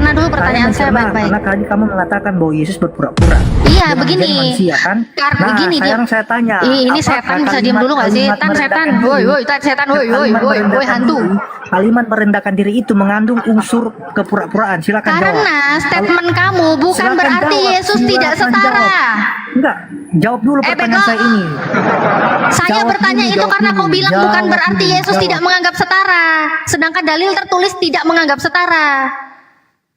Cerna dulu pertanyaan saya baik-baik. Karena tadi kamu mengatakan bahwa Yesus berpura-pura. Iya, Dengan begini. menjadi manusia, kan? Karena Nah, begini dia. sekarang saya tanya. Ini apakah setan bisa diam dulu nggak sih? kalimat Setan, merendahkan woi, diri- woi, setan, woi, woi, kalimat woi, woi, merendahkan hantu. Kalimat merendahkan diri itu mengandung unsur kepura-puraan. Silakan jawab. Karena statement kamu bukan Silakan berarti jawab, Yesus tidak silakan setara. jawab. Enggak, jawab dulu pertanyaan Bego. saya ini. Saya Jawab bertanya dulu, itu jawab karena dulu, kau bilang jawab bukan berarti dulu, Yesus jawab. tidak menganggap setara. Sedangkan dalil tertulis tidak menganggap setara.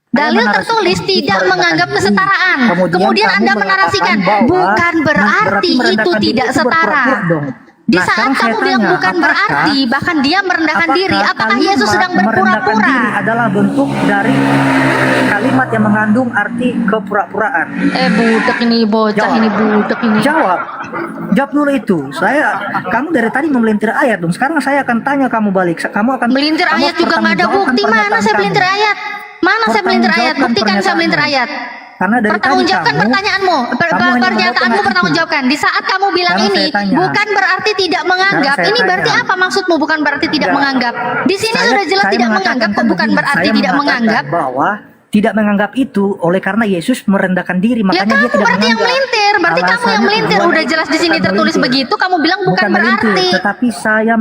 Dalil menarasikan tertulis itu tidak merendahkan menganggap diri. kesetaraan. Kemudian Kemudian kamu Anda mengatakan menarasikan bahwa bukan berarti itu merendahkan diri tidak itu setara. berpura-pura dong. Di Nah, saat sekarang saya kamu bilang tanya, bukan apakah- berarti, bahkan dia merendahkan diri, apakah Yesus kalimat sedang merendahkan berpura-pura? diri adalah bentuk dari kalimat yang mengandung arti kepura-puraan? Budak ini bocah Jawab. ini budak ini. Jawab dulu itu. Kamu dari tadi memelintir ayat dong. Sekarang saya akan tanya kamu balik. Melintir kamu ayat juga nggak ada pertanggungjawabkan bukti. Mana pernyataan saya melintir kamu. ayat? Mana saya melintir ayat? Pertanggungjawabkan Buktikan saya melintir pernyataanmu. ayat. Karena dari tadi Pertanggungjawabkan kamu pertanyaanmu, hanya pernyataanmu menjawab pertanggungjawabkan. Di saat kamu bilang Sekarang ini saya tanya. bukan berarti tidak menganggap. Sekarang saya Ini berarti tanya. apa maksudmu bukan berarti tidak Enggak. menganggap? Di sini Saya- sudah jelas saya tidak mengatakan menganggap kok kan bukan begini, berarti saya tidak mengatakan menganggap. bahwa tidak menganggap itu oleh karena Yesus merendahkan diri, Ya makanya dia kamu tidak berarti yang menganggap. melintir, berarti kamu yang Alasannya melintir. bukan Udah itu, jelas di sini bukan tertulis melintir. begitu, kamu bilang bukan melintir, berarti. tetapi saya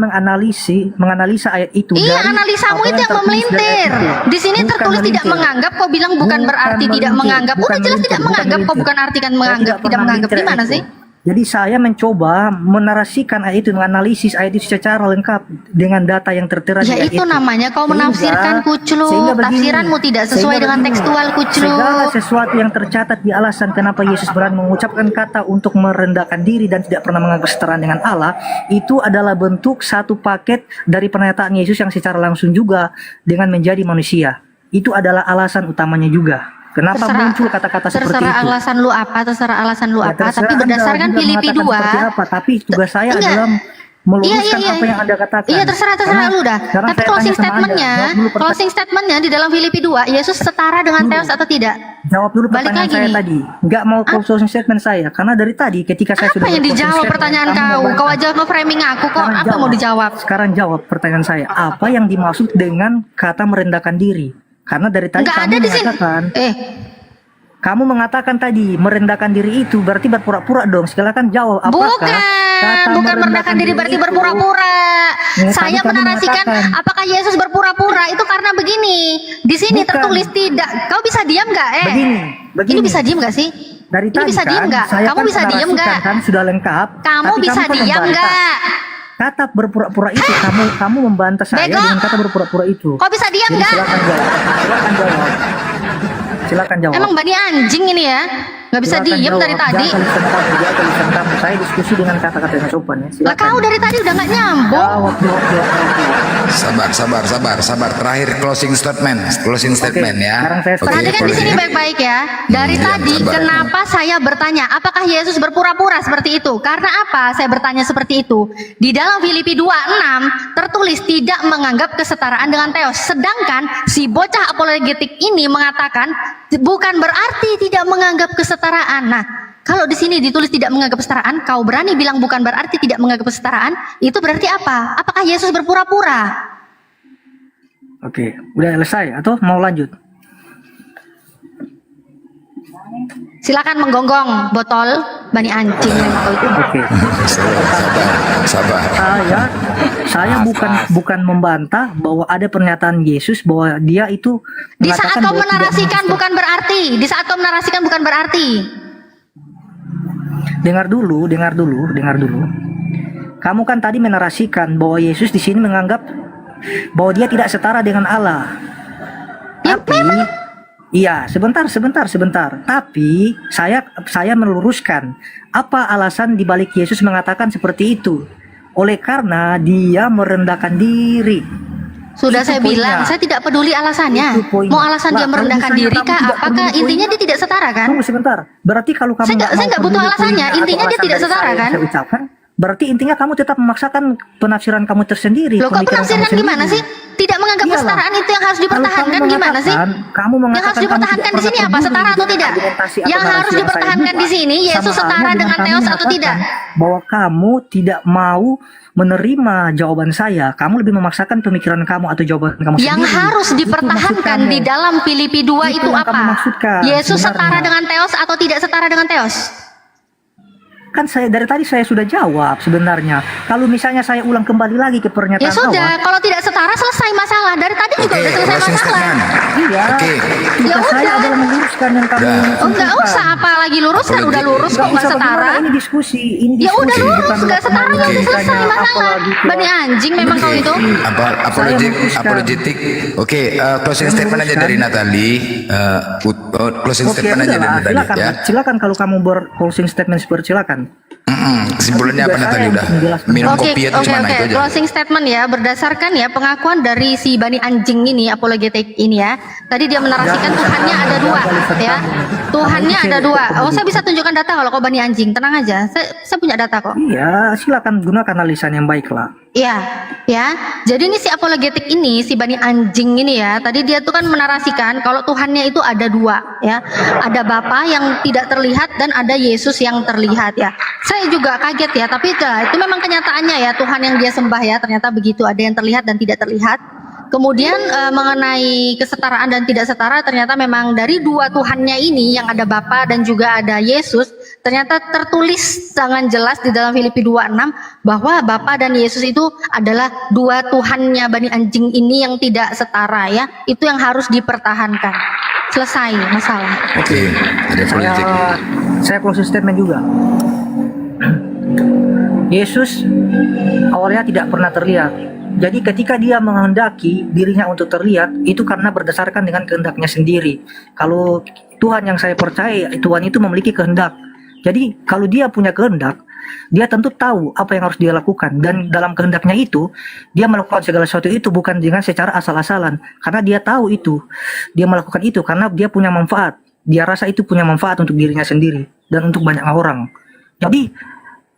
menganalisa ayat itu. Iya, dari analisamu apa itu yang tertulis dari memelintir. ayat itu. Di sini Bukan tertulis tidak melintir. menganggap, kau bilang bukan berarti tidak melintir, menganggap. Udah bukan jelas melintir, tidak bukan menganggap, kok melintir. bukan artikan Saya menganggap, tidak pernah menganggap. melintir Gimana ayat sih? itu. Jadi saya mencoba menarasikan ayat itu, menganalisis ayat itu secara lengkap dengan data yang tertera di Ya ayat itu namanya kau Sehingga- menafsirkan kucluk. sehingga begini, Tafsiranmu tidak sesuai sehingga dengan begini, tekstual kucluk. Segala sesuatu yang tercatat di alasan kenapa Yesus berani mengucapkan kata untuk merendahkan diri dan tidak pernah menganggap kesetaraan dengan Allah, itu adalah bentuk satu paket dari pernyataan Yesus yang secara langsung juga dengan menjadi manusia. Itu adalah alasan utamanya juga. Kenapa muncul kata-kata seperti terserah itu? alasan lu apa, terserah alasan lu Ya, apa, terserah tapi Anda berdasarkan juga Filipi mengatakan 2. seperti apa, tapi tugas saya Enggak. adalah meluruskan apa yang Anda katakan. Iya terserah Karena lu dah. sekarang Tapi saya closing tanya sama Anda, statementnya, jawab dulu closing statementnya di dalam Filipi 2, Yesus setara dengan Theos atau tidak? Jawab dulu Balik pertanyaan lagi saya nih. tadi. Nggak mau closing statement saya, karena dari tadi ketika saya Apa sudah yang ber-closing dijawab statement, pertanyaan kamu kau? membantah. Kau aja nge-framing aku kok. Sekarang Apa mau dijawab? Sekarang jawab pertanyaan saya. Apa yang dimaksud dengan kata merendahkan diri? Karena dari tadi Enggak kamu ada di sini. mengatakan, Kamu mengatakan tadi merendahkan diri itu berarti berpura-pura dong. Silakan jawab. Apakah kata bukan merendahkan diri berarti itu- berpura-pura. Ya, Saya tadi kamu menarasikan mengatakan. apakah Yesus berpura-pura itu karena begini. Di sini Bukan. tertulis tidak. Kau bisa diam nggak? Begini. Ini bisa diam nggak sih? Dari Ini tadi bisa kan, diem nggak? saya Kamu kan bisa diem menarasikan nggak? kan sudah lengkap. Kamu tapi bisa kan diam membantah. nggak? Kata berpura-pura itu kamu membantah saya Bego. dengan kata berpura-pura itu. Kau bisa diam Jadi nggak? silakan jawab. Silakan jawab. Silakan jawab. Emang bani anjing ini ya? Nggak bisa Silakan diem jawab. dari tadi. Jangan tulisan kamu. Saya diskusi dengan kata-kata yang sopan ya. Lah Silakan. kau dari tadi udah nggak nyambung. Jawab. Sabar. Terakhir closing statement ya. Sekarang saya Perhatikan di sini baik-baik ya. Dari Diam, tadi sabar. kenapa saya bertanya apakah Yesus berpura-pura seperti itu? Karena apa? Saya bertanya seperti itu. Di dalam Filipi 2:6 tertulis tidak menganggap kesetaraan dengan Theos. Sedangkan si bocah apologetik ini mengatakan bukan berarti tidak menganggap kesetaraan. Nah, kalau di sini ditulis tidak menganggap kesetaraan, kau berani bilang bukan berarti tidak menganggap kesetaraan, itu berarti apa? Apakah Yesus berpura-pura? Oke, udah selesai atau mau lanjut? Silakan menggonggong botol bani anjing yang kau itu. Oke. Sabar. Saya bukan membantah bahwa ada pernyataan Yesus bahwa dia itu Di saat mengatakan kau bahwa tidak menarasikan menghapuskan. bukan berarti. Di saat kau menarasikan bukan berarti. Dengar dulu. Kamu kan tadi menarasikan bahwa Yesus di sini menganggap bahwa dia tidak setara dengan Allah. Ya, Tapi iya, sebentar. Tapi saya meluruskan apa alasan dibalik Yesus mengatakan seperti itu. Oleh karena dia merendahkan diri. Sudah Itu saya poinnya. bilang, saya tidak peduli alasannya. Itu poinnya. Mau alasan dia Lah, merendahkan kalau misalnya diri kamu kah? tidak Apakah peduli intinya poinnya, dia tidak setara kan? Tunggu sebentar. Berarti kalau kamu Saya nggak mau butuh peduli alasannya. poinnya atau Intinya dia alasan tidak dari setara saya yang kan? saya ucapkan, Berarti intinya kamu tetap memaksakan penafsiran kamu tersendiri. Loh, kok pemikiran penafsiran kamu gimana sendiri. sih? Tidak menganggap Iyalah. kesetaraan itu yang harus Kalau dipertahankan kamu gimana sih? kamu mengatakan Yang harus kamu dipertahankan tidak di sini pernah apa? peduli Setara atau dengan tidak? argumentasi atau Yang narasi harus yang saya dipertahankan buat. di sini Yesus Sama setara halnya dengan kamu Theos atau mengatakan tidak? bahwa kamu tidak mau menerima jawaban saya. Kamu lebih memaksakan pemikiran kamu atau jawaban kamu Yang sendiri. harus Itu dipertahankan maksud di kamu. dalam Filipi 2 Itu itu yang kamu apa? maksudkan Yesus sebenarnya. setara dengan Theos atau tidak setara dengan Theos? Kan saya dari tadi saya sudah jawab sebenarnya. Kalau misalnya saya ulang kembali lagi ke pernyataan Ya sudah, awal. kalau tidak setara selesai masalah. Dari tadi juga Oke, udah selesai closing masalah. statement. Iya. Oke. Tugas Ya saya udah. adalah meluruskan yang kamu. Udah. Oh, nggak simpulkan. usah apa lagi luruskan, Apologi. udah lurus kok Nggak nggak usah setara. bagaimana, ini diskusi. Ini Ya diskusi, udah lurus, bukan nggak setara lagi ya udah selesai ditanya masalah. apalagi ke- Bani anjing memang kau itu. memutuskan. Apologetik. Oke, closing Saya statement aja memutuskan. dari Natali. Closing Oke, statement aja dari udahlah, Natali silakan. ya. Silakan kalau kamu closing statement silakan. Kesimpulannya apa Tugas saya Natali udah? untuk menjelaskan. Minum Oke, kopi atau oke, gimana oke. itu aja. Closing statement ya, berdasarkan ya pengakuan dari si Bani anjing ini, apologetik ini ya. Tadi dia menarasikan Tuhannya ada dua, ya. Tuhannya ada dua. Oh, saya bisa tunjukkan data kalau kau Bani anjing, tenang aja. Saya punya data kok. Iya, silakan gunakan analisan yang baik lah. Iya, ya. Jadi ini si apologetik ini, si Bani anjing ini ya. Tadi dia tuh kan menarasikan kalau Tuhannya itu ada dua, ya. Ada Bapa yang tidak terlihat dan ada Yesus yang terlihat ya. Saya juga kaget ya, tapi itu memang kenyataannya ya, Tuhan yang dia sembah ya. Ternyata begitu, ada yang terlihat dan tidak terlihat. Kemudian mengenai kesetaraan dan tidak setara, ternyata memang dari dua Tuhannya ini yang ada Bapa dan juga ada Yesus, ternyata tertulis sangat jelas di dalam Filipi 2:6 bahwa Bapa dan Yesus itu adalah dua Tuhannya Bani anjing ini yang tidak setara ya. Itu yang harus dipertahankan. Selesai masalah. Oke, ada politik. Saya closing statement juga. Yesus awalnya tidak pernah terlihat. Jadi ketika dia menghendaki dirinya untuk terlihat, itu karena berdasarkan dengan kehendaknya sendiri. Kalau Tuhan yang saya percaya, Tuhan itu memiliki kehendak. Jadi kalau dia punya kehendak, dia tentu tahu apa yang harus dia lakukan. Dan dalam kehendaknya itu, dia melakukan segala sesuatu itu bukan dengan secara asal-asalan. Karena dia tahu itu. Dia melakukan itu karena dia punya manfaat. Dia rasa itu punya manfaat untuk dirinya sendiri dan untuk banyak orang. Jadi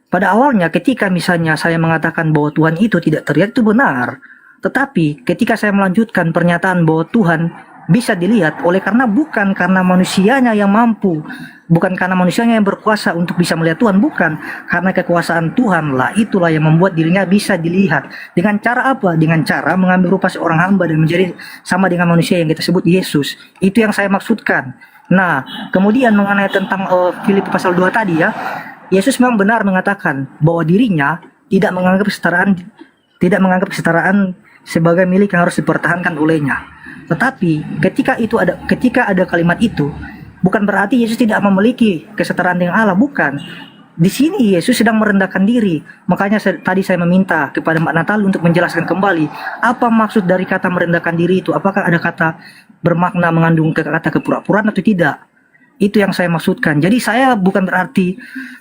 pada awalnya ketika misalnya saya mengatakan bahwa Tuhan itu tidak terlihat, itu benar. Tetapi ketika saya melanjutkan pernyataan bahwa Tuhan bisa dilihat bukan karena manusianya yang mampu, bukan karena manusianya yang berkuasa untuk bisa melihat Tuhan, bukan karena kekuasaan Tuhan lah, itulah yang membuat dirinya bisa dilihat. Dengan cara apa? Dengan cara mengambil rupa seorang hamba dan menjadi sama dengan manusia yang kita sebut Yesus. Itu yang saya maksudkan. Nah, kemudian mengenai tentang Filipi pasal 2 tadi ya, Yesus memang benar mengatakan bahwa dirinya tidak menganggap kesetaraan sebagai milik yang harus dipertahankan olehnya. Tetapi ketika ada kalimat itu, bukan berarti Yesus tidak memiliki kesetaraan dengan Allah, bukan. Di sini Yesus sedang merendahkan diri. Makanya tadi saya meminta kepada Mbak Natal untuk menjelaskan kembali apa maksud dari kata merendahkan diri itu. Apakah ada kata bermakna mengandung kata kepura-puraan atau tidak? Itu yang saya maksudkan. Jadi saya bukan berarti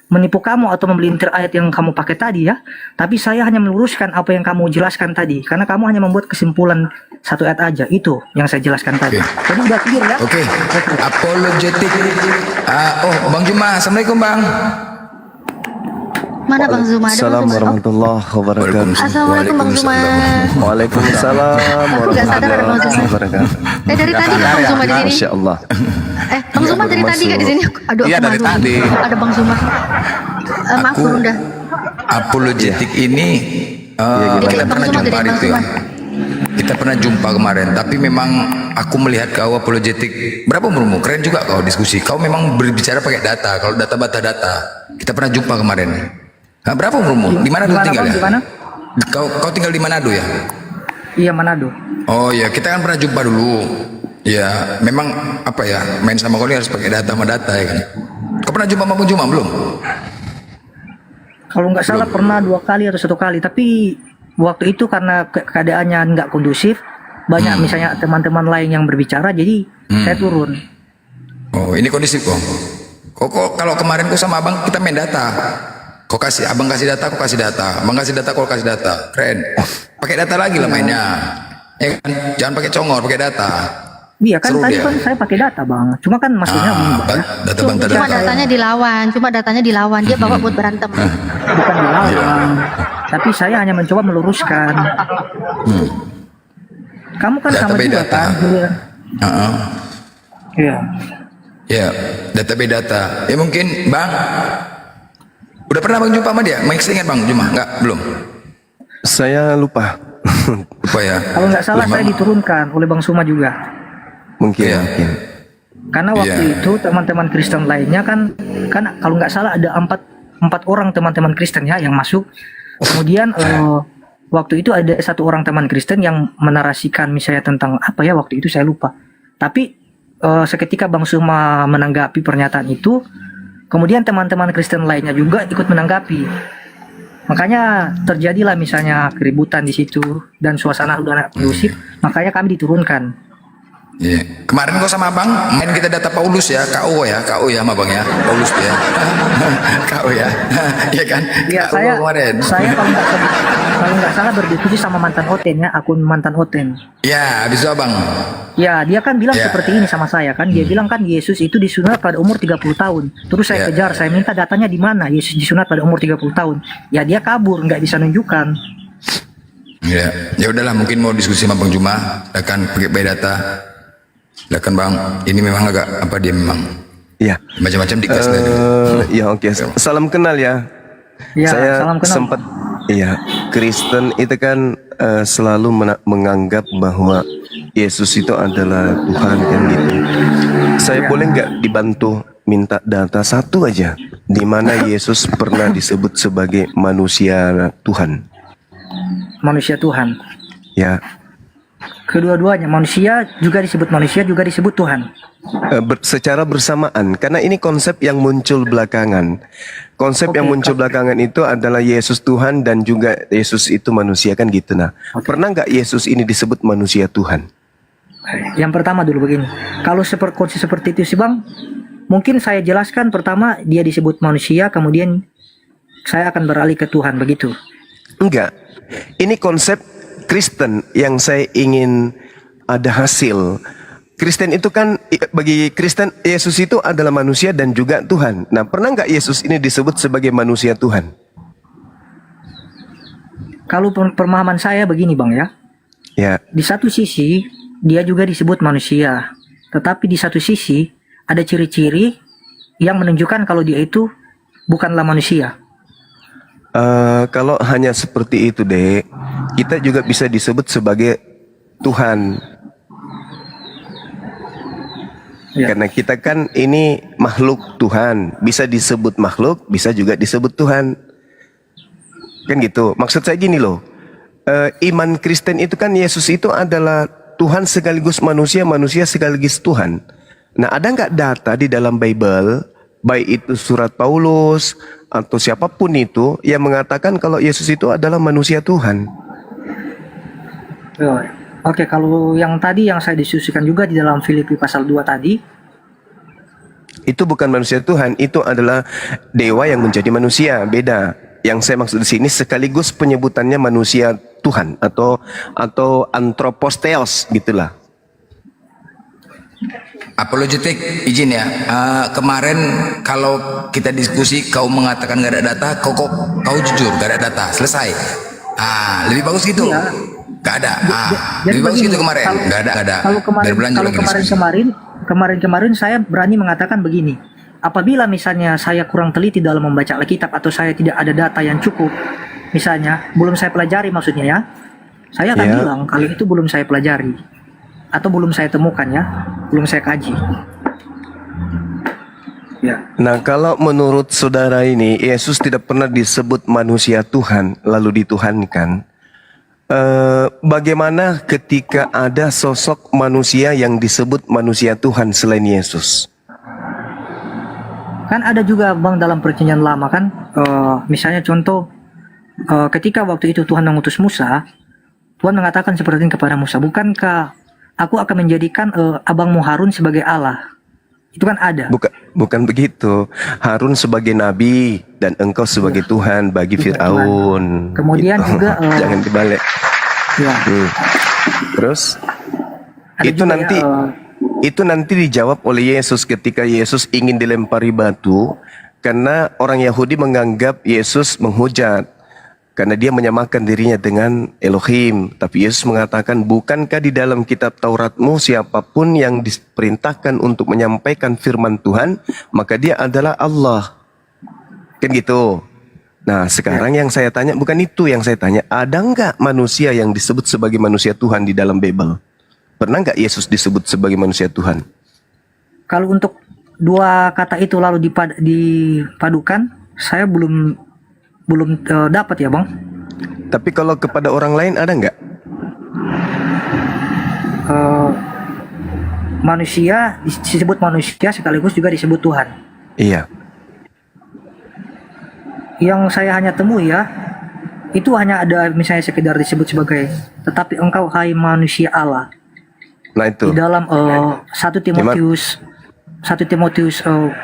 menipu kamu atau memelintir ayat yang kamu pakai tadi ya. Tapi saya hanya meluruskan apa yang kamu jelaskan tadi. Karena kamu hanya membuat kesimpulan satu ayat aja. Itu yang saya jelaskan tadi. Oke. Jadi udah clear ya. Oke, apologetik. Bang Juma, assalamualaikukum Bang. Mana Bang Zuma? Ada Bang Assalamualaikum Zuma? warahmatullahi wabarakatuh. Assalamualaikum Bang Zuma. Waalaikumsalam Aku nggak sadar ada Bang warahmatullahi Zuma. wabarakatuh. Dari tadi nggak Bang Zuma di sini? Masya Allah. Bang Zuma dari tadi nggak di sini? Aduh, Iya, aku dari malu. tadi. Ada Bang Zuma. Maaf, Aku- Bunda. Apologetik ini gimana? kita Bang pernah Zuma, jumpa gedein Bang itu ya. Zuma. Kita pernah jumpa kemarin, tapi memang aku melihat kau apologetik. Berapa umurmu? Keren juga kau diskusi. Kau memang berbicara pakai data. Kalau data bata data. Kita pernah jumpa kemarin. Berapa umurmu? Di mana dulu tinggal Bang? ya? Gimana? Kau tinggal di Manado ya? Iya, Manado. Oh ya, kita kan pernah jumpa dulu. Ya, memang apa ya, main sama kau ini harus pakai data sama data ya kan. Kau pernah jumpa sama Bang Juma belum? Kalau nggak salah pernah 2 kali atau 1 kali. Tapi waktu itu karena keadaannya nggak kondusif, banyak misalnya teman-teman lain yang berbicara, jadi saya turun. Oh, ini kondisi kok. Kok kalau kemarin kok sama abang kita main data. Kok kasih abang kasih data, kok kasih data. Abang kasih data, kok kasih data. Keren. Pakai data lagi lah mainnya. Ya kan? Jangan pakai congor, pakai data. Iya kan Seru tadi dia. kan saya pakai data bang. Cuma kan maksudnya begini, Bang, ya. Data Cuma, bantah cuma data. datanya dilawan, cuma datanya dilawan. Dia bawa buat berantem. Bukan dilawan. Tapi saya hanya mencoba meluruskan. Kamu kan Data sama by juga data. kan? Iya. Heeh. Iya. Ya, data by data. Ya mungkin Bang, udah pernah Bang jumpa sama dia? Masih ingat Bang Juma? Enggak, belum. Saya lupa. Lupa ya. Kalau nggak salah saya diturunkan oleh Bang Suma juga. Mungkin, Iya. mungkin. Karena waktu Iya. itu teman-teman Kristen lainnya kan kalau nggak salah ada empat orang teman-teman Kristen ya yang masuk. Kemudian waktu itu ada satu orang teman Kristen yang menarasikan misalnya tentang apa ya waktu itu saya lupa. Tapi seketika Bang Suma menanggapi pernyataan itu, kemudian teman-teman Kristen lainnya juga ikut menanggapi. Makanya terjadilah misalnya keributan di situ dan suasana udah kondusif, makanya kami diturunkan. Iya. Kemarin kau sama Abang main kita data Paulus ya, KO ya sama Bang ya, Paulus tuh ya. KO ya. Iya kan? Iya, KO saya kemarin. kalau nggak salah berdiskusi sama mantan Oten ya, akun mantan Oten. Ya, habis itu Abang. Ya, dia kan bilang Ya. seperti ini sama saya kan. Dia bilang kan Yesus itu disunat pada umur 30 tahun. Terus saya Ya. kejar, saya minta datanya di mana Yesus disunat pada umur 30 tahun. Ya dia kabur, nggak bisa nunjukkan. Ya, ya udahlah mungkin mau diskusi sama Bang Juma, akan pakai by data. Silakan Bang, ini memang agak apa dia memang Ya. macam-macam dikas tadi. Ya oke. Salam kenal ya. Ya, Saya salam kenal. sempat, iya, Kristen itu kan selalu menganggap bahwa Yesus itu adalah Tuhan kan gitu. Saya boleh nggak dibantu minta data satu aja di mana Yesus pernah disebut sebagai manusia Tuhan? Manusia Tuhan. Ya, Kedua-duanya manusia juga disebut manusia juga disebut Tuhan. secara bersamaan karena ini konsep yang muncul belakangan. Konsep yang muncul belakangan itu adalah Yesus Tuhan dan juga Yesus itu manusia kan gitu. Nah, pernah nggak Yesus ini disebut manusia Tuhan? Yang pertama dulu begini. Kalau konsep seperti itu sih Bang, mungkin saya jelaskan pertama dia disebut manusia, kemudian saya akan beralih ke Tuhan begitu. Enggak. Ini konsep Kristen yang saya ingin ada hasil. Kristen itu kan bagi Kristen Yesus itu adalah manusia dan juga Tuhan. Nah, pernah nggak Yesus ini disebut sebagai manusia Tuhan? Kalau pemahaman saya begini Bang ya. Ya, Di satu sisi dia juga disebut manusia, tetapi di satu sisi ada ciri-ciri yang menunjukkan kalau dia itu bukanlah manusia. kalau hanya seperti itu deh, kita juga bisa disebut sebagai Tuhan. Ya. Karena kita kan ini makhluk Tuhan, bisa disebut makhluk, bisa juga disebut Tuhan. Kan gitu. Maksud saya gini loh, iman Kristen itu kan Yesus itu adalah Tuhan sekaligus manusia, manusia sekaligus Tuhan. Nah, ada nggak data di dalam Bible, baik itu surat Paulus atau siapapun itu yang mengatakan kalau Yesus itu adalah manusia Tuhan? Oke, kalau yang tadi yang saya diskusikan juga di dalam Filipi pasal 2 tadi, Itu bukan manusia Tuhan, itu adalah dewa yang menjadi manusia, beda. Yang saya maksud di sini sekaligus penyebutannya manusia Tuhan atau anthropos theos gitulah. Apologetik izin ya. Kemarin kalau kita diskusi kau mengatakan gak ada data, kau jujur gak ada data, selesai. Lebih bagus gitu. Iya. Gak ada. jadi Lebih bagus begini, gitu kemarin. Gak ada. Kalau Dari berlanjut lagi diskusi. kemarin saya berani mengatakan begini. Apabila misalnya saya kurang teliti dalam membaca Alkitab atau saya tidak ada data yang cukup, misalnya belum saya pelajari maksudnya ya, saya akan Ya. bilang kalau itu belum saya pelajari atau belum saya temukan ya, belum saya kaji. Ya. Nah, kalau menurut saudara ini Yesus tidak pernah disebut manusia Tuhan lalu dituhankan. Bagaimana ketika ada sosok manusia yang disebut manusia Tuhan selain Yesus? Kan ada juga Bang dalam perjanjian lama kan, misalnya contoh ketika waktu itu Tuhan mengutus Musa, Tuhan mengatakan seperti ini kepada Musa, bukankah aku akan menjadikan abangmu Harun sebagai Allah? Itu kan ada. Bukan begitu. Harun sebagai nabi dan engkau sebagai Tuhan bagi Firaun. Kemudian Gitu. juga, jangan dibalik. Ya. Terus Ada itu juga nanti ya, itu nanti dijawab oleh Yesus ketika Yesus ingin dilempari batu karena orang Yahudi menganggap Yesus menghujat karena dia menyamakan dirinya dengan Elohim. Tapi Yesus mengatakan, bukankah di dalam kitab Tauratmu siapapun yang diperintahkan untuk menyampaikan firman Tuhan, maka dia adalah Allah. Kan gitu. Nah sekarang yang saya tanya bukan itu, yang saya tanya, ada nggak manusia yang disebut sebagai manusia Tuhan di dalam Bible? Pernah nggak Yesus disebut sebagai manusia Tuhan? Kalau untuk dua kata itu lalu dipadukan, saya belum dapat ya bang. Tapi kalau kepada orang lain ada nggak? Manusia disebut manusia sekaligus juga disebut Tuhan. Iya. Yang saya hanya temui ya, itu hanya ada misalnya sekedar disebut sebagai tetapi engkau hai manusia Allah. Nah itu. Di dalam 1 Timotius 5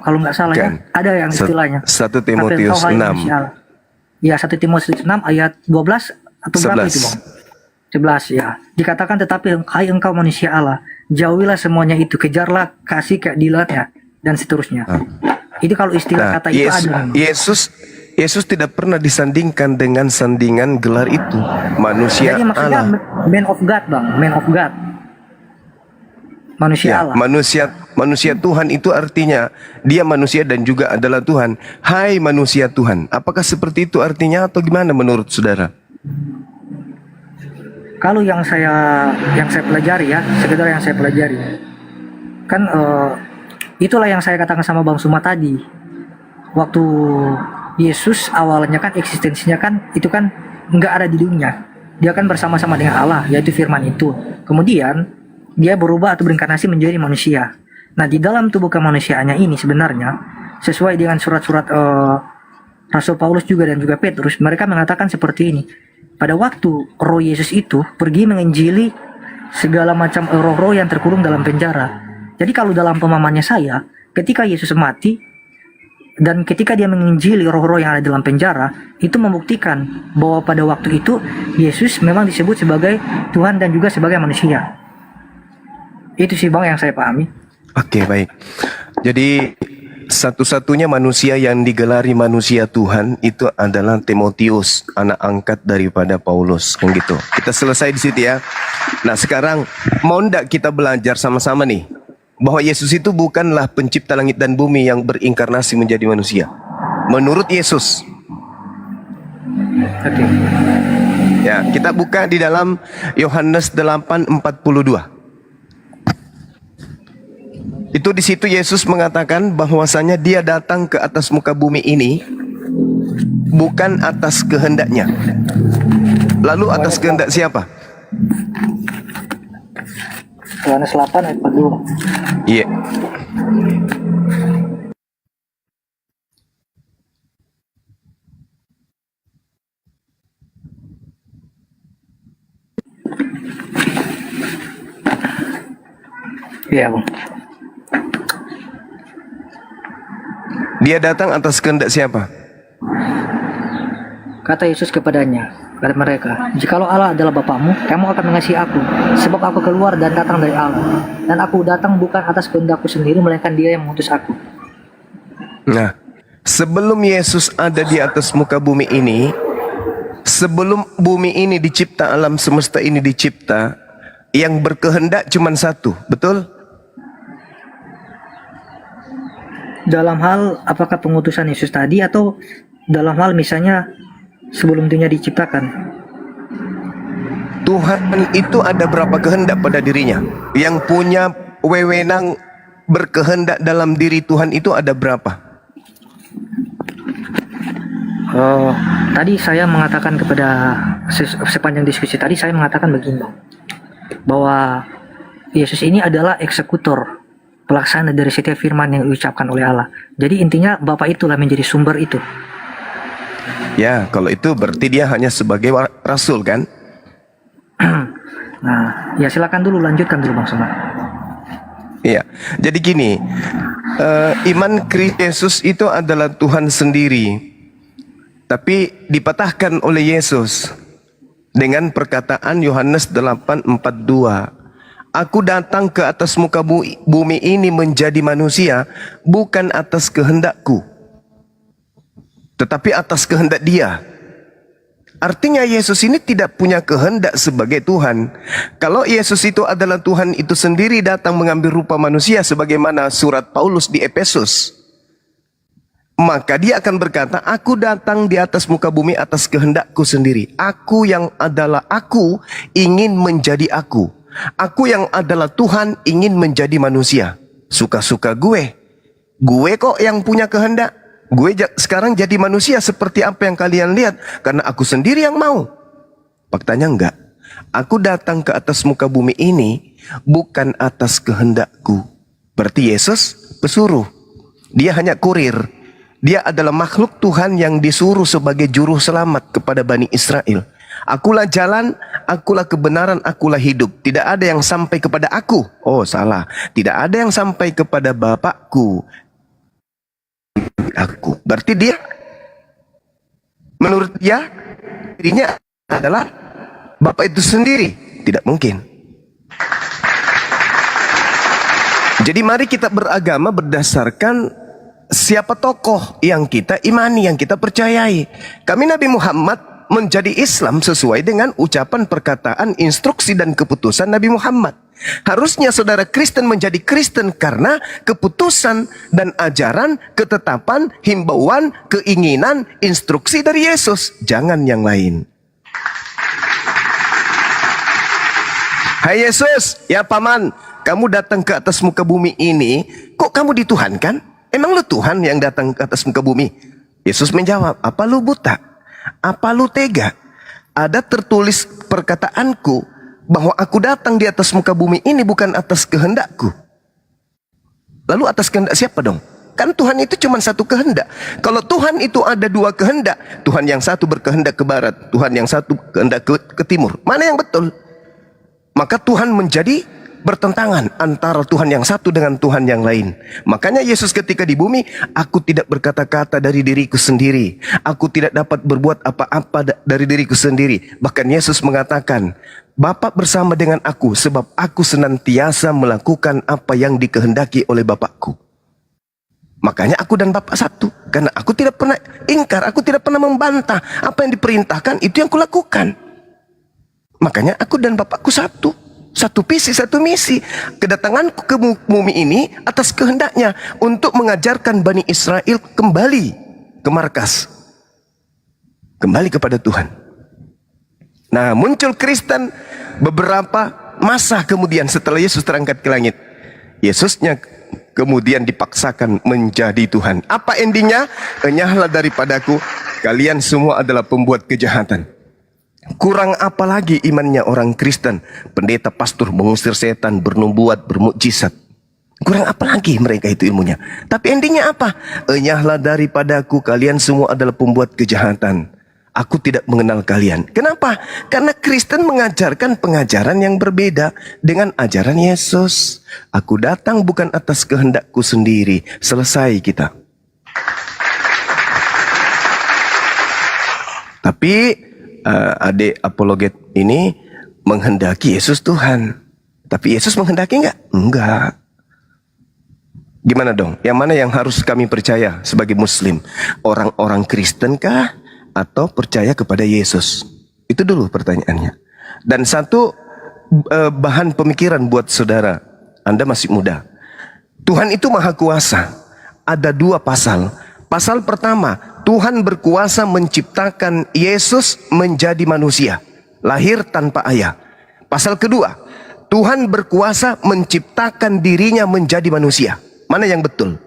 kalau nggak salah ya, ada yang istilahnya 1 Timotius 6. Ya, 1 Timotius 6 ayat 12 atau berapa itu bang? 11 ya. Dikatakan tetapi hai engkau manusia Allah, jauhilah semuanya itu, kejarlah kasih keadilannya dan seterusnya. Itu kalau istilah kata itu ada. Yesus tidak pernah disandingkan dengan sandingan gelar itu, manusia Jadi maksudnya Allah. man of God bang, man of God. Manusia Ya, Allah. manusia Tuhan itu artinya dia manusia dan juga adalah Tuhan. Hai manusia Tuhan. Apakah seperti itu artinya atau gimana menurut saudara? Kalau yang saya pelajari ya, sekedar yang saya pelajari, kan itulah yang saya katakan sama Bang Suma tadi. Waktu Yesus awalnya kan eksistensinya kan itu kan nggak ada di dunia. Dia kan bersama-sama dengan Allah, yaitu firman itu. Kemudian dia berubah atau berinkarnasi menjadi manusia. Nah di dalam tubuh kemanusiaannya ini sebenarnya sesuai dengan surat-surat Rasul Paulus juga dan juga Petrus, mereka mengatakan seperti ini. Pada waktu roh Yesus itu pergi menginjili segala macam roh-roh yang terkurung dalam penjara. Jadi kalau dalam pemahamannya saya, ketika Yesus mati dan ketika dia menginjili roh-roh yang ada dalam penjara, itu membuktikan bahwa pada waktu itu Yesus memang disebut sebagai Tuhan dan juga sebagai manusia. Itu sih bang yang saya pahami. Oke, baik. Jadi satu-satunya manusia yang digelari manusia Tuhan itu adalah Timotius, anak angkat daripada Paulus, kan gitu. Kita selesai di situ ya. Nah sekarang mau ndak kita belajar sama-sama nih bahwa Yesus itu bukanlah pencipta langit dan bumi yang berinkarnasi menjadi manusia. Menurut Yesus. Oke. Ya, kita buka di dalam Yohanes 8:42. Itu di situ Yesus mengatakan bahwasanya dia datang ke atas muka bumi ini bukan atas kehendaknya. Lalu atas kehendak siapa? Yohanes 8 ayat 42. Iya. Iya bang. Dia datang atas kehendak siapa? Kata Yesus kepada mereka, jikalau Allah adalah Bapamu, kamu akan mengasihi aku, sebab aku keluar dan datang dari Allah, dan aku datang bukan atas kehendakku sendiri, melainkan Dia yang mengutus aku. Nah, sebelum Yesus ada di atas muka bumi ini, sebelum bumi ini dicipta, alam semesta ini dicipta, yang berkehendak cuma satu, betul? Dalam hal apakah pengutusan Yesus tadi atau dalam hal misalnya sebelum dunia diciptakan? Tuhan itu ada berapa kehendak pada dirinya? Yang punya wewenang berkehendak dalam diri Tuhan itu ada berapa? Tadi saya mengatakan kepada sepanjang diskusi tadi saya mengatakan begini, bahwa Yesus ini adalah eksekutor, pelaksana dari setiap firman yang diucapkan oleh Allah. Jadi intinya Bapa itulah menjadi sumber itu. Ya, kalau itu berarti dia hanya sebagai rasul kan? Nah, ya silakan dulu, lanjutkan dulu Bang Suma. Iya, jadi gini, iman Kristus Yesus itu adalah Tuhan sendiri, tapi dipatahkan oleh Yesus dengan perkataan Yohanes 8:42. Aku datang ke atas muka bumi ini menjadi manusia bukan atas kehendakku, tetapi atas kehendak Dia. Artinya Yesus ini tidak punya kehendak sebagai Tuhan. Kalau Yesus itu adalah Tuhan itu sendiri datang mengambil rupa manusia sebagaimana surat Paulus di Efesus, maka Dia akan berkata, aku datang di atas muka bumi atas kehendakku sendiri. Aku yang adalah aku ingin menjadi aku. Aku yang adalah Tuhan ingin menjadi manusia. Suka-suka gue. Gue kok yang punya kehendak. Gue sekarang jadi manusia seperti apa yang kalian lihat. Karena aku sendiri yang mau. Faktanya enggak. Aku datang ke atas muka bumi ini bukan atas kehendakku. Berarti Yesus pesuruh. Dia hanya kurir. Dia adalah makhluk Tuhan yang disuruh sebagai juru selamat kepada Bani Israel. Akulah jalan, akulah kebenaran, akulah hidup. Tidak ada yang sampai kepada aku. Oh, salah. Tidak ada yang sampai kepada Bapakku. Aku. Berarti dia, menurut dia, dirinya adalah Bapa itu sendiri. Tidak mungkin. Jadi mari kita beragama berdasarkan siapa tokoh yang kita imani, yang kita percayai. Kami Nabi Muhammad menjadi Islam sesuai dengan ucapan, perkataan, instruksi dan keputusan Nabi Muhammad. Harusnya saudara Kristen menjadi Kristen karena keputusan dan ajaran, ketetapan, himbauan, keinginan, instruksi dari Yesus. Jangan yang lain. Hai Yesus, ya paman, kamu datang ke atas muka bumi ini, kok kamu dituhankan? Emang lu Tuhan yang datang ke atas muka bumi? Yesus menjawab, apa lu buta? Apa lu tega? Ada tertulis perkataanku bahwa aku datang di atas muka bumi ini bukan atas kehendakku. Lalu atas kehendak siapa dong? Kan Tuhan itu cuma satu kehendak. Kalau Tuhan itu ada dua kehendak, Tuhan yang satu berkehendak ke barat, Tuhan yang satu kehendak ke timur. Mana yang betul? Maka Tuhan menjadi bertentangan antara Tuhan yang satu dengan Tuhan yang lain. Makanya Yesus ketika di bumi, aku tidak berkata-kata dari diriku sendiri. Aku tidak dapat berbuat apa-apa dari diriku sendiri. Bahkan Yesus mengatakan, Bapa bersama dengan aku sebab aku senantiasa melakukan apa yang dikehendaki oleh Bapakku. Makanya aku dan Bapa satu. Karena aku tidak pernah ingkar, aku tidak pernah membantah. Apa yang diperintahkan itu yang kulakukan. Makanya aku dan Bapakku satu. Satu visi, satu misi. Kedatanganku ke bumi ini atas kehendaknya untuk mengajarkan Bani Israel kembali ke markas. Kembali kepada Tuhan. Nah, muncul Kristen beberapa masa kemudian setelah Yesus terangkat ke langit. Yesusnya kemudian dipaksakan menjadi Tuhan. Apa endingnya? Enyahlah daripadaku, kalian semua adalah pembuat kejahatan. Kurang apa lagi imannya orang Kristen? Pendeta, pastor, mengusir setan, bernubuat, bermukjizat. Kurang apa lagi mereka itu ilmunya? Tapi endingnya apa? Enyahlah daripadaku, kalian semua adalah pembuat kejahatan. Aku tidak mengenal kalian. Kenapa? Karena Kristen mengajarkan pengajaran yang berbeda dengan ajaran Yesus. Aku datang bukan atas kehendakku sendiri. Selesai kita. Tapi adik apologet ini menghendaki Yesus Tuhan. Tapi Yesus menghendaki enggak? Enggak. Gimana dong? Yang mana yang harus kami percaya sebagai Muslim? Orang-orang Kristen kah? Atau percaya kepada Yesus? Itu dulu pertanyaannya. Dan satu bahan pemikiran buat saudara. Anda masih muda. Tuhan itu maha kuasa. Ada dua pasal. Pasal pertama, Tuhan berkuasa menciptakan Yesus menjadi manusia, lahir tanpa ayah. Pasal kedua, Tuhan berkuasa menciptakan dirinya menjadi manusia. Mana yang betul?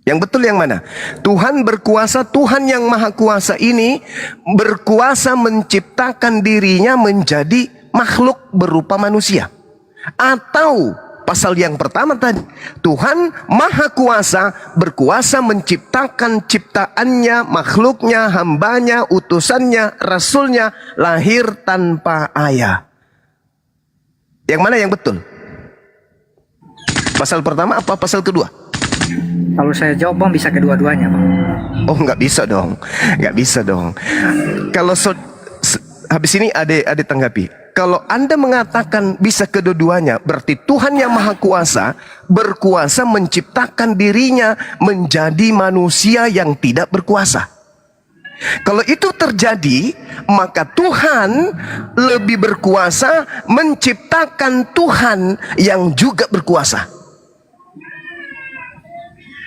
Yang betul yang mana? Tuhan berkuasa, Tuhan yang maha kuasa ini berkuasa menciptakan dirinya menjadi makhluk berupa manusia. Atau pasal yang pertama tadi, Tuhan maha kuasa berkuasa menciptakan ciptaannya, makhluknya, hambanya, utusannya, rasulnya lahir tanpa ayah. Yang mana yang betul? Pasal pertama apa pasal kedua? Kalau saya jawab bang, bisa kedua-duanya bang. Oh, nggak bisa dong, nggak bisa dong. Kalau habis ini ada tanggapi. Kalau Anda mengatakan bisa kedua-duanya, berarti Tuhan yang Maha Kuasa berkuasa menciptakan dirinya menjadi manusia yang tidak berkuasa. Kalau itu terjadi, maka Tuhan lebih berkuasa menciptakan Tuhan yang juga berkuasa.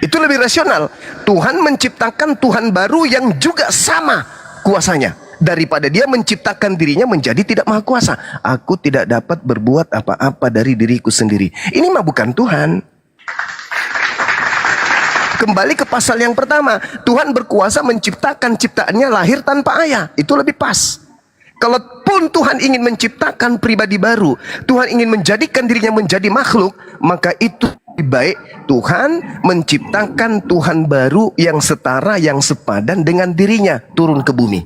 Itu lebih rasional. Tuhan menciptakan Tuhan baru yang juga sama kuasanya, daripada dia menciptakan dirinya menjadi tidak maha kuasa. Aku tidak dapat berbuat apa-apa dari diriku sendiri. Ini mah bukan Tuhan. Kembali ke pasal yang pertama, Tuhan berkuasa menciptakan ciptaannya lahir tanpa ayah. Itu lebih pas. Kalaupun Tuhan ingin menciptakan pribadi baru, Tuhan ingin menjadikan dirinya menjadi makhluk, maka itu lebih baik Tuhan menciptakan Tuhan baru yang setara, yang sepadan dengan dirinya, turun ke bumi.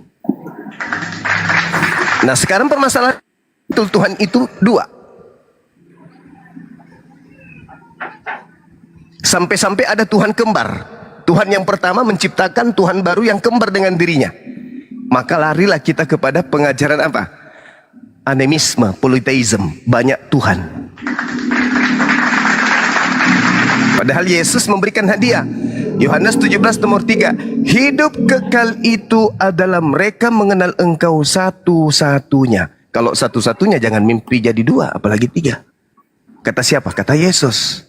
Nah, sekarang permasalahan Tuhan itu dua. Sampai-sampai ada Tuhan kembar. Tuhan yang pertama menciptakan Tuhan baru yang kembar dengan dirinya. Maka larilah kita kepada pengajaran apa? Animisme, polytheism, banyak Tuhan. Padahal Yesus memberikan hadiah. Yohanes 17 nomor 3. Hidup kekal itu adalah mereka mengenal Engkau satu-satunya. Kalau satu-satunya jangan mimpi jadi dua, apalagi tiga. Kata siapa? Kata Yesus.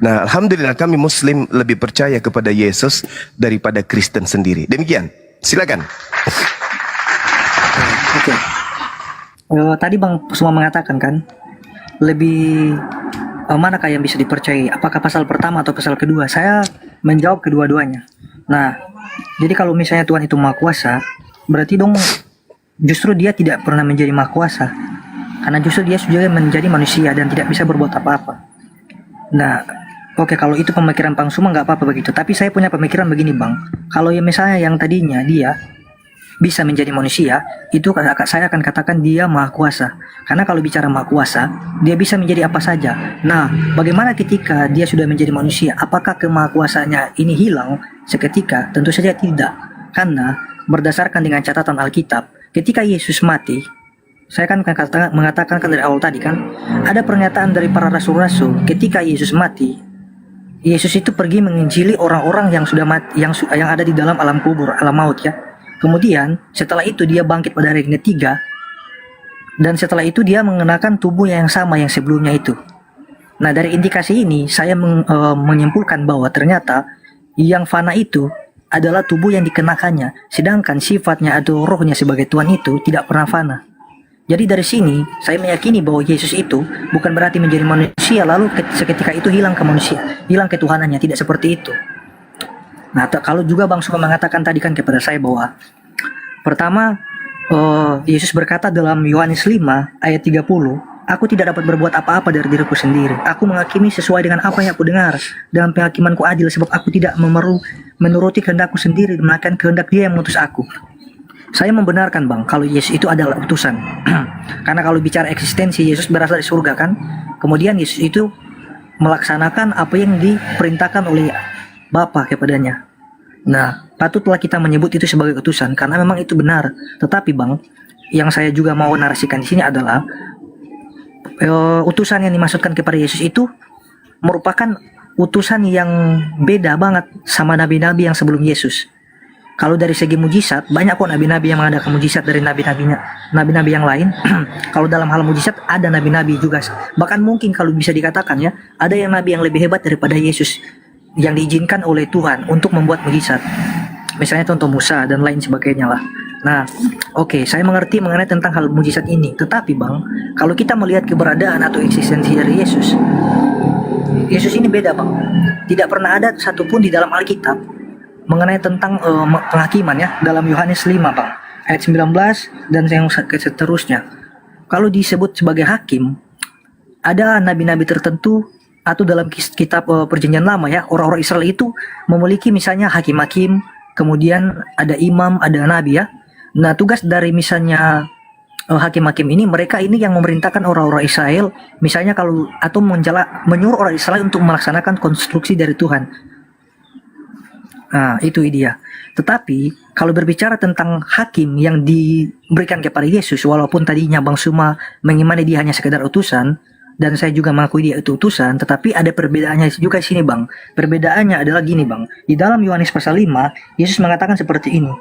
Nah, alhamdulillah kami Muslim lebih percaya kepada Yesus daripada Kristen sendiri. Demikian. Silakan. Oke. Tadi Bang semua mengatakan kan, lebih manakah yang bisa dipercayai? Apakah pasal pertama atau pasal kedua? Saya menjawab kedua-duanya. Nah, jadi kalau misalnya Tuhan itu maha kuasa, berarti dong justru dia tidak pernah menjadi maha kuasa. Karena justru dia sudah menjadi manusia dan tidak bisa berbuat apa-apa. Nah, oke, kalau itu pemikiran Bang Suma nggak apa-apa begitu. Tapi saya punya pemikiran begini Bang. Kalau ya misalnya yang tadinya dia bisa menjadi manusia, itu saya akan katakan dia maha kuasa. Karena kalau bicara maha kuasa, dia bisa menjadi apa saja. Nah, bagaimana ketika dia sudah menjadi manusia? Apakah kemahakuasanya ini hilang seketika? Tentu saja tidak. Karena berdasarkan dengan catatan Alkitab, ketika Yesus mati, saya kan mengatakan kan dari awal tadi kan, ada pernyataan dari para rasul-rasul ketika Yesus mati, Yesus itu pergi menginjili orang-orang yang sudah mati, yang ada di dalam alam kubur, alam maut ya. Kemudian setelah itu dia bangkit pada hari ketiga, dan setelah itu dia mengenakan tubuh yang sama yang sebelumnya itu. Nah, dari indikasi ini saya menyimpulkan bahwa ternyata yang fana itu adalah tubuh yang dikenakannya, sedangkan sifatnya atau rohnya sebagai Tuhan itu tidak pernah fana. Jadi dari sini saya meyakini bahwa Yesus itu bukan berarti menjadi manusia lalu seketika itu hilang ke manusia, hilang ketuhanannya, tidak seperti itu. Nah, kalau juga Bang Suma mengatakan tadi kan kepada saya bahwa pertama Yesus berkata dalam Yohanes 5 ayat 30, aku tidak dapat berbuat apa-apa dari diriku sendiri. Aku menghakimi sesuai dengan apa yang aku dengar, dan penghakimanku adil sebab aku tidak menuruti kehendakku sendiri, melainkan kehendak Dia yang mengutus aku. Saya membenarkan Bang kalau Yesus itu adalah utusan. Karena kalau bicara eksistensi, Yesus berasal dari surga kan. Kemudian Yesus itu melaksanakan apa yang diperintahkan oleh Bapa kepadanya. Nah, patutlah kita menyebut itu sebagai utusan karena memang itu benar. Tetapi Bang, yang saya juga mau narasikan di sini adalah utusan yang dimaksudkan kepada Yesus itu merupakan utusan yang beda banget sama nabi-nabi yang sebelum Yesus. Kalau dari segi mujizat, banyak kok nabi-nabi yang mengadakan mujizat dari nabi-nabi yang lain. Kalau dalam hal mujizat ada nabi-nabi juga. Bahkan mungkin kalau bisa dikatakan ya, ada yang nabi yang lebih hebat daripada Yesus yang diizinkan oleh Tuhan untuk membuat mujizat. Misalnya contoh Musa dan lain sebagainya lah. Nah, oke, saya mengerti mengenai tentang hal mujizat ini. Tetapi Bang, kalau kita melihat keberadaan atau eksistensi dari Yesus, Yesus ini beda Bang. Tidak pernah ada satupun di dalam Alkitab mengenai tentang penghakiman ya, dalam Yohanes 5 Bang, ayat 19 dan yang seterusnya. Kalau disebut sebagai hakim, ada nabi-nabi tertentu atau dalam kitab perjanjian lama ya, orang-orang Israel itu memiliki misalnya hakim-hakim, kemudian ada imam, ada nabi ya. Nah, tugas dari misalnya hakim-hakim ini, mereka ini yang memerintahkan orang-orang Israel, misalnya kalau atau menyuruh orang Israel untuk melaksanakan konstruksi dari Tuhan. Nah, itu dia. Tetapi kalau berbicara tentang hakim yang diberikan kepada Yesus, walaupun tadinya Bang Suma mengimani dia hanya sekedar utusan, dan saya juga mengakui dia itu utusan, tetapi ada perbedaannya juga di sini, Bang. Perbedaannya adalah gini, Bang. Di dalam Yohanes pasal 5, Yesus mengatakan seperti ini.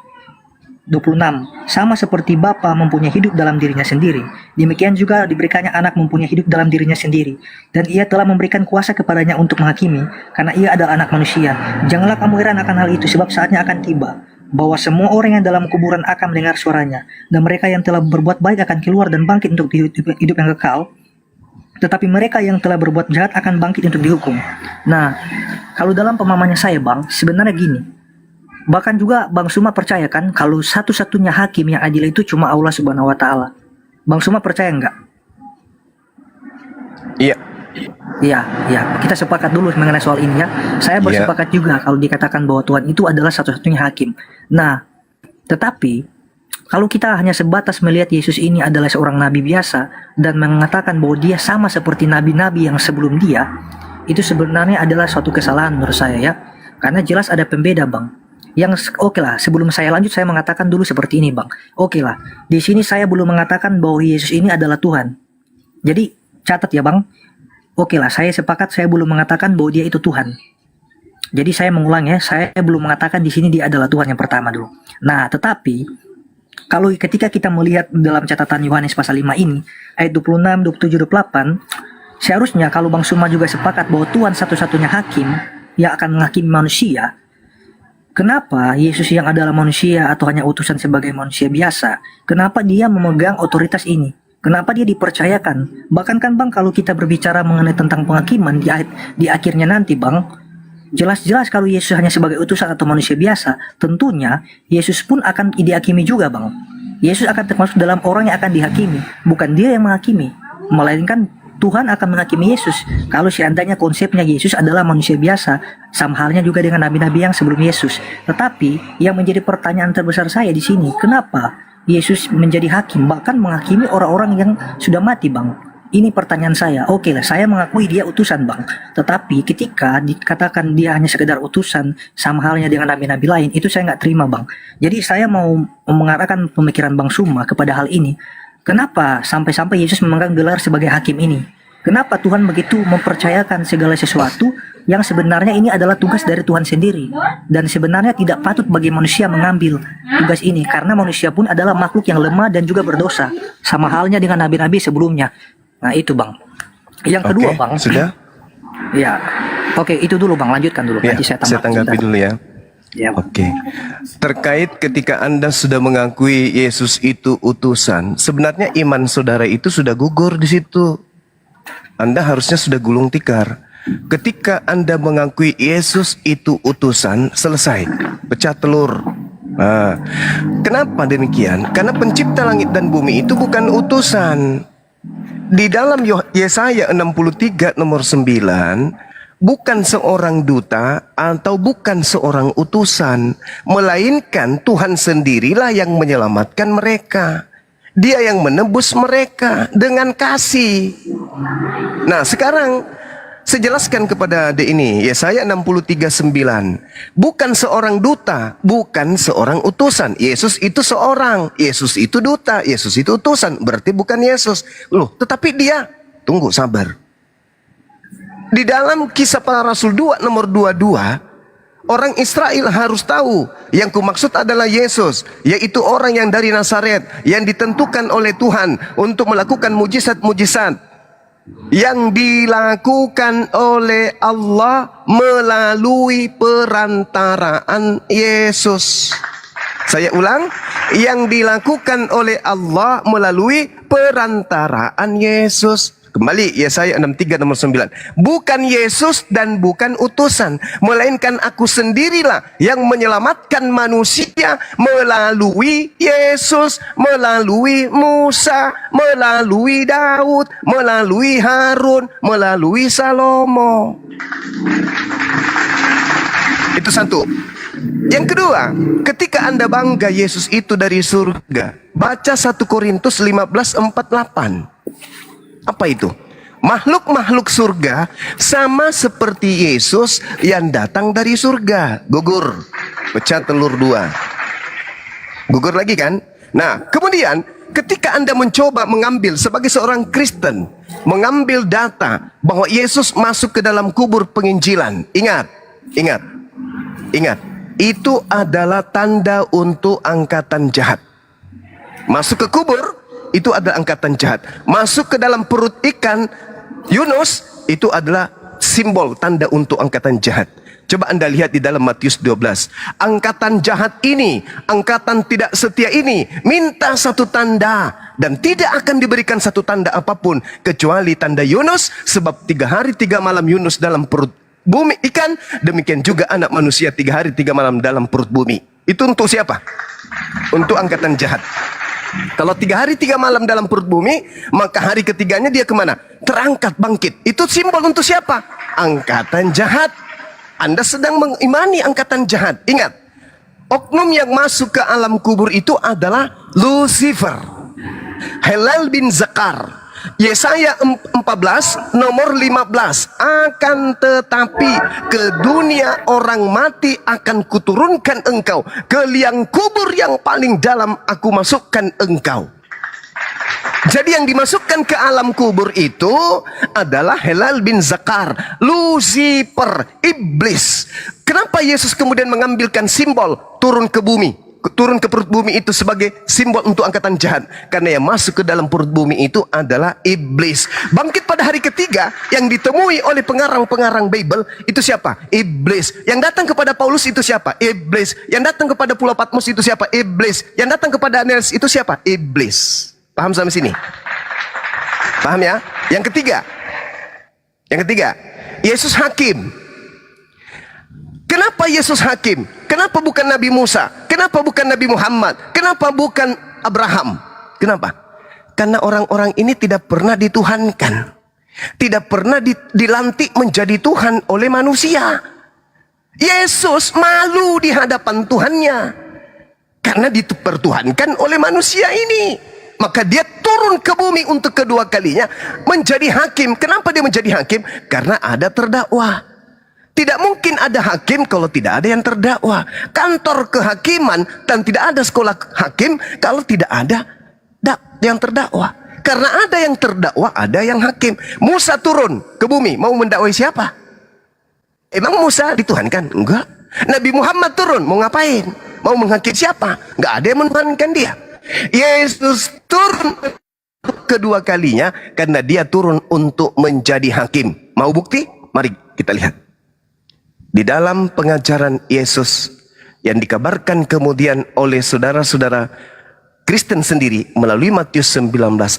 26. Sama seperti Bapa mempunyai hidup dalam dirinya sendiri, demikian juga diberikannya anak mempunyai hidup dalam dirinya sendiri, dan ia telah memberikan kuasa kepadanya untuk menghakimi, karena ia adalah anak manusia. Janganlah kamu heran akan hal itu, sebab saatnya akan tiba, bahwa semua orang yang dalam kuburan akan mendengar suaranya, dan mereka yang telah berbuat baik akan keluar dan bangkit untuk hidup yang kekal, tetapi mereka yang telah berbuat jahat akan bangkit untuk dihukum. Nah, kalau dalam pemahamannya saya, Bang, sebenarnya gini. Bahkan juga Bang Suma percaya kan kalau satu-satunya hakim yang adil itu cuma Allah Subhanahu wa taala. Bang Suma percaya enggak? Iya. Iya, iya. Kita sepakat dulu mengenai soal ini ya. Saya bersepakat juga kalau dikatakan bahwa Tuhan itu adalah satu-satunya hakim. Nah, tetapi kalau kita hanya sebatas melihat Yesus ini adalah seorang nabi biasa dan mengatakan bahwa dia sama seperti nabi-nabi yang sebelum dia, itu sebenarnya adalah suatu kesalahan menurut saya ya. Karena jelas ada pembeda, Bang. Yang oke lah, sebelum saya lanjut saya mengatakan dulu seperti ini, Bang. Oke lah, di sini saya belum mengatakan bahwa Yesus ini adalah Tuhan. Jadi catat ya, Bang. Oke lah, saya sepakat saya belum mengatakan bahwa dia itu Tuhan. Jadi saya mengulang ya, saya belum mengatakan di sini dia adalah Tuhan yang pertama dulu. Nah, tetapi kalau ketika kita melihat dalam catatan Yohanes pasal 5 ini, ayat 26, 27, 28, seharusnya kalau Bang Suma juga sepakat bahwa Tuhan satu-satunya hakim yang akan menghakimi manusia, kenapa Yesus yang adalah manusia atau hanya utusan sebagai manusia biasa, kenapa dia memegang otoritas ini? Kenapa dia dipercayakan? Bahkan kan, Bang, kalau kita berbicara mengenai tentang penghakiman di akhirnya nanti, Bang, jelas-jelas kalau Yesus hanya sebagai utusan atau manusia biasa, tentunya Yesus pun akan dihakimi juga, Bang. Yesus akan termasuk dalam orang yang akan dihakimi, bukan dia yang menghakimi, melainkan Tuhan akan menghakimi Yesus. Kalau seandainya konsepnya Yesus adalah manusia biasa, sama halnya juga dengan nabi-nabi yang sebelum Yesus. Tetapi yang menjadi pertanyaan terbesar saya di sini, kenapa Yesus menjadi hakim, bahkan menghakimi orang-orang yang sudah mati, Bang? Ini pertanyaan saya. Oke lah, saya mengakui dia utusan, Bang. Tetapi ketika dikatakan dia hanya sekedar utusan, sama halnya dengan nabi-nabi lain, itu saya nggak terima, Bang. Jadi saya mau mengarahkan pemikiran Bang Suma kepada hal ini. Kenapa sampai-sampai Yesus memegang gelar sebagai hakim ini? Kenapa Tuhan begitu mempercayakan segala sesuatu yang sebenarnya ini adalah tugas dari Tuhan sendiri? Dan sebenarnya tidak patut bagi manusia mengambil tugas ini, karena manusia pun adalah makhluk yang lemah dan juga berdosa, sama halnya dengan nabi-nabi sebelumnya. Nah itu, Bang. Yang kedua, Bang. Sudah? Ya. Oke, itu dulu, Bang. Lanjutkan dulu. Ya, Nanti saya tanggapi dulu ya. Ya. Oke. Terkait ketika Anda sudah mengakui Yesus itu utusan, sebenarnya iman saudara itu sudah gugur di situ. Anda harusnya sudah gulung tikar. Ketika Anda mengakui Yesus itu utusan, selesai. Pecah telur. Nah, kenapa demikian? Karena pencipta langit dan bumi itu bukan utusan. Di dalam Yesaya 63 nomor 9, bukan seorang duta atau bukan seorang utusan, melainkan Tuhan sendirilah yang menyelamatkan mereka. Dia yang menebus mereka dengan kasih. Nah, sekarang saya jelaskan kepada adik ini, Yesaya 63:9. Bukan seorang duta, bukan seorang utusan. Yesus itu seorang, Yesus itu duta, Yesus itu utusan. Berarti bukan Yesus. Loh, tetapi dia, tunggu, sabar. Di dalam Kisah Para Rasul 2 nomor 22, orang Israel harus tahu yang kumaksud adalah Yesus, yaitu orang yang dari Nazaret, yang ditentukan oleh Tuhan untuk melakukan mujizat-mujizat yang dilakukan oleh Allah melalui perantaraan Yesus. Saya ulang, yang dilakukan oleh Allah melalui perantaraan Yesus. Kembali Yesaya 63 nomor 9. Bukan Yesus dan bukan utusan, melainkan aku sendirilah yang menyelamatkan manusia melalui Yesus, melalui Musa, melalui Daud, melalui Harun, melalui Salomo. Itu satu. Yang kedua, ketika Anda bangga Yesus itu dari surga, baca 1 Korintus 15:48. Apa itu? makhluk-makhluk surga sama seperti Yesus yang datang dari surga. Gugur, pecah telur dua. Gugur lagi kan? Nah, kemudian ketika Anda mencoba mengambil sebagai seorang Kristen, mengambil data bahwa Yesus masuk ke dalam kubur penginjilan. Ingat, itu adalah tanda untuk angkatan jahat. Masuk ke kubur, itu adalah angkatan jahat. Masuk ke dalam perut ikan Yunus, itu adalah simbol tanda untuk angkatan jahat. Coba Anda lihat di dalam Matius 12. Angkatan jahat ini, angkatan tidak setia ini, minta satu tanda. Dan tidak akan diberikan satu tanda apapun, kecuali tanda Yunus. Sebab 3 hari 3 malam Yunus dalam perut bumi ikan. Demikian juga anak manusia 3 hari 3 malam dalam perut bumi. Itu untuk siapa? Untuk angkatan jahat. Kalau 3 hari 3 malam dalam perut bumi, maka hari ketiganya dia kemana? Terangkat, bangkit. Itu simbol untuk siapa? Angkatan jahat. Anda sedang mengimani angkatan jahat. Ingat, oknum yang masuk ke alam kubur itu adalah Lucifer, Helal bin Zakar. Yesaya 14 nomor 15. Akan tetapi ke dunia orang mati akan kuturunkan engkau, ke liang kubur yang paling dalam aku masukkan engkau. Jadi yang dimasukkan ke alam kubur itu adalah Helal bin Zakar, Lucifer, iblis. Kenapa Yesus kemudian mengambilkan simbol turun ke bumi, turun ke perut bumi itu sebagai simbol untuk angkatan jahat? Karena yang masuk ke dalam perut bumi itu adalah iblis. Bangkit pada hari ketiga yang ditemui oleh pengarang-pengarang Bible itu siapa? Iblis. Yang datang kepada Paulus itu siapa? Iblis. Yang datang kepada Pulau Patmos itu siapa? Iblis. Yang datang kepada Aeneas itu siapa? Iblis. Paham sampai sini? Paham ya? Yang ketiga, Yesus hakim. Kenapa Yesus hakim? Kenapa bukan Nabi Musa? Kenapa bukan Nabi Muhammad? Kenapa bukan Abraham? Kenapa? Karena orang-orang ini tidak pernah dituhankan, tidak pernah dilantik menjadi Tuhan oleh manusia. Yesus malu di hadapan Tuhannya karena dipertuhankan oleh manusia ini. Maka dia turun ke bumi untuk kedua kalinya menjadi hakim. Kenapa dia menjadi hakim? Karena ada terdakwa. Tidak mungkin ada hakim kalau tidak ada yang terdakwa. Kantor kehakiman dan tidak ada sekolah hakim kalau tidak ada yang terdakwa. Karena ada yang terdakwa, ada yang hakim. Musa turun ke bumi mau mendakwai siapa? Emang Musa dituhankan? Enggak. Nabi Muhammad turun mau ngapain? Mau menghakimi siapa? Enggak ada yang menuhankan dia. Yesus turun kedua kalinya karena dia turun untuk menjadi hakim. Mau bukti? Mari kita lihat. Di dalam pengajaran Yesus yang dikabarkan kemudian oleh saudara-saudara Kristen sendiri melalui Matius 19.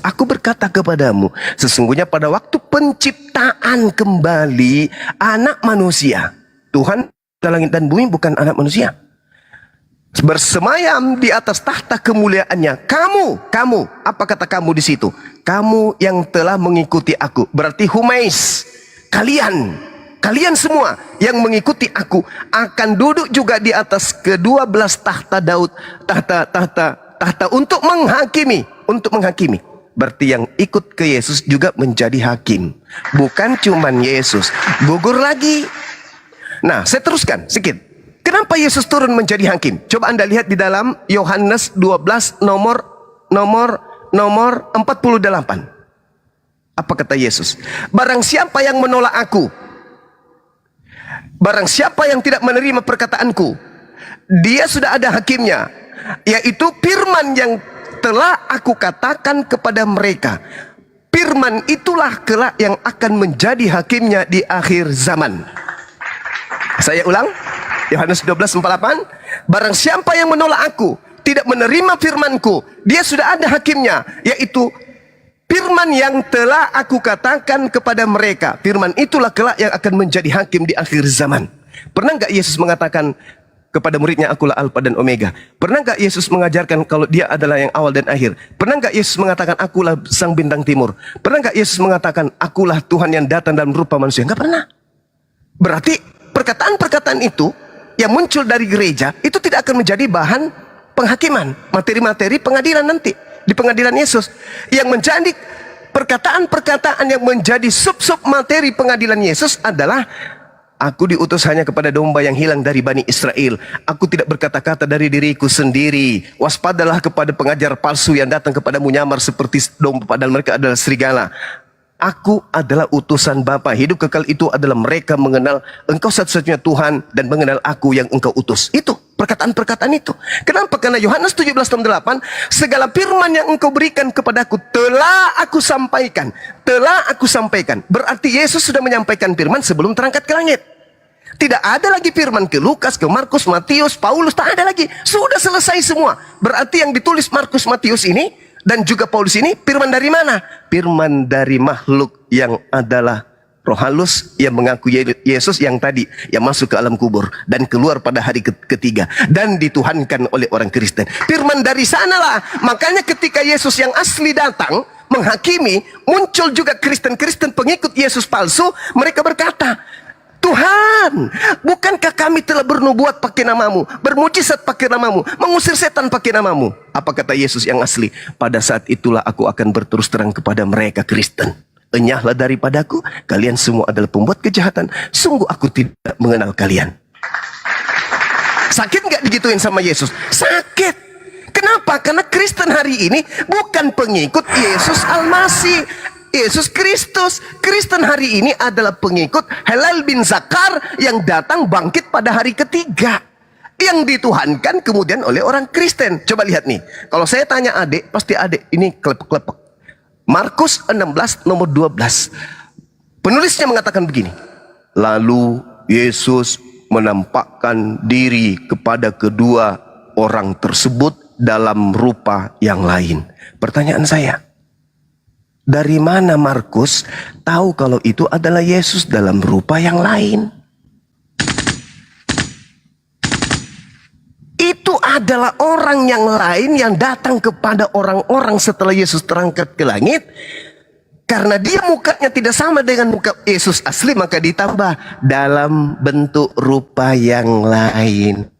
Aku berkata kepadamu, sesungguhnya pada waktu penciptaan kembali anak manusia, Tuhan langit dan bumi bukan anak manusia, bersemayam di atas tahta kemuliaannya. Kamu, apa kata kamu di situ? Kamu yang telah mengikuti aku. Berarti humais, kalian semua yang mengikuti aku akan duduk juga di atas ke-12 tahta Daud, tahta untuk menghakimi. Berarti yang ikut ke Yesus juga menjadi hakim. Bukan cuman Yesus, gugur lagi. Nah, saya teruskan sedikit. Kenapa Yesus turun menjadi hakim? Coba Anda lihat di dalam Yohanes 12 nomor 48. Apa kata Yesus? Barang siapa yang menolak aku, barang siapa yang tidak menerima perkataanku, dia sudah ada hakimnya, yaitu firman yang telah aku katakan kepada mereka. Firman itulah kelak yang akan menjadi hakimnya di akhir zaman. Saya ulang, Yohanes 12:48. Barang siapa yang menolak aku, tidak menerima firmanku, dia sudah ada hakimnya, yaitu firman yang telah aku katakan kepada mereka. Firman itulah kelak yang akan menjadi hakim di akhir zaman. Pernah nggak Yesus mengatakan kepada muridnya, akulah Alfa dan Omega? Pernah nggak Yesus mengajarkan kalau dia adalah yang awal dan akhir? Pernah nggak Yesus mengatakan akulah sang bintang timur? Pernah nggak Yesus mengatakan akulah Tuhan yang datang dalam rupa manusia? Nggak pernah. Berarti perkataan-perkataan itu yang muncul dari gereja itu tidak akan menjadi bahan penghakiman, materi-materi pengadilan nanti di pengadilan Yesus. Yang menjadi perkataan-perkataan yang menjadi sub-sub materi pengadilan Yesus adalah, aku diutus hanya kepada domba yang hilang dari Bani Israel. Aku tidak berkata-kata dari diriku sendiri. Waspadalah kepada pengajar palsu yang datang kepadamu nyamar seperti domba, padahal mereka adalah serigala. Aku adalah utusan Bapa. Hidup kekal itu adalah mereka mengenal Engkau satu-satunya Tuhan dan mengenal aku yang Engkau utus. Itu perkataan-perkataan itu. Kenapa? Karena Yohanes 17:8, segala firman yang Engkau berikan kepadaku telah aku sampaikan. Telah aku sampaikan. Berarti Yesus sudah menyampaikan firman sebelum terangkat ke langit. Tidak ada lagi firman ke Lukas, ke Markus, Matius, Paulus. Tak ada lagi. Sudah selesai semua. Berarti yang ditulis Markus, Matius ini dan juga Paulus ini firman dari mana? Firman dari makhluk yang adalah roh halus yang mengaku Yesus yang tadi yang masuk ke alam kubur dan keluar pada hari ketiga dan dituhankan oleh orang Kristen. Firman dari sanalah. Makanya ketika Yesus yang asli datang menghakimi, muncul juga Kristen-Kristen pengikut Yesus palsu. Mereka berkata, Tuhan, bukankah kami telah bernubuat pakai namamu, bermujizat pakai namamu, mengusir setan pakai namamu? Apa kata Yesus yang asli? Pada saat itulah aku akan berterus terang kepada mereka Kristen. Enyahlah daripadaku, kalian semua adalah pembuat kejahatan. Sungguh aku tidak mengenal kalian. Sakit nggak digituin sama Yesus? Sakit. Kenapa? Karena Kristen hari ini bukan pengikut Yesus Al-Masih, Yesus Kristus. Kristen hari ini adalah pengikut Hillel bin Zakar yang datang bangkit pada hari ketiga, yang dituhankan kemudian oleh orang Kristen. Coba lihat nih, kalau saya tanya adik, pasti adik ini klepek-klepek. Markus 16 nomor 12. Penulisnya mengatakan begini, lalu Yesus menampakkan diri kepada kedua orang tersebut dalam rupa yang lain. Pertanyaan saya, dari mana Markus tahu kalau itu adalah Yesus dalam rupa yang lain? Itu adalah orang yang lain yang datang kepada orang-orang setelah Yesus terangkat ke langit. Karena dia mukanya tidak sama dengan muka Yesus asli, maka ditambah dalam bentuk rupa yang lain.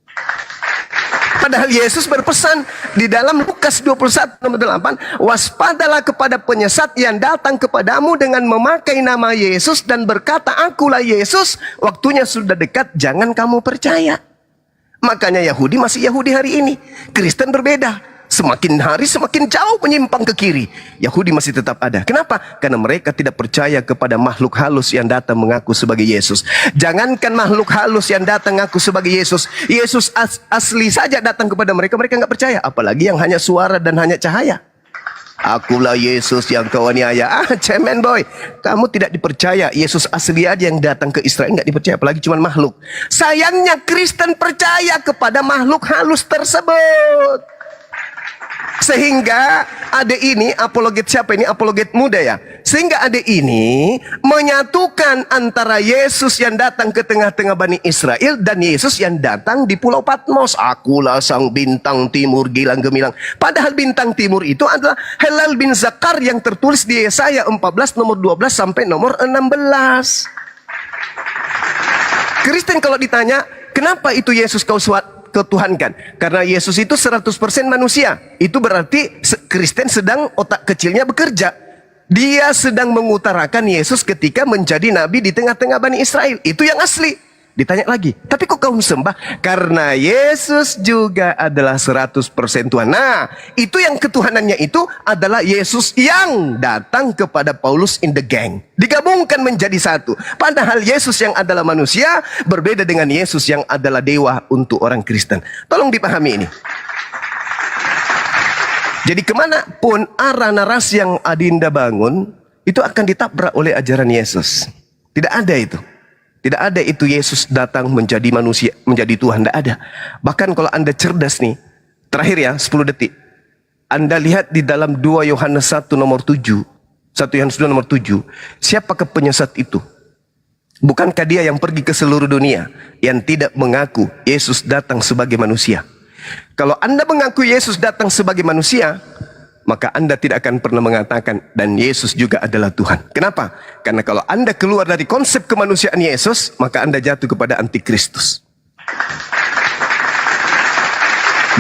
Padahal Yesus berpesan di dalam Lukas 21 nomor 8, waspadalah kepada penyesat yang datang kepadamu dengan memakai nama Yesus dan berkata, akulah Yesus, waktunya sudah dekat, jangan kamu percaya. Makanya Yahudi masih Yahudi hari ini, Kristen berbeda. Semakin hari semakin jauh menyimpang ke kiri. Yahudi masih tetap ada. Kenapa? Karena mereka tidak percaya kepada makhluk halus yang datang mengaku sebagai Yesus. Jangankan makhluk halus yang datang mengaku sebagai Yesus, Yesus asli saja datang kepada mereka, mereka nggak percaya. Apalagi yang hanya suara dan hanya cahaya. Akulah Yesus yang kau aniaya. Cemen boy, kamu tidak dipercaya. Yesus asli aja yang datang ke Israel nggak dipercaya, apalagi cuma makhluk. Sayangnya Kristen percaya kepada makhluk halus tersebut. Sehingga adik ini, apologet siapa ini? Apologet muda ya. Sehingga adik ini menyatukan antara Yesus yang datang ke tengah-tengah Bani Israel dan Yesus yang datang di Pulau Patmos. Akulah sang bintang timur gilang gemilang. Padahal bintang timur itu adalah Hillel bin Zakar yang tertulis di Yesaya 14 nomor 12 sampai nomor 16. Kristen kalau ditanya, kenapa itu Yesus kau ketuhankan? Karena Yesus itu 100% manusia. Itu berarti Kristen sedang otak kecilnya bekerja. Dia sedang mengutarakan Yesus ketika menjadi nabi di tengah-tengah Bani Israel. Itu yang asli. Ditanya lagi, tapi kok kau sembah? Karena Yesus juga adalah 100% Tuhan. Nah, itu yang ketuhanannya itu adalah Yesus yang datang kepada Paulus in the gang. Digabungkan menjadi satu. Padahal Yesus yang adalah manusia berbeda dengan Yesus yang adalah dewa untuk orang Kristen. Tolong dipahami ini. Jadi kemanapun arah narasi yang Adinda bangun, itu akan ditabrak oleh ajaran Yesus. Tidak ada itu. Tidak ada itu Yesus datang menjadi manusia, menjadi Tuhan. Tidak ada. Bahkan kalau Anda cerdas nih, terakhir ya 10 detik. Anda lihat di dalam 2 Yohanes 1 nomor 7. 1 Yohanes 2 nomor 7. Siapakah penyesat itu? Bukankah dia yang pergi ke seluruh dunia, yang tidak mengaku Yesus datang sebagai manusia? Kalau Anda mengaku Yesus datang sebagai manusia, maka Anda tidak akan pernah mengatakan dan Yesus juga adalah Tuhan. Kenapa? Karena kalau Anda keluar dari konsep kemanusiaan Yesus, maka Anda jatuh kepada antikristus.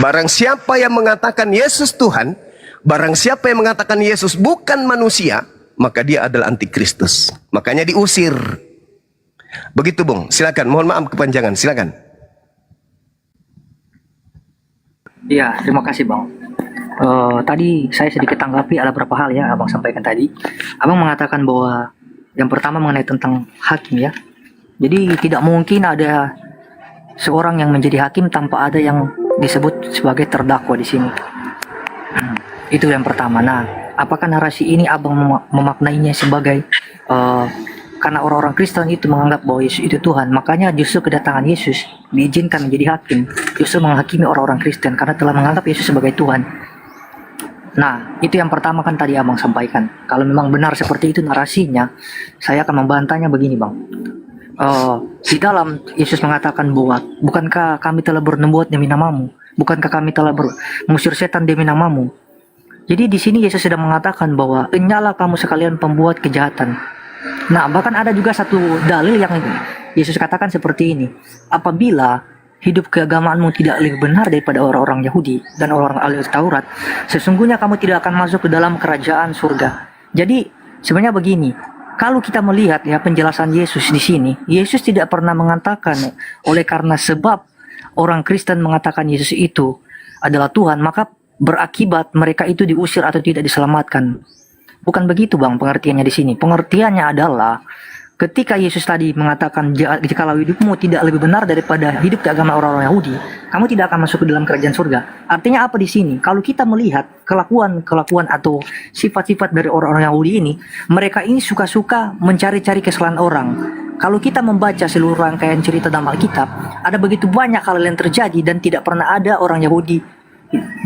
Barang siapa yang mengatakan Yesus Tuhan, barang siapa yang mengatakan Yesus bukan manusia, maka dia adalah antikristus. Makanya diusir. Begitu Bung, silakan. Mohon maaf kepanjangan, silakan. Iya, terima kasih Bang. Tadi saya sedikit tanggapi ada beberapa hal yang Abang sampaikan tadi. Abang mengatakan bahwa yang pertama mengenai tentang hakim ya. Jadi tidak mungkin ada seorang yang menjadi hakim tanpa ada yang disebut sebagai terdakwa di sini. Itu yang pertama. Nah, apakah narasi ini Abang memaknainya sebagai karena orang-orang Kristen itu menganggap bahwa Yesus itu Tuhan, makanya justru kedatangan Yesus diizinkan menjadi hakim, justru menghakimi orang-orang Kristen karena telah menganggap Yesus sebagai Tuhan. Nah, itu yang pertama kan tadi Abang sampaikan. Kalau memang benar seperti itu narasinya, saya akan membantahnya begini Bang. Di dalam Yesus mengatakan bahwa bukankah kami telah bernubuat demi namamu, bukankah kami telah mengusir setan demi namamu. Jadi di sini Yesus sedang mengatakan bahwa enyalah kamu sekalian pembuat kejahatan. Nah, bahkan ada juga satu dalil yang Yesus katakan seperti ini. Apabila hidup keagamaanmu tidak lebih benar daripada orang-orang Yahudi dan orang ahli Taurat, sesungguhnya kamu tidak akan masuk ke dalam kerajaan surga. Jadi sebenarnya begini, kalau kita melihat ya penjelasan Yesus di sini, Yesus tidak pernah mengatakan oleh karena sebab orang Kristen mengatakan Yesus itu adalah Tuhan, maka berakibat mereka itu diusir atau tidak diselamatkan. Bukan begitu Bang pengertiannya di sini. Pengertiannya adalah ketika Yesus tadi mengatakan jikalau hidupmu tidak lebih benar daripada hidup keagamaan orang-orang Yahudi, kamu tidak akan masuk ke dalam kerajaan surga. Artinya apa di sini? Kalau kita melihat kelakuan atau sifat-sifat dari orang-orang Yahudi ini, mereka ini suka-suka mencari-cari kesalahan orang. Kalau kita membaca seluruh rangkaian cerita dalam Alkitab, ada begitu banyak hal yang terjadi dan tidak pernah ada orang Yahudi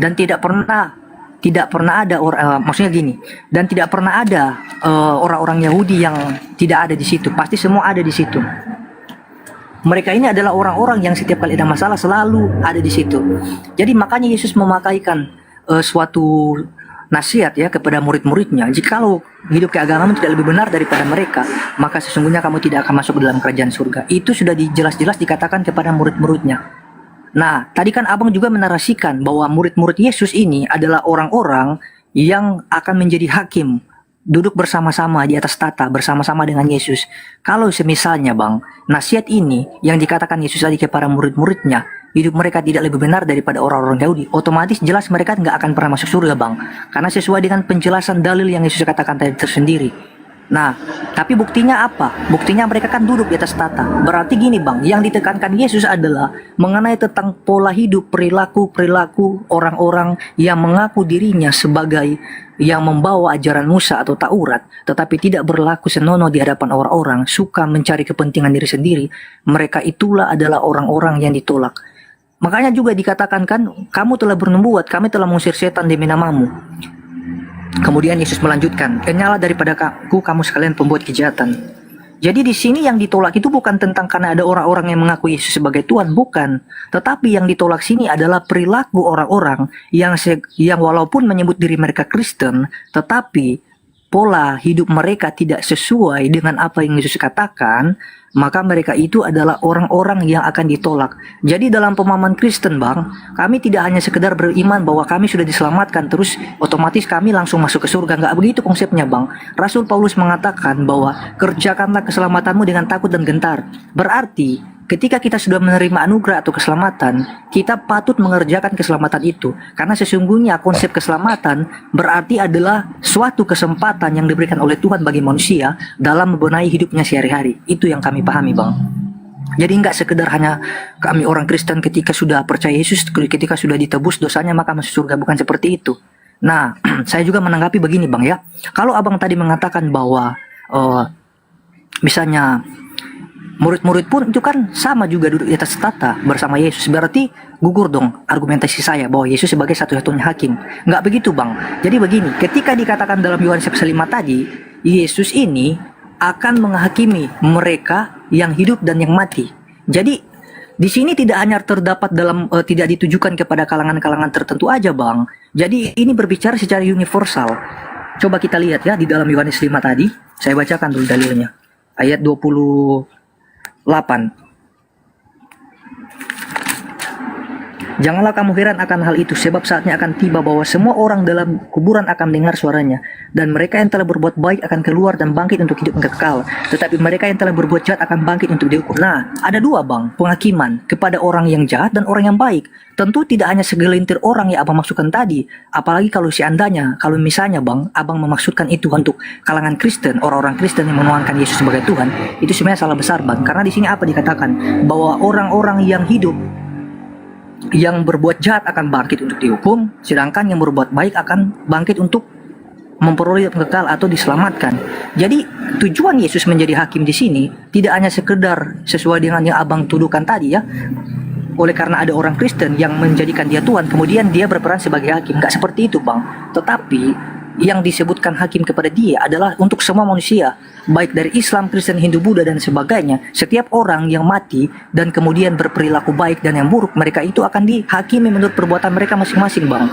dan tidak pernah ada maksudnya gini, dan tidak pernah ada orang-orang Yahudi yang tidak ada di situ. Pasti semua ada di situ. Mereka ini adalah orang-orang yang setiap kali ada masalah selalu ada di situ. Jadi makanya Yesus memakaikan suatu nasihat ya kepada murid-muridnya. Jikalau hidup keagamaan tidak lebih benar daripada mereka, maka sesungguhnya kamu tidak akan masuk ke dalam kerajaan surga. Itu sudah jelas-jelas dikatakan kepada murid-muridnya. Nah, tadi kan Abang juga menarasikan bahwa murid-murid Yesus ini adalah orang-orang yang akan menjadi hakim, duduk bersama-sama di atas tahta bersama-sama dengan Yesus. Kalau semisalnya Bang, nasihat ini yang dikatakan Yesus tadi kepada murid-muridnya, hidup mereka tidak lebih benar daripada orang-orang Yahudi, otomatis jelas mereka nggak akan pernah masuk surga Bang. Karena sesuai dengan penjelasan dalil yang Yesus katakan tadi tersendiri. Nah, tapi buktinya apa? Buktinya mereka kan duduk di atas tahta. Berarti gini Bang, yang ditekankan Yesus adalah mengenai tentang pola hidup, perilaku orang-orang yang mengaku dirinya sebagai yang membawa ajaran Musa atau Taurat, tetapi tidak berlaku senonoh di hadapan orang-orang, suka mencari kepentingan diri sendiri. Mereka itulah adalah orang-orang yang ditolak. Makanya juga dikatakan kan, kamu telah bernubuat, kami telah mengusir setan demi namamu. Kemudian Yesus melanjutkan, "Kenyalah daripada aku kamu sekalian pembuat kejahatan." Jadi di sini yang ditolak itu bukan tentang karena ada orang-orang yang mengaku Yesus sebagai Tuhan, bukan. Tetapi yang ditolak sini adalah perilaku orang-orang yang walaupun menyebut diri mereka Kristen, tetapi pola hidup mereka tidak sesuai dengan apa yang Yesus katakan, maka mereka itu adalah orang-orang yang akan ditolak. Jadi dalam pemahaman Kristen Bang, kami tidak hanya sekedar beriman bahwa kami sudah diselamatkan terus otomatis kami langsung masuk ke surga. Nggak begitu konsepnya Bang. Rasul Paulus mengatakan bahwa kerjakanlah keselamatanmu dengan takut dan gentar. Berarti ketika kita sudah menerima anugerah atau keselamatan, kita patut mengerjakan keselamatan itu. Karena sesungguhnya konsep keselamatan berarti adalah suatu kesempatan yang diberikan oleh Tuhan bagi manusia dalam membenahi hidupnya sehari-hari. Itu yang kami pahami Bang. Jadi nggak sekedar hanya kami orang Kristen ketika sudah percaya Yesus, ketika sudah ditebus dosanya maka masuk surga. Bukan seperti itu. Nah, saya juga menanggapi begini Bang ya. Kalau Abang tadi mengatakan bahwa misalnya murid-murid pun itu kan sama juga duduk di atas tahta bersama Yesus. Berarti gugur dong argumentasi saya bahwa Yesus sebagai satu-satunya hakim. Nggak begitu Bang. Jadi begini, ketika dikatakan dalam Yohanes 5 tadi, Yesus ini akan menghakimi mereka yang hidup dan yang mati. Jadi di sini tidak hanya terdapat dalam tidak ditujukan kepada kalangan-kalangan tertentu aja Bang. Jadi ini berbicara secara universal. Coba kita lihat ya di dalam Yohanes 5 tadi. Saya bacakan dulu dalilnya. Ayat 28. Janganlah kamu heran akan hal itu, sebab saatnya akan tiba bahwa semua orang dalam kuburan akan mendengar suaranya, dan mereka yang telah berbuat baik akan keluar dan bangkit untuk hidup yang kekal, tetapi mereka yang telah berbuat jahat akan bangkit untuk dihukum. Nah, ada dua bang, penghakiman kepada orang yang jahat dan orang yang baik. Tentu tidak hanya segelintir orang yang abang maksudkan tadi, apalagi kalau seandainya, kalau misalnya bang, abang memaksudkan itu untuk kalangan Kristen, orang-orang Kristen yang menuhankan Yesus sebagai Tuhan, itu sebenarnya salah besar bang, karena di sini apa dikatakan bahwa orang-orang yang hidup yang berbuat jahat akan bangkit untuk dihukum, sedangkan yang berbuat baik akan bangkit untuk memperoleh hidup kekal atau diselamatkan. Jadi tujuan Yesus menjadi hakim di sini tidak hanya sekedar sesuai dengan yang abang tuduhkan tadi ya, oleh karena ada orang Kristen yang menjadikan dia Tuhan, kemudian dia berperan sebagai hakim. Gak seperti itu bang, tetapi yang disebutkan hakim kepada dia adalah untuk semua manusia, baik dari Islam, Kristen, Hindu, Buddha, dan sebagainya. Setiap orang yang mati dan kemudian berperilaku baik dan yang buruk, mereka itu akan dihakimi menurut perbuatan mereka masing-masing bang.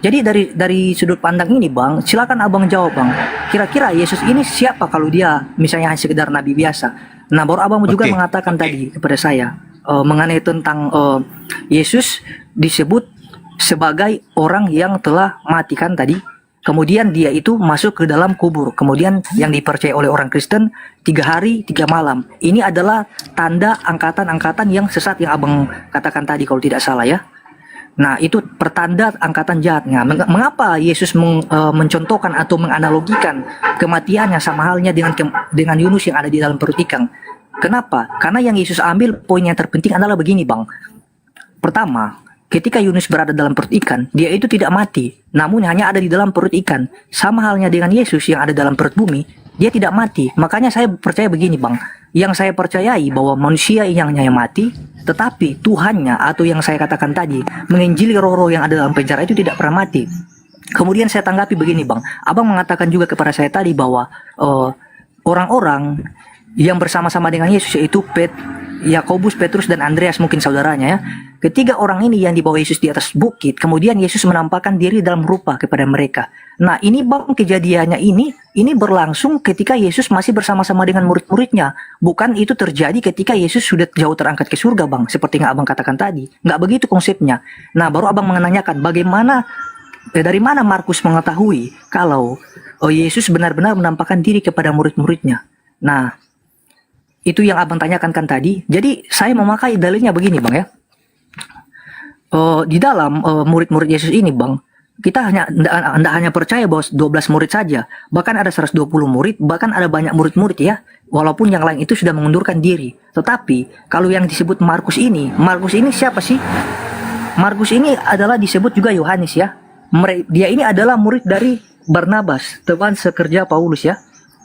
Jadi dari sudut pandang ini bang, silakan abang jawab bang, kira-kira Yesus ini siapa kalau dia misalnya hanya sekedar nabi biasa. Nah baru abang juga mengatakan tadi kepada saya mengenai tentang Yesus disebut sebagai orang yang telah matikan tadi. Kemudian dia itu masuk ke dalam kubur. Kemudian yang dipercaya oleh orang Kristen 3 hari 3 malam. Ini adalah tanda angkatan-angkatan yang sesat yang abang katakan tadi kalau tidak salah ya. Nah itu pertanda angkatan jahatnya. Mengapa Yesus mencontohkan atau menganalogikan kematiannya sama halnya dengan Yunus yang ada di dalam perut ikan? Kenapa? Karena yang Yesus ambil poin yang terpenting adalah begini bang. Pertama, ketika Yunus berada dalam perut ikan, dia itu tidak mati, namun hanya ada di dalam perut ikan. Sama halnya dengan Yesus yang ada dalam perut bumi, dia tidak mati. Makanya saya percaya begini bang, yang saya percayai bahwa manusia yang hanya mati, tetapi Tuhannya atau yang saya katakan tadi, menginjili roh-roh yang ada dalam penjara itu tidak pernah mati. Kemudian saya tanggapi begini bang, abang mengatakan juga kepada saya tadi bahwa orang-orang yang bersama-sama dengan Yesus yaitu Yakobus, Petrus, dan Andreas mungkin saudaranya ya. Ketiga orang ini yang dibawa Yesus di atas bukit, kemudian Yesus menampakkan diri dalam rupa kepada mereka. Nah ini bang kejadiannya ini berlangsung ketika Yesus masih bersama-sama dengan murid-muridnya. Bukan itu terjadi ketika Yesus sudah jauh terangkat ke surga bang, seperti yang abang katakan tadi. Nggak begitu konsepnya. Nah baru abang menanyakan bagaimana, dari mana Markus mengetahui kalau Yesus benar-benar menampakkan diri kepada murid-muridnya. Nah itu yang abang tanyakan kan tadi. Jadi saya memakai dalilnya begini bang ya. Di dalam murid-murid Yesus ini bang, kita tidak hanya percaya bahwa 12 murid saja, bahkan ada 120 murid, bahkan ada banyak murid-murid ya, walaupun yang lain itu sudah mengundurkan diri. Tetapi kalau yang disebut Markus ini siapa sih? Markus ini adalah disebut juga Yohanes ya. Dia ini adalah murid dari Barnabas, teman sekerja Paulus ya.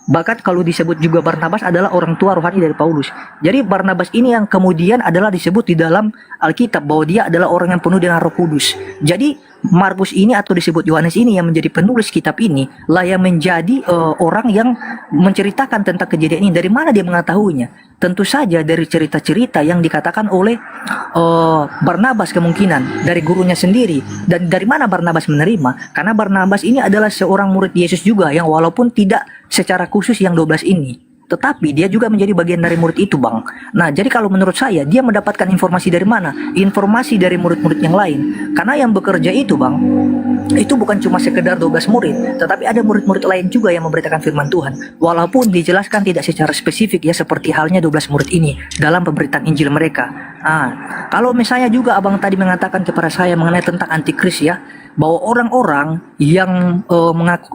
Bahkan kalau disebut juga Barnabas adalah orang tua rohani dari Paulus. Jadi Barnabas ini yang kemudian adalah disebut di dalam Alkitab bahwa dia adalah orang yang penuh dengan Roh Kudus. Jadi Markus ini atau disebut Yohanes ini yang menjadi penulis kitab ini lah yang menjadi orang yang menceritakan tentang kejadian ini. Dari mana dia mengetahuinya? Tentu saja dari cerita-cerita yang dikatakan oleh Barnabas, kemungkinan dari gurunya sendiri. Dan dari mana Barnabas menerima? Karena Barnabas ini adalah seorang murid Yesus juga yang walaupun tidak secara khusus yang 12 ini, tetapi dia juga menjadi bagian dari murid itu bang. Nah jadi kalau menurut saya dia mendapatkan informasi dari mana? Informasi dari murid-murid yang lain. Karena yang bekerja itu bang, itu bukan cuma sekedar 12 murid, tetapi ada murid-murid lain juga yang memberitakan firman Tuhan. Walaupun dijelaskan tidak secara spesifik ya, seperti halnya 12 murid ini dalam pemberitaan Injil mereka. Kalau misalnya juga abang tadi mengatakan kepada saya mengenai tentang antikris ya, bahwa orang-orang yang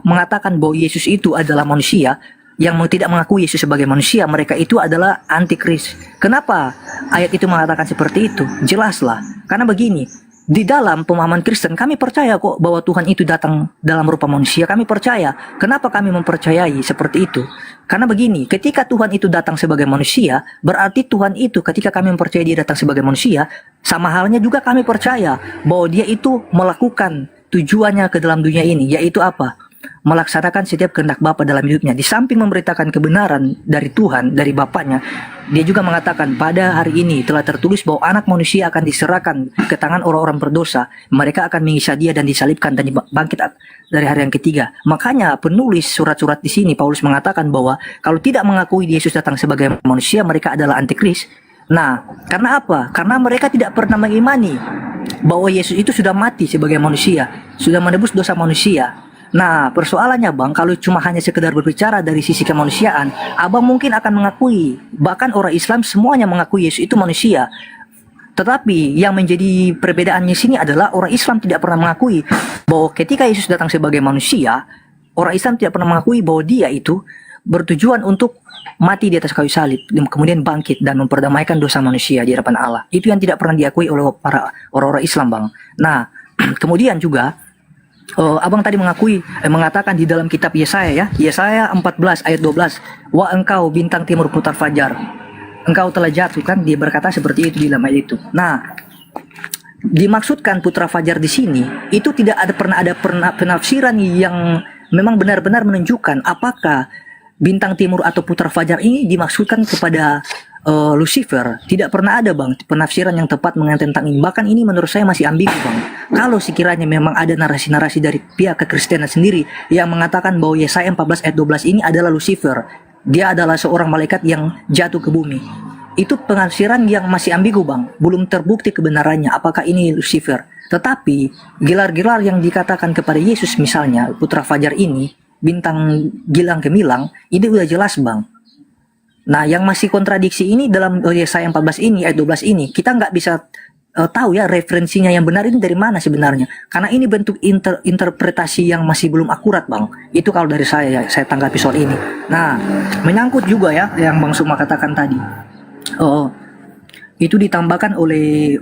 mengatakan bahwa Yesus itu adalah manusia, yang tidak mengakui Yesus sebagai manusia, mereka itu adalah antikris. Kenapa ayat itu mengatakan seperti itu? Jelaslah, karena begini, di dalam pemahaman Kristen kami percaya kok bahwa Tuhan itu datang dalam rupa manusia. Kami percaya. Kenapa kami mempercayai seperti itu? Karena begini, ketika Tuhan itu datang sebagai manusia, berarti Tuhan itu ketika kami mempercayai dia datang sebagai manusia, sama halnya juga kami percaya bahwa dia itu melakukan tujuannya ke dalam dunia ini, yaitu apa? Melaksanakan setiap kehendak Bapa dalam hidupnya. Di samping memberitakan kebenaran dari Tuhan, dari Bapaknya, dia juga mengatakan pada hari ini telah tertulis bahwa anak manusia akan diserahkan ke tangan orang-orang berdosa. Mereka akan mengisah dia dan disalibkan dan bangkit dari hari yang ketiga. Makanya penulis surat-surat di sini Paulus mengatakan bahwa kalau tidak mengakui Yesus datang sebagai manusia, mereka adalah antikris. Nah, karena apa? Karena mereka tidak pernah mengimani bahwa Yesus itu sudah mati sebagai manusia, sudah menebus dosa manusia. Nah, persoalannya Bang, kalau cuma hanya sekedar berbicara dari sisi kemanusiaan, Abang mungkin akan mengakui, bahkan orang Islam semuanya mengakui Yesus itu manusia. Tetapi yang menjadi perbedaannya sini adalah orang Islam tidak pernah mengakui bahwa ketika Yesus datang sebagai manusia, orang Islam tidak pernah mengakui bahwa dia itu bertujuan untuk mati di atas kayu salib, kemudian bangkit dan memperdamaikan dosa manusia di hadapan Allah. Itu yang tidak pernah diakui oleh para orang-orang Islam, Bang. Nah, kemudian juga Abang tadi mengatakan di dalam kitab Yesaya ya, Yesaya 14 ayat 12, "Wa engkau bintang timur putar fajar, engkau telah jatuh," kan dia berkata seperti itu di dalam ayat itu. Nah, dimaksudkan putra fajar di sini itu tidak pernah ada penafsiran yang memang benar-benar menunjukkan apakah bintang timur atau putra fajar ini dimaksudkan kepada Lucifer. Tidak pernah ada Bang penafsiran yang tepat mengenai tentang ini. Bahkan ini menurut saya masih ambigu Bang. Kalau sekiranya memang ada narasi-narasi dari pihak kekristenan sendiri yang mengatakan bahwa Yesaya 14 ayat 12 ini adalah Lucifer, dia adalah seorang malaikat yang jatuh ke bumi, itu penafsiran yang masih ambigu Bang. Belum terbukti kebenarannya apakah ini Lucifer. Tetapi gelar-gelar yang dikatakan kepada Yesus, misalnya putra fajar ini, bintang gilang gemilang, ini udah jelas Bang. Nah, yang masih kontradiksi ini dalam Yesaya 14 ini, ayat 12 ini, kita nggak bisa tahu ya referensinya yang benar ini dari mana sebenarnya. Karena ini bentuk interpretasi yang masih belum akurat Bang. Itu kalau dari saya ya, saya tanggapi soal ini. Nah, menyangkut juga ya yang Bang Suma katakan tadi. Itu ditambahkan oleh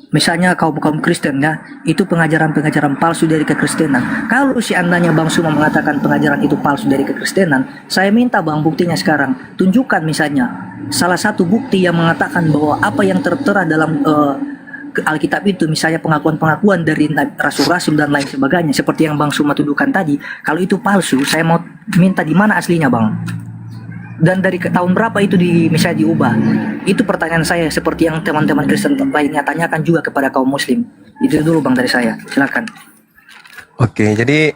misalnya kaum Kristen ya, itu pengajaran-pengajaran palsu dari kekristenan. Kalau seandainya Bang Suma mengatakan pengajaran itu palsu dari kekristenan, saya minta Bang buktinya sekarang. Tunjukkan misalnya salah satu bukti yang mengatakan bahwa apa yang tertera dalam Alkitab itu, misalnya pengakuan-pengakuan dari rasul-rasul dan lain sebagainya, seperti yang Bang Suma tuduhkan tadi. Kalau itu palsu, saya mau minta di mana aslinya Bang. Dan dari tahun berapa itu misalnya diubah? Itu pertanyaan saya, seperti yang teman-teman Kristen lainnya tanyakan juga kepada kaum Muslim. Itu dulu Bang dari saya, silakan. Oke, jadi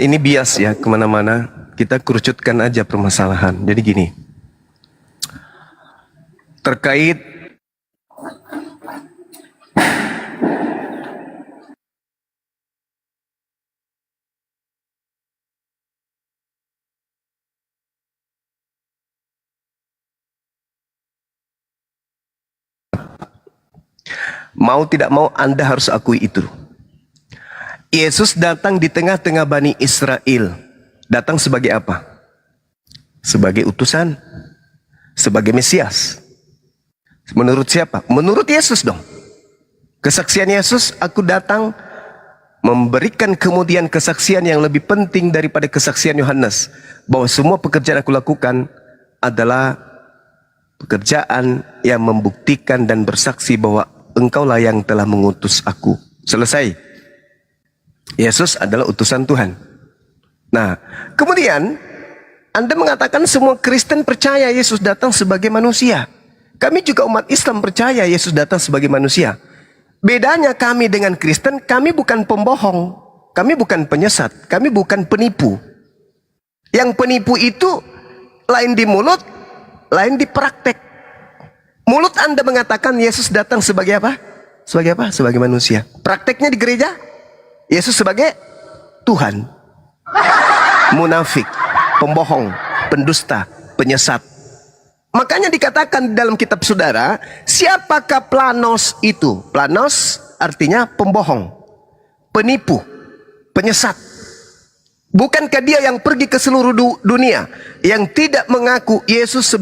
ini bias ya kemana-mana. Kita kerucutkan aja permasalahan. Jadi gini, terkait mau tidak mau Anda harus akui itu. Yesus datang di tengah-tengah Bani Israel. Datang sebagai apa? Sebagai utusan. Sebagai Mesias. Menurut siapa? Menurut Yesus dong. Kesaksian Yesus, aku datang memberikan kemudian kesaksian yang lebih penting daripada kesaksian Yohanes. Bahwa semua pekerjaan aku lakukan adalah pekerjaan yang membuktikan dan bersaksi bahwa engkaulah yang telah mengutus aku. Selesai. Yesus adalah utusan Tuhan. Nah, kemudian Anda mengatakan semua Kristen percaya Yesus datang sebagai manusia. Kami juga umat Islam percaya Yesus datang sebagai manusia. Bedanya kami dengan Kristen, kami bukan pembohong, kami bukan penyesat, kami bukan penipu. Yang penipu itu lain di mulut, lain di praktek. Mulut Anda mengatakan Yesus datang sebagai apa? Sebagai apa? Sebagai manusia. Prakteknya di gereja, Yesus sebagai Tuhan. Munafik, pembohong, pendusta, penyesat. Makanya dikatakan dalam kitab saudara, siapakah Planos itu? Planos artinya pembohong, penipu, penyesat. Bukankah dia yang pergi ke seluruh dunia, yang tidak mengaku Yesus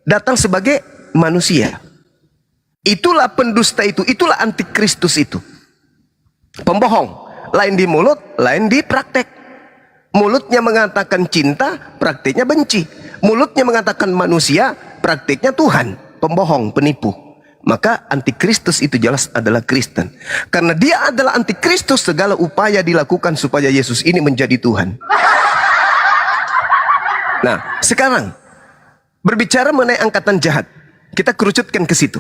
datang sebagai manusia? Itulah pendusta itu, itulah antikristus itu. Pembohong, lain di mulut, lain di praktek. Mulutnya mengatakan cinta, prakteknya benci. Mulutnya mengatakan manusia, prakteknya Tuhan. Pembohong, penipu. Maka antikristus itu jelas adalah Kristen. Karena dia adalah antikristus, segala upaya dilakukan supaya Yesus ini menjadi Tuhan. Nah, sekarang berbicara mengenai angkatan jahat, kita kerucutkan ke situ.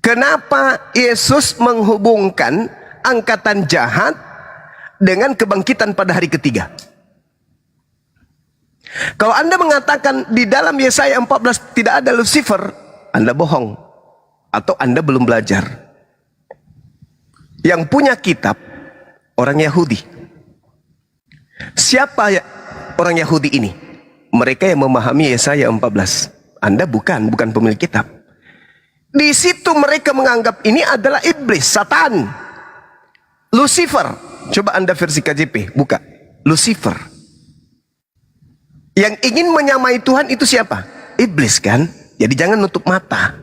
Kenapa Yesus menghubungkan angkatan jahat dengan kebangkitan pada hari ketiga? Kalau Anda mengatakan di dalam Yesaya 14 tidak ada Lucifer, Anda bohong. Atau Anda belum belajar. Yang punya kitab orang Yahudi. Siapa ya orang Yahudi ini? Mereka yang memahami Yesaya 14. Anda bukan pemilik kitab. Di situ mereka menganggap ini adalah iblis, Satan, Lucifer. Coba Anda versi KJP, buka. Lucifer. Yang ingin menyamai Tuhan itu siapa? Iblis kan? Jadi jangan nutup mata.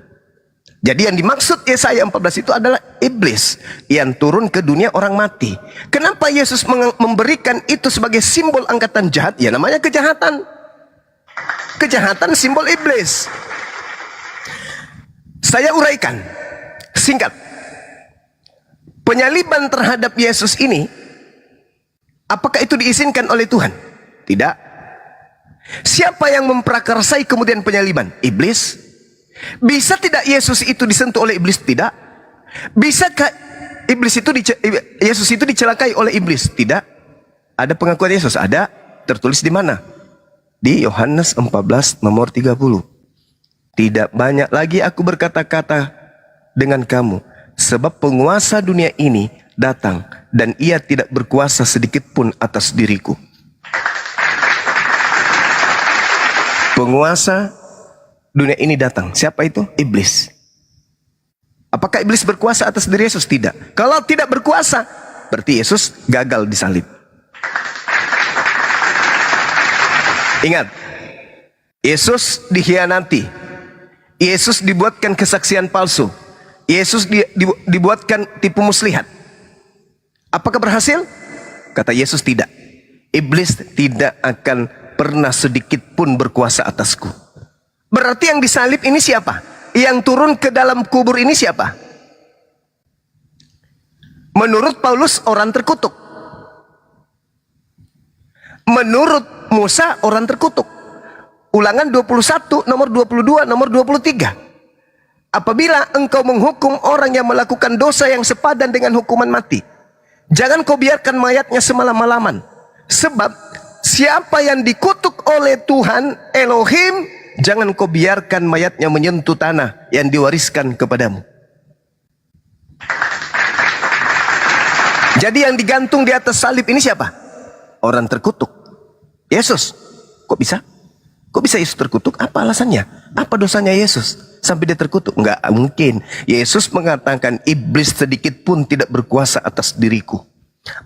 Jadi yang dimaksud Yesaya 14 itu adalah iblis yang turun ke dunia orang mati. Kenapa Yesus memberikan itu sebagai simbol angkatan jahat? Ya namanya kejahatan. Kejahatan simbol iblis. Saya uraikan singkat. Penyaliban terhadap Yesus ini, apakah itu diizinkan oleh Tuhan? Tidak. Siapa yang memprakarsai kemudian penyaliban? Iblis. Bisa tidak Yesus itu disentuh oleh iblis? Tidak. Bisakah Yesus itu dicelakai oleh iblis? Tidak. Ada pengakuan Yesus? Ada. Tertulis di mana? Di Yohanes 14 nomor 30. Tidak banyak lagi aku berkata-kata dengan kamu, sebab penguasa dunia ini datang dan ia tidak berkuasa sedikit pun atas diriku. Penguasa dunia ini datang. Siapa itu? Iblis. Apakah iblis berkuasa atas diri Yesus? Tidak. Kalau tidak berkuasa, berarti Yesus gagal disalib. Ingat, Yesus dikhianati. Yesus dibuatkan kesaksian palsu. Yesus dibuatkan tipu muslihat. Apakah berhasil? Kata Yesus tidak. Iblis tidak akan pernah sedikit pun berkuasa atasku. Berarti yang disalib ini siapa? Yang turun ke dalam kubur ini siapa? Menurut Paulus orang terkutuk. Menurut Musa orang terkutuk. Ulangan 21 nomor 22 nomor 23. Apabila engkau menghukum orang yang melakukan dosa yang sepadan dengan hukuman mati, jangan kau biarkan mayatnya semalam-malaman. Sebab siapa yang dikutuk oleh Tuhan Elohim, jangan kau biarkan mayatnya menyentuh tanah yang diwariskan kepadamu. Jadi yang digantung di atas salib ini siapa? Orang terkutuk. Yesus. Kok bisa? Kok bisa Yesus terkutuk? Apa alasannya? Apa dosanya Yesus sampai dia terkutuk? Enggak mungkin. Yesus mengatakan iblis sedikit pun tidak berkuasa atas diriku.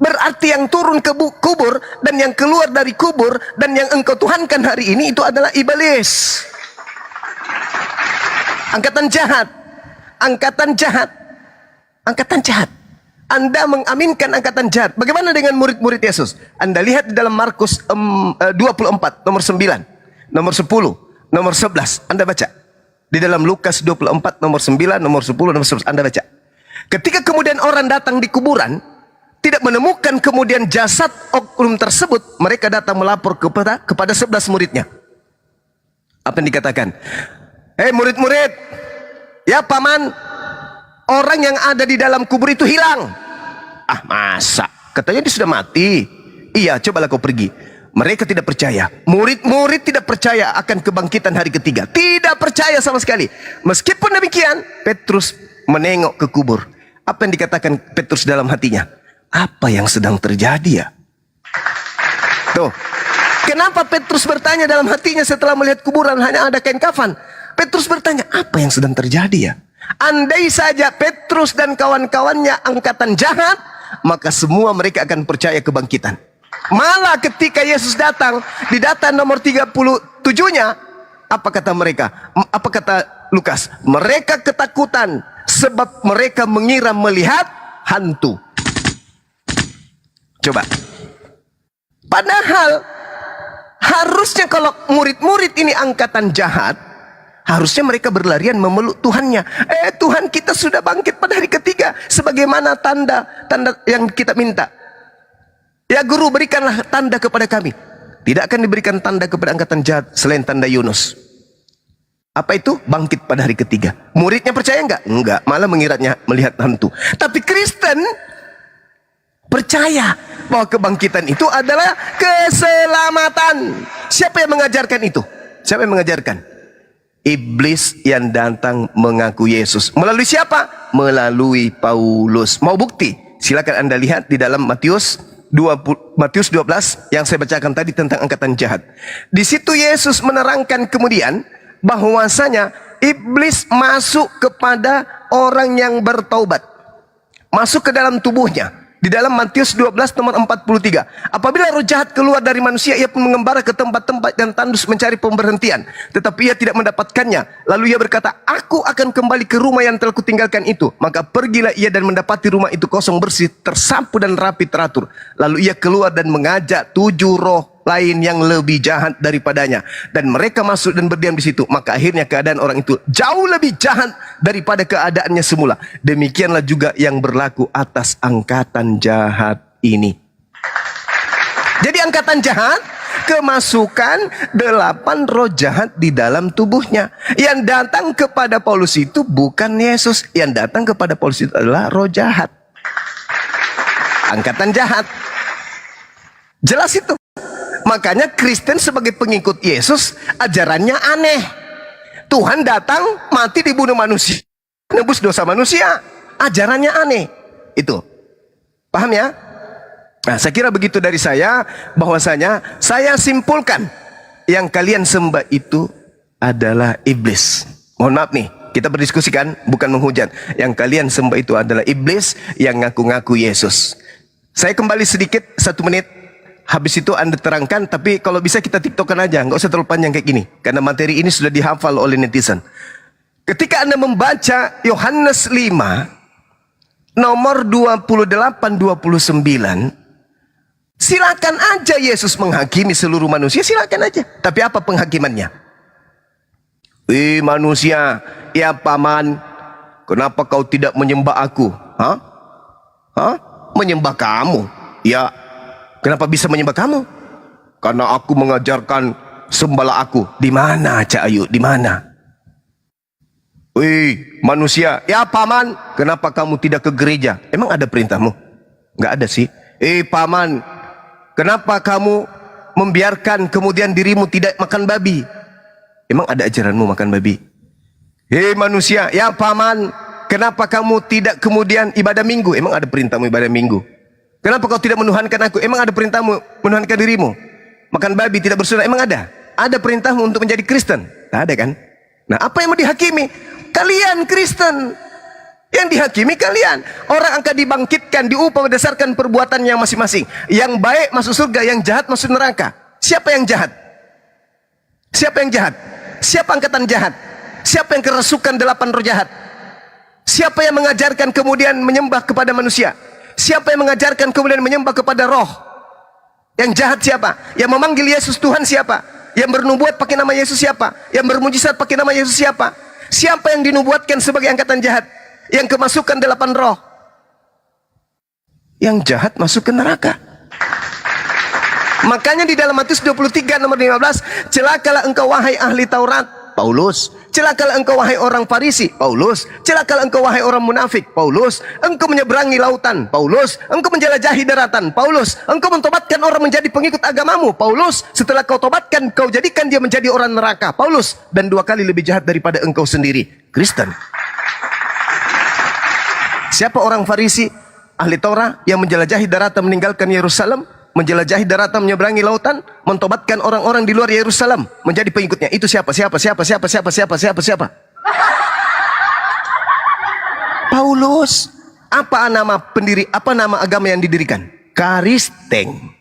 Berarti yang turun ke kubur dan yang keluar dari kubur dan yang engkau tuhankan hari ini itu adalah iblis. Angkatan jahat. Angkatan jahat. Angkatan jahat. Anda mengaminkan angkatan jahat. Bagaimana dengan murid-murid Yesus? Anda lihat di dalam Markus 24 nomor 9, nomor 10, nomor 11. Anda baca. Di dalam Lukas 24 nomor 9, nomor 10, nomor 11. Anda baca. Ketika kemudian orang datang di kuburan, tidak menemukan kemudian jasad oknum tersebut, mereka datang melapor kepada 11 muridnya. Apa yang dikatakan? Hei murid-murid, ya paman, orang yang ada di dalam kubur itu hilang. Ah masa? Katanya dia sudah mati. Iya, cobalah kau pergi. Mereka tidak percaya. Murid-murid tidak percaya akan kebangkitan hari ketiga. Tidak percaya sama sekali. Meskipun demikian, Petrus menengok ke kubur. Apa yang dikatakan Petrus dalam hatinya? Apa yang sedang terjadi ya? Tuh. Kenapa Petrus bertanya dalam hatinya setelah melihat kuburan hanya ada kain kafan? Petrus bertanya, apa yang sedang terjadi ya? Andai saja Petrus dan kawan-kawannya angkatan jahat, maka semua mereka akan percaya kebangkitan. Malah ketika Yesus datang, di data nomor 37-nya, apa kata mereka? Apa kata Lukas? Mereka ketakutan sebab mereka mengira melihat hantu. Coba. Padahal harusnya kalau murid-murid ini angkatan jahat, harusnya mereka berlarian memeluk Tuhannya. Tuhan kita sudah bangkit pada hari ketiga. Sebagaimana tanda yang kita minta. Ya guru, berikanlah tanda kepada kami. Tidak akan diberikan tanda kepada angkatan jahat selain tanda Yunus. Apa itu? Bangkit pada hari ketiga. Muridnya percaya enggak? Enggak, malah mengiranya melihat hantu. Tapi Kristen percaya bahwa kebangkitan itu adalah keselamatan. Siapa yang mengajarkan itu? Siapa yang mengajarkan? Iblis yang datang mengaku Yesus. Melalui siapa? melalui Paulus. Mau bukti? Silakan Anda lihat di dalam Matius 12 yang saya bacakan tadi tentang angkatan jahat. Di situ Yesus menerangkan kemudian bahwasanya iblis masuk kepada orang yang bertaubat, masuk ke dalam tubuhnya. Di dalam Matius 12 nomor 43. Apabila roh jahat keluar dari manusia, ia pun mengembara ke tempat-tempat dan tandus mencari pemberhentian. Tetapi ia tidak mendapatkannya. Lalu ia berkata, aku akan kembali ke rumah yang telah kutinggalkan itu. Maka pergilah ia dan mendapati rumah itu kosong, bersih, tersapu dan rapi teratur. Lalu ia keluar dan mengajak 7 roh lain yang lebih jahat daripadanya, dan mereka masuk dan berdiam di situ. Maka akhirnya keadaan orang itu jauh lebih jahat daripada keadaannya semula. Demikianlah juga yang berlaku atas angkatan jahat ini. Jadi angkatan jahat kemasukan 8 roh jahat di dalam tubuhnya. Yang datang kepada Paulus itu bukan Yesus, yang datang kepada Paulus itu adalah roh jahat, angkatan jahat. Jelas itu. Makanya Kristen sebagai pengikut Yesus ajarannya aneh. Tuhan datang mati dibunuh manusia, nebus dosa manusia. Ajarannya aneh. Itu. Paham ya? Nah, saya kira begitu dari saya, bahwasanya saya simpulkan yang kalian sembah itu adalah iblis. Mohon maaf nih, kita berdiskusikan bukan menghujat. Yang kalian sembah itu adalah iblis yang ngaku-ngaku Yesus. Saya kembali sedikit 1 menit. Habis itu Anda terangkan, tapi kalau bisa kita tiktokan aja, nggak usah terlalu panjang kayak gini, karena materi ini sudah dihafal oleh netizen. Ketika Anda membaca Yohanes 5 nomor 28-29, silakan aja Yesus menghakimi seluruh manusia, silakan aja. Tapi apa penghakimannya? Manusia, ya paman, kenapa kau tidak menyembah aku? Menyembah kamu? Ya. Kenapa bisa menyembah kamu? Karena aku mengajarkan sembahlah aku. Di mana Cak Ayu? Di mana? Manusia, ya paman, kenapa kamu tidak ke gereja? Emang ada perintahmu? Enggak ada sih. Paman, kenapa kamu membiarkan kemudian dirimu tidak makan babi? Emang ada ajaranmu makan babi? Manusia, ya paman, kenapa kamu tidak kemudian ibadah minggu? Emang ada perintahmu ibadah minggu? Kenapa kau tidak menuhankan aku? Emang ada perintahmu menuhankan dirimu? Makan babi, tidak bersunat, emang ada? Ada perintahmu untuk menjadi Kristen? Tidak ada kan? Nah, apa yang mau dihakimi? Kalian Kristen. Yang dihakimi kalian. Orang akan dibangkitkan, diupah berdasarkan perbuatannya masing-masing. Yang baik masuk surga, yang jahat masuk neraka. Siapa yang jahat? Siapa yang jahat? Siapa angkatan jahat? Siapa yang kerasukan 8 roh jahat? Siapa yang mengajarkan kemudian menyembah kepada manusia? Siapa yang mengajarkan kemudian menyembah kepada roh? Yang jahat siapa? Yang memanggil Yesus Tuhan siapa? Yang bernubuat pakai nama Yesus siapa? Yang bermujizat pakai nama Yesus siapa? Siapa yang dinubuatkan sebagai angkatan jahat? Yang kemasukan 8 roh? Yang jahat masuk ke neraka. Makanya di dalam Matius 23 nomor 15, celakalah engkau wahai ahli Taurat, Paulus. Celakalah engkau wahai orang Farisi, Paulus. Celakalah engkau wahai orang munafik, Paulus. Engkau menyeberangi lautan, Paulus. Engkau menjelajahi daratan, Paulus. Engkau mentobatkan orang menjadi pengikut agamamu, Paulus. Setelah kau tobatkan, kau jadikan dia menjadi orang neraka, Paulus. Dan 2 kali lebih jahat daripada engkau sendiri, Kristen. Siapa orang Farisi, ahli Taurat yang menjelajahi daratan meninggalkan Yerusalem? Menjelajahi daratan, menyeberangi lautan, mentobatkan orang-orang di luar Yerusalem menjadi pengikutnya. Itu siapa? Paulus. Apa nama pendiri? Apa nama agama yang didirikan? Karisteng.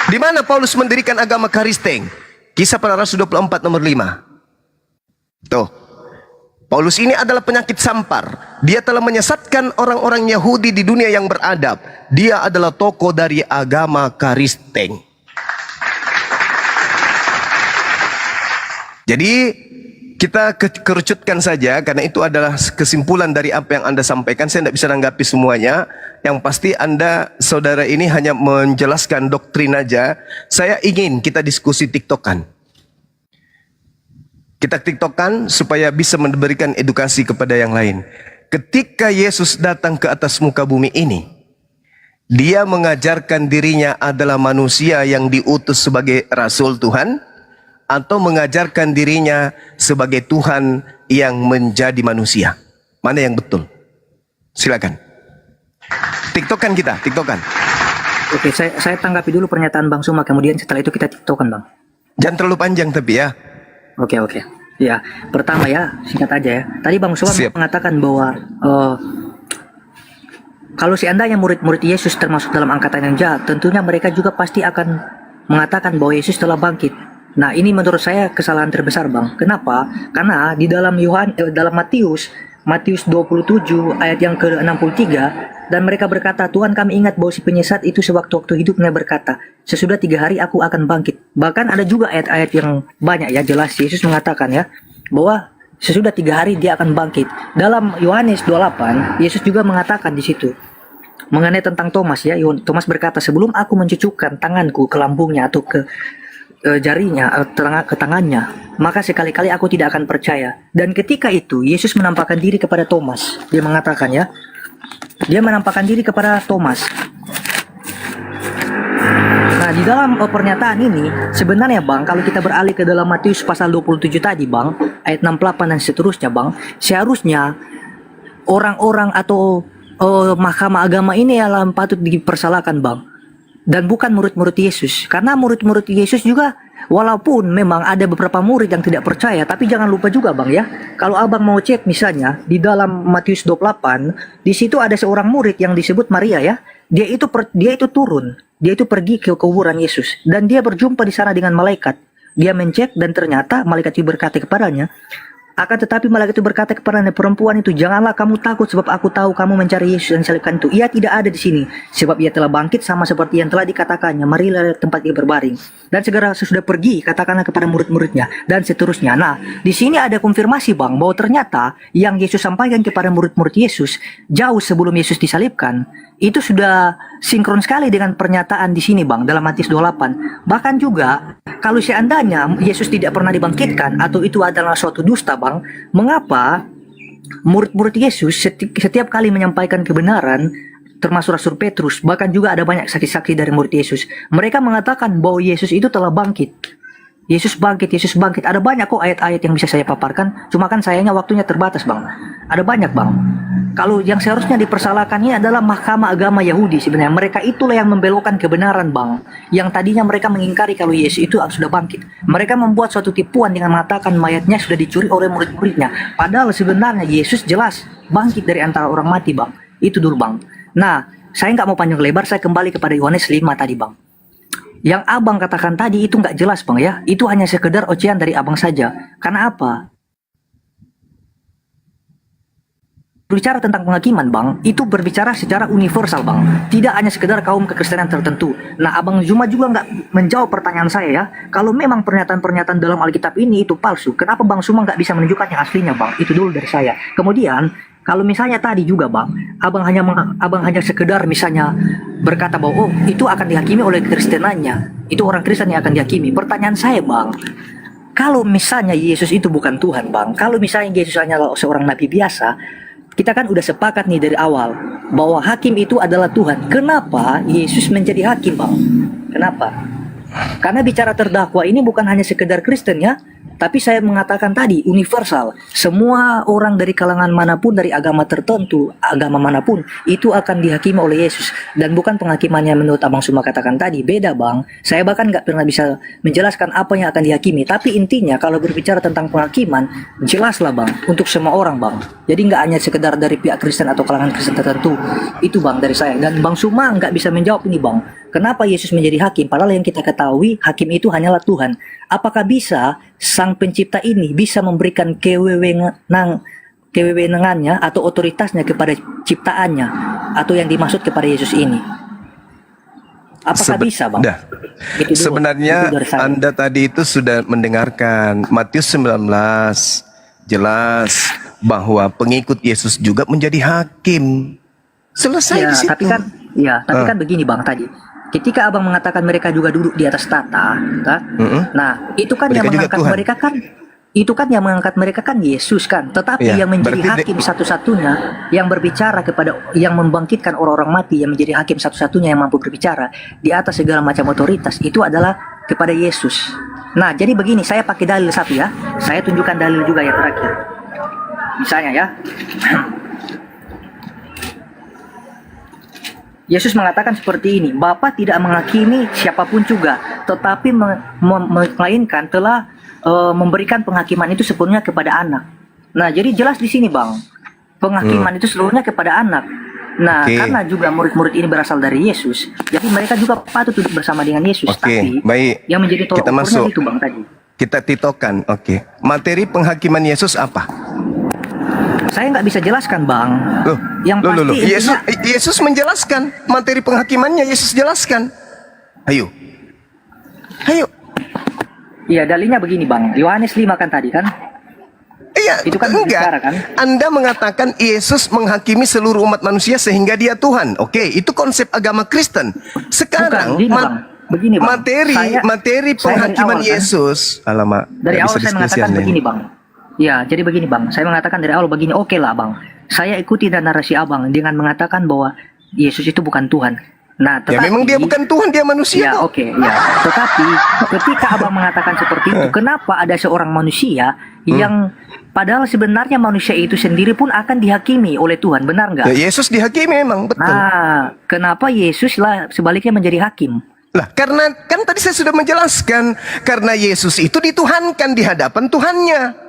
Di mana Paulus mendirikan agama Karisteng? Kisah Para Rasul 24 nomor 5. Tuh. Paulus ini adalah penyakit sampar. Dia telah menyesatkan orang-orang Yahudi di dunia yang beradab. Dia adalah tokoh dari agama Karisteng. Jadi kita kerucutkan saja, karena itu adalah kesimpulan dari apa yang Anda sampaikan. Saya tidak bisa menanggapi semuanya. Yang pasti Anda, saudara ini hanya menjelaskan doktrin aja. Saya ingin kita diskusi tiktokan. Kita tiktokan supaya bisa memberikan edukasi kepada yang lain. Ketika Yesus datang ke atas muka bumi ini, dia mengajarkan dirinya adalah manusia yang diutus sebagai Rasul Tuhan, atau mengajarkan dirinya sebagai Tuhan yang menjadi manusia. Mana yang betul? Silakan. Tiktokan kita, tiktokan. Oke, saya tanggapi dulu pernyataan Bang Suma, kemudian setelah itu kita tiktokan, Bang. Jangan terlalu panjang tapi ya. Oke. Ya, pertama ya, singkat aja ya. Tadi Bang Suma Siap. mengatakan bahwa kalau seandainya murid-murid Yesus termasuk dalam angkatan yang jahat, tentunya mereka juga pasti akan mengatakan bahwa Yesus telah bangkit. Nah, ini menurut saya kesalahan terbesar, Bang. Kenapa? Karena di dalam dalam Matius 27 ayat yang ke-63, dan mereka berkata, Tuhan, kami ingat bahwa si penyesat itu sewaktu-waktu hidupnya berkata, sesudah 3 hari aku akan bangkit. Bahkan ada juga ayat-ayat yang banyak ya, jelas Yesus mengatakan ya, bahwa sesudah 3 hari dia akan bangkit. Dalam Yohanes 28, Yesus juga mengatakan di situ mengenai tentang Thomas ya. Thomas berkata, sebelum aku mencucukkan tanganku ke lambungnya atau ke jarinya, ke tangannya, maka sekali-kali aku tidak akan percaya. Dan ketika itu Yesus menampakkan diri kepada Thomas. Dia mengatakan ya, dia menampakkan diri kepada Thomas. Nah, di dalam pernyataan ini sebenarnya, Bang, kalau kita beralih ke dalam Matius pasal 27 tadi, Bang, ayat 68 dan seterusnya, Bang, seharusnya orang-orang atau mahkamah agama ini yang patut dipersalahkan, Bang, dan bukan murid-murid Yesus. Karena murid-murid Yesus juga, walaupun memang ada beberapa murid yang tidak percaya, tapi jangan lupa juga, Bang, ya, kalau Abang mau cek misalnya di dalam Matius 28, di situ ada seorang murid yang disebut Maria ya. Dia itu turun, dia itu pergi ke kuburan Yesus dan dia berjumpa di sana dengan malaikat. Dia mencek dan ternyata malaikat itu berkata kepadanya, akan tetapi malaikat itu berkata kepadanya, perempuan itu, janganlah kamu takut, sebab aku tahu kamu mencari Yesus yang disalibkan itu. Ia tidak ada di sini, sebab ia telah bangkit sama seperti yang telah dikatakannya. Marilah tempat ia berbaring. Dan segera sesudah pergi, katakanlah kepada murid-muridnya, dan seterusnya. Nah, di sini ada konfirmasi, Bang, bahwa ternyata yang Yesus sampaikan kepada murid-murid Yesus jauh sebelum Yesus disalibkan, itu sudah sinkron sekali dengan pernyataan di sini, Bang, dalam Matius 28. Bahkan juga, kalau seandainya Yesus tidak pernah dibangkitkan, atau itu adalah suatu dusta, Bang, mengapa murid-murid Yesus setiap kali menyampaikan kebenaran, termasuk Rasul Petrus, bahkan juga ada banyak saksi-saksi dari murid Yesus, mereka mengatakan bahwa Yesus itu telah bangkit. Yesus bangkit, Yesus bangkit. Ada banyak kok ayat-ayat yang bisa saya paparkan, cuma kan sayangnya waktunya terbatas, Bang. Ada banyak, Bang. Kalau yang seharusnya dipersalahkan ini adalah mahkamah agama Yahudi sebenarnya. Mereka itulah yang membelokkan kebenaran, Bang. Yang tadinya mereka mengingkari kalau Yesus itu sudah bangkit. Mereka membuat suatu tipuan dengan mengatakan mayatnya sudah dicuri oleh murid-muridnya. Padahal sebenarnya Yesus jelas bangkit dari antara orang mati, Bang. Itu dulu, Bang. Nah, saya nggak mau panjang lebar, saya kembali kepada Yohanes 5 tadi, Bang. Yang Abang katakan tadi itu nggak jelas, Bang, ya. Itu hanya sekedar ocehan dari Abang saja. Karena apa? Berbicara tentang penghakiman, Bang, itu berbicara secara universal, Bang. Tidak hanya sekedar kaum kekristenan tertentu. Nah, Abang Zuma juga nggak menjawab pertanyaan saya ya. Kalau memang pernyataan-pernyataan dalam Alkitab ini itu palsu, kenapa Bang Zuma nggak bisa menunjukkan yang aslinya, Bang? Itu dulu dari saya. Kemudian, kalau misalnya tadi juga, Bang, Abang hanya sekedar misalnya berkata bahwa itu akan dihakimi oleh kekristenannya. Itu orang Kristen yang akan dihakimi. Pertanyaan saya, Bang, kalau misalnya Yesus itu bukan Tuhan, Bang, kalau misalnya Yesus hanyalah seorang nabi biasa, kita kan udah sepakat nih dari awal bahwa hakim itu adalah Tuhan. Kenapa Yesus menjadi hakim, Bang? Kenapa? Karena bicara terdakwa ini bukan hanya sekedar Kristen ya, tapi saya mengatakan tadi universal. Semua orang dari kalangan manapun, dari agama tertentu, agama manapun, itu akan dihakimi oleh Yesus. Dan bukan penghakimannya menurut Abang Suma katakan tadi. Beda, Bang. Saya bahkan nggak pernah bisa menjelaskan apa yang akan dihakimi. Tapi intinya kalau berbicara tentang penghakiman, jelaslah, Bang, untuk semua orang, Bang. Jadi nggak hanya sekedar dari pihak Kristen atau kalangan Kristen tertentu. Itu, Bang, dari saya. Dan Bang Suma nggak bisa menjawab ini, Bang. Kenapa Yesus menjadi hakim? Padahal yang kita ketahui, hakim itu hanyalah Tuhan. Apakah bisa Sang Pencipta ini bisa memberikan kewewenangannya atau otoritasnya kepada ciptaannya, atau yang dimaksud kepada Yesus ini? Apakah bisa, Bang? Itu dulu. Sebenarnya itu Anda tadi itu sudah mendengarkan Matius 19, jelas bahwa pengikut Yesus juga menjadi hakim. Selesai Ya, di situ. tapi kan begini, Bang, tadi. Ketika Abang mengatakan mereka juga duduk di atas tata, nah itu kan Mereka yang mengangkat Tuhan. mereka kan, itu kan yang mengangkat mereka kan Yesus kan. Tetapi Ya, yang menjadi berarti hakim satu-satunya, yang berbicara kepada, yang membangkitkan orang-orang mati, yang menjadi hakim satu-satunya yang mampu berbicara di atas segala macam otoritas, itu adalah kepada Yesus. Nah, jadi begini, saya pakai dalil satu ya. Saya tunjukkan dalil juga yang terakhir. misalnya ya. Yesus mengatakan seperti ini, Bapa tidak menghakimi siapapun juga, tetapi melainkan telah memberikan penghakiman itu sepenuhnya kepada anak. Nah, jadi jelas di sini, Bang. Penghakiman itu seluruhnya kepada anak. Nah, karena juga murid-murid ini berasal dari Yesus, jadi mereka juga patut duduk bersama dengan Yesus. Tapi baik. yang menjadi tolak Kita masuk. ukurnya itu, Bang, tadi. Kita titokan. Materi penghakiman Yesus apa? Saya nggak bisa jelaskan, Bang. Loh, Yang loh, loh, loh. pasti Yesus, intinya- Yesus menjelaskan materi penghakimannya. Yesus jelaskan. Ayo. Iya, dalilnya begini, Bang. Yohanes 5 kan tadi kan? Iya, Itu kan berbicara, kan? Anda mengatakan Yesus menghakimi seluruh umat manusia sehingga dia Tuhan. Oke, itu konsep agama Kristen. Sekarang Bukan, begini, Bang. materi Saya dari penghakiman awal, kan? Yesus. Alamak. Dari awal saya mengatakan begini, Bang. Ya, jadi begini, Bang. Saya mengatakan dari awal begini, oke lah, Bang. Saya ikuti dan narasi Abang dengan mengatakan bahwa Yesus itu bukan Tuhan. Nah, Ya tetapi, memang dia bukan Tuhan, dia manusia Ya, kok. oke, ya. Tetapi ketika Abang mengatakan seperti itu, kenapa ada seorang manusia yang padahal sebenarnya manusia itu sendiri pun akan dihakimi oleh Tuhan, benar nggak? Ya, Yesus dihakimi memang, betul. Nah, kenapa Yesus lah sebaliknya menjadi hakim? Lah, karena kan tadi saya sudah menjelaskan, karena Yesus itu dituhankan di hadapan Tuhannya.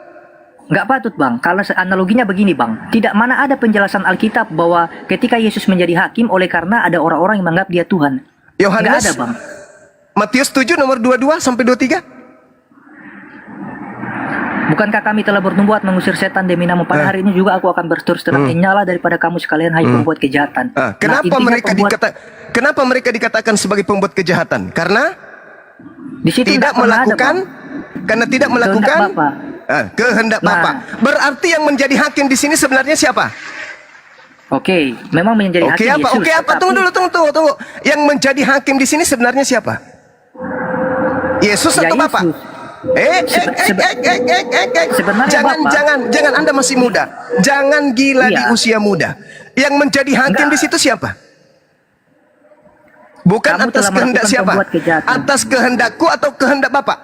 Nggak patut, Bang. Kalau analoginya begini, Bang. Tidak mana ada penjelasan Alkitab bahwa ketika Yesus menjadi hakim oleh karena ada orang-orang yang menganggap dia Tuhan. Nggak Yohanes, ada, Bang. Matius 7 nomor 22 sampai 23. Bukankah kami telah bernubuat mengusir setan demi nama pada hari ini juga aku akan berterus terang nyala daripada kamu sekalian hai pembuat kejahatan. Kenapa intinya kenapa mereka dikatakan sebagai pembuat kejahatan? Karena di situ tidak nggak pernah ada, melakukan, Bang. karena tidak melakukan Kehendak Bapa. kehendak Nah. Bapa. Berarti yang menjadi hakim di sini sebenarnya siapa? Oke, memang menjadi Oke hakim apa? Yesus. Oke apa? tetapi- Tunggu. Yang menjadi hakim di sini sebenarnya siapa? Yesus Ya, atau Bapa? Yesus. Sebenarnya Jangan Anda masih muda. Jangan gila di Iya. usia muda. Yang menjadi hakim Enggak. di situ siapa? Bukan Kamu atas telah kehendak melakukan siapa? pembuat kejahatan. Atas kehendakku atau kehendak Bapa?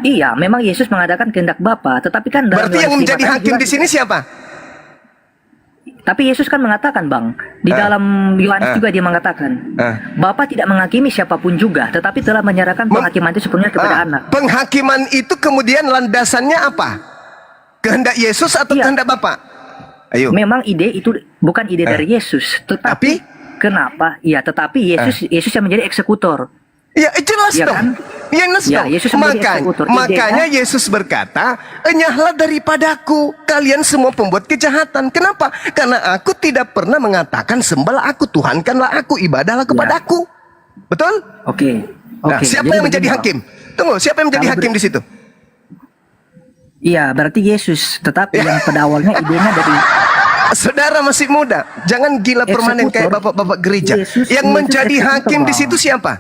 Iya, memang Yesus mengadakan kehendak Bapa, tetapi kan dalam Berarti yang Yohanes menjadi 5 tadi hakim juga- di sini siapa? Tapi Yesus kan mengatakan, Bang, di dalam Yohanes juga dia mengatakan, Bapa tidak menghakimi siapapun juga, tetapi telah menyerahkan penghakiman itu sepenuhnya kepada anak. Penghakiman itu kemudian landasannya apa? Kehendak Yesus atau Iya. kehendak Bapa? Ayo. Memang ide itu bukan ide dari Yesus, tetapi kenapa? Ya, tetapi Yesus yang menjadi eksekutor. Ya jelas Ya dong. kan? Ya jelas Ya, dong. Yesus menjadi eksekutor. Makanya Yesus berkata, "Enyahlah daripadaku, kalian semua pembuat kejahatan." Kenapa? Karena aku tidak pernah mengatakan sembahlah aku, tuhankanlah aku, ibadahlah kepadaku. Betul? Oke. Nah, Oke. siapa Jadi yang menjadi begini, hakim? Tunggu, siapa yang menjadi Kalau hakim di situ? Bang. Iya, berarti Yesus. Tetapi yang pada awalnya idenya dari Saudara masih muda, jangan gila permanen kayak Eksekutor. bapak-bapak gereja. Yesus Yang menjadi eksekutor, hakim di Bang. situ siapa?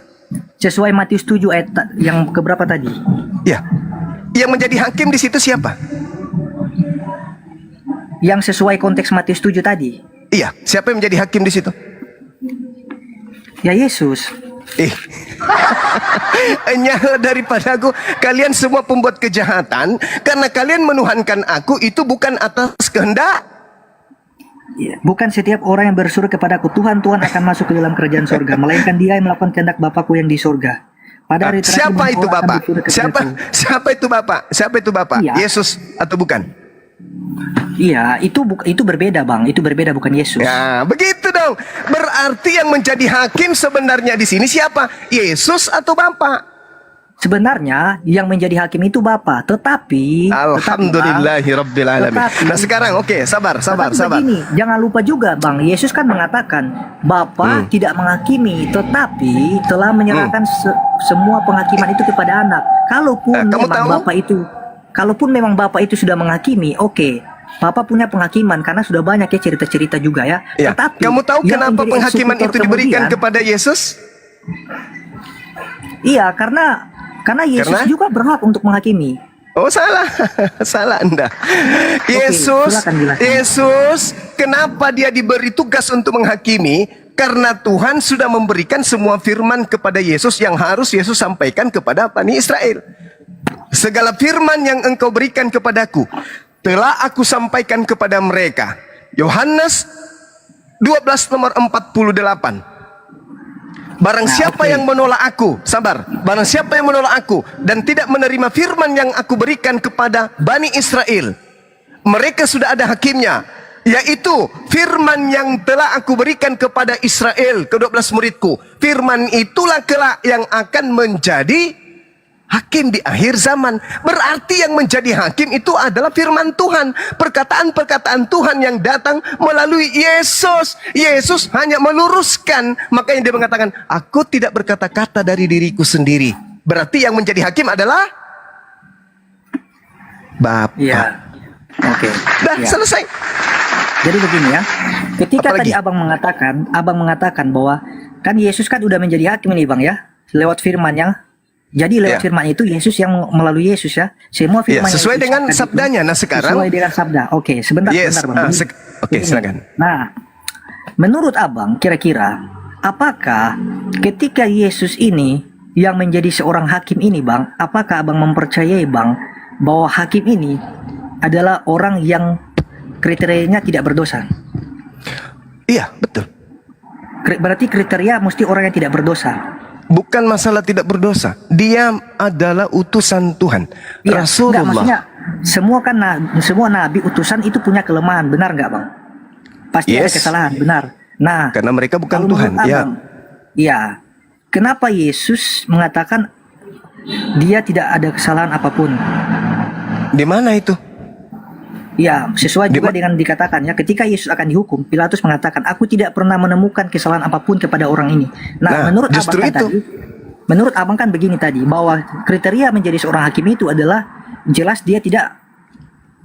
sesuai Matius 7 ayat yang keberapa tadi? Ya. Yang menjadi hakim di situ siapa? Yang sesuai konteks Matius 7 tadi. Iya, siapa yang menjadi hakim di situ? Ya Yesus. Enyahlah daripadaku, kalian semua pembuat kejahatan, karena kalian menuhankan aku itu bukan atas kehendak. Ya, bukan setiap orang yang bersuruh kepadaku Tuhan Tuhan akan masuk ke dalam kerajaan sorga, melainkan dia yang melakukan kehendak Bapakku yang di sorga. Pada hari terakhir Siapa itu orang akan Bapak? bersuruh kepadaku. Siapa itu Bapak? Siapa itu Bapak? Iya. Yesus atau bukan? Iya, itu berbeda, Bang. Itu berbeda, bukan Yesus. Ya, begitu dong. Berarti yang menjadi hakim sebenarnya di sini siapa? Yesus atau Bapak? Sebenarnya yang menjadi hakim itu Bapa, tetapi Alhamdulillahirabbil alamin. Tetapi- Nah, sekarang oke, sabar. tetapi begini, jangan lupa juga, Bang. Yesus kan mengatakan Bapa tidak menghakimi, tetapi telah menyerahkan semua penghakiman itu kepada anak. Kalaupun memang Bapa itu sudah menghakimi, oke. Bapa punya penghakiman karena sudah banyak ya cerita-cerita juga ya. Ya. Tetapi Kamu tahu yang kenapa menjadi penghakiman eksekutor itu diberikan kemudian- kepada Yesus? Iya, karena Yesus Karena? juga berhak untuk menghakimi. Oh, salah. Salah Anda. silakan jelaskan. Yesus, kenapa dia diberi tugas untuk menghakimi? Karena Tuhan sudah memberikan semua firman kepada Yesus yang harus Yesus sampaikan kepada Bani Israel. Segala firman yang engkau berikan kepadaku, telah aku sampaikan kepada mereka. Yohanes 12 nomor 48. Barang siapa yang menolak aku, sabar, barang siapa yang menolak aku dan tidak menerima firman yang aku berikan kepada Bani Israel, mereka sudah ada hakimnya, yaitu firman yang telah aku berikan kepada Israel, ke-12 muridku. Firman itulah kelak yang akan menjadi hakim di akhir zaman. Berarti yang menjadi hakim itu adalah firman Tuhan, perkataan-perkataan Tuhan yang datang melalui Yesus. Yesus hanya meluruskan. Makanya dia mengatakan, aku tidak berkata-kata dari diriku sendiri. Berarti yang menjadi hakim adalah Bapa. Iya. Oke. Dah Iya. selesai. Jadi begini ya, ketika Apalagi? tadi abang mengatakan bahwa kan Yesus kan udah menjadi hakim ini bang ya, lewat firman-Nya. Jadi lewat Ya. firman itu Yesus yang melalui Yesus ya, semua Ya, firman yang sesuai dengan diucapkan itu sabdanya. Nah sekarang, sesuai dengan sabda. Oke, sebentar yes, bang. Begini. oke, silakan. Nah, menurut abang kira-kira apakah ketika Yesus ini yang menjadi seorang hakim ini bang, apakah abang mempercayai bang bahwa hakim ini adalah orang yang kriterianya tidak berdosa? Iya, betul. Berarti kriteria mesti orang yang tidak berdosa. Bukan masalah tidak berdosa. Dia adalah utusan Tuhan. Iya, enggak, Rasulullah. maksudnya semua nabi utusan itu punya kelemahan, benar nggak bang? Pasti ada Yes. kesalahan, benar. Nah, Karena mereka bukan kalau Tuhan. menurut Ya. abang, iya. Kenapa Yesus mengatakan dia tidak ada kesalahan apapun? Di mana itu? Ya, sesuai juga Di- dengan dikatakan ya, ketika Yesus akan dihukum, Pilatus mengatakan, aku tidak pernah menemukan kesalahan apapun kepada orang ini. Nah, menurut justru abang kan itu. tadi, menurut abang kan begini tadi, bahwa kriteria menjadi seorang hakim itu adalah jelas dia tidak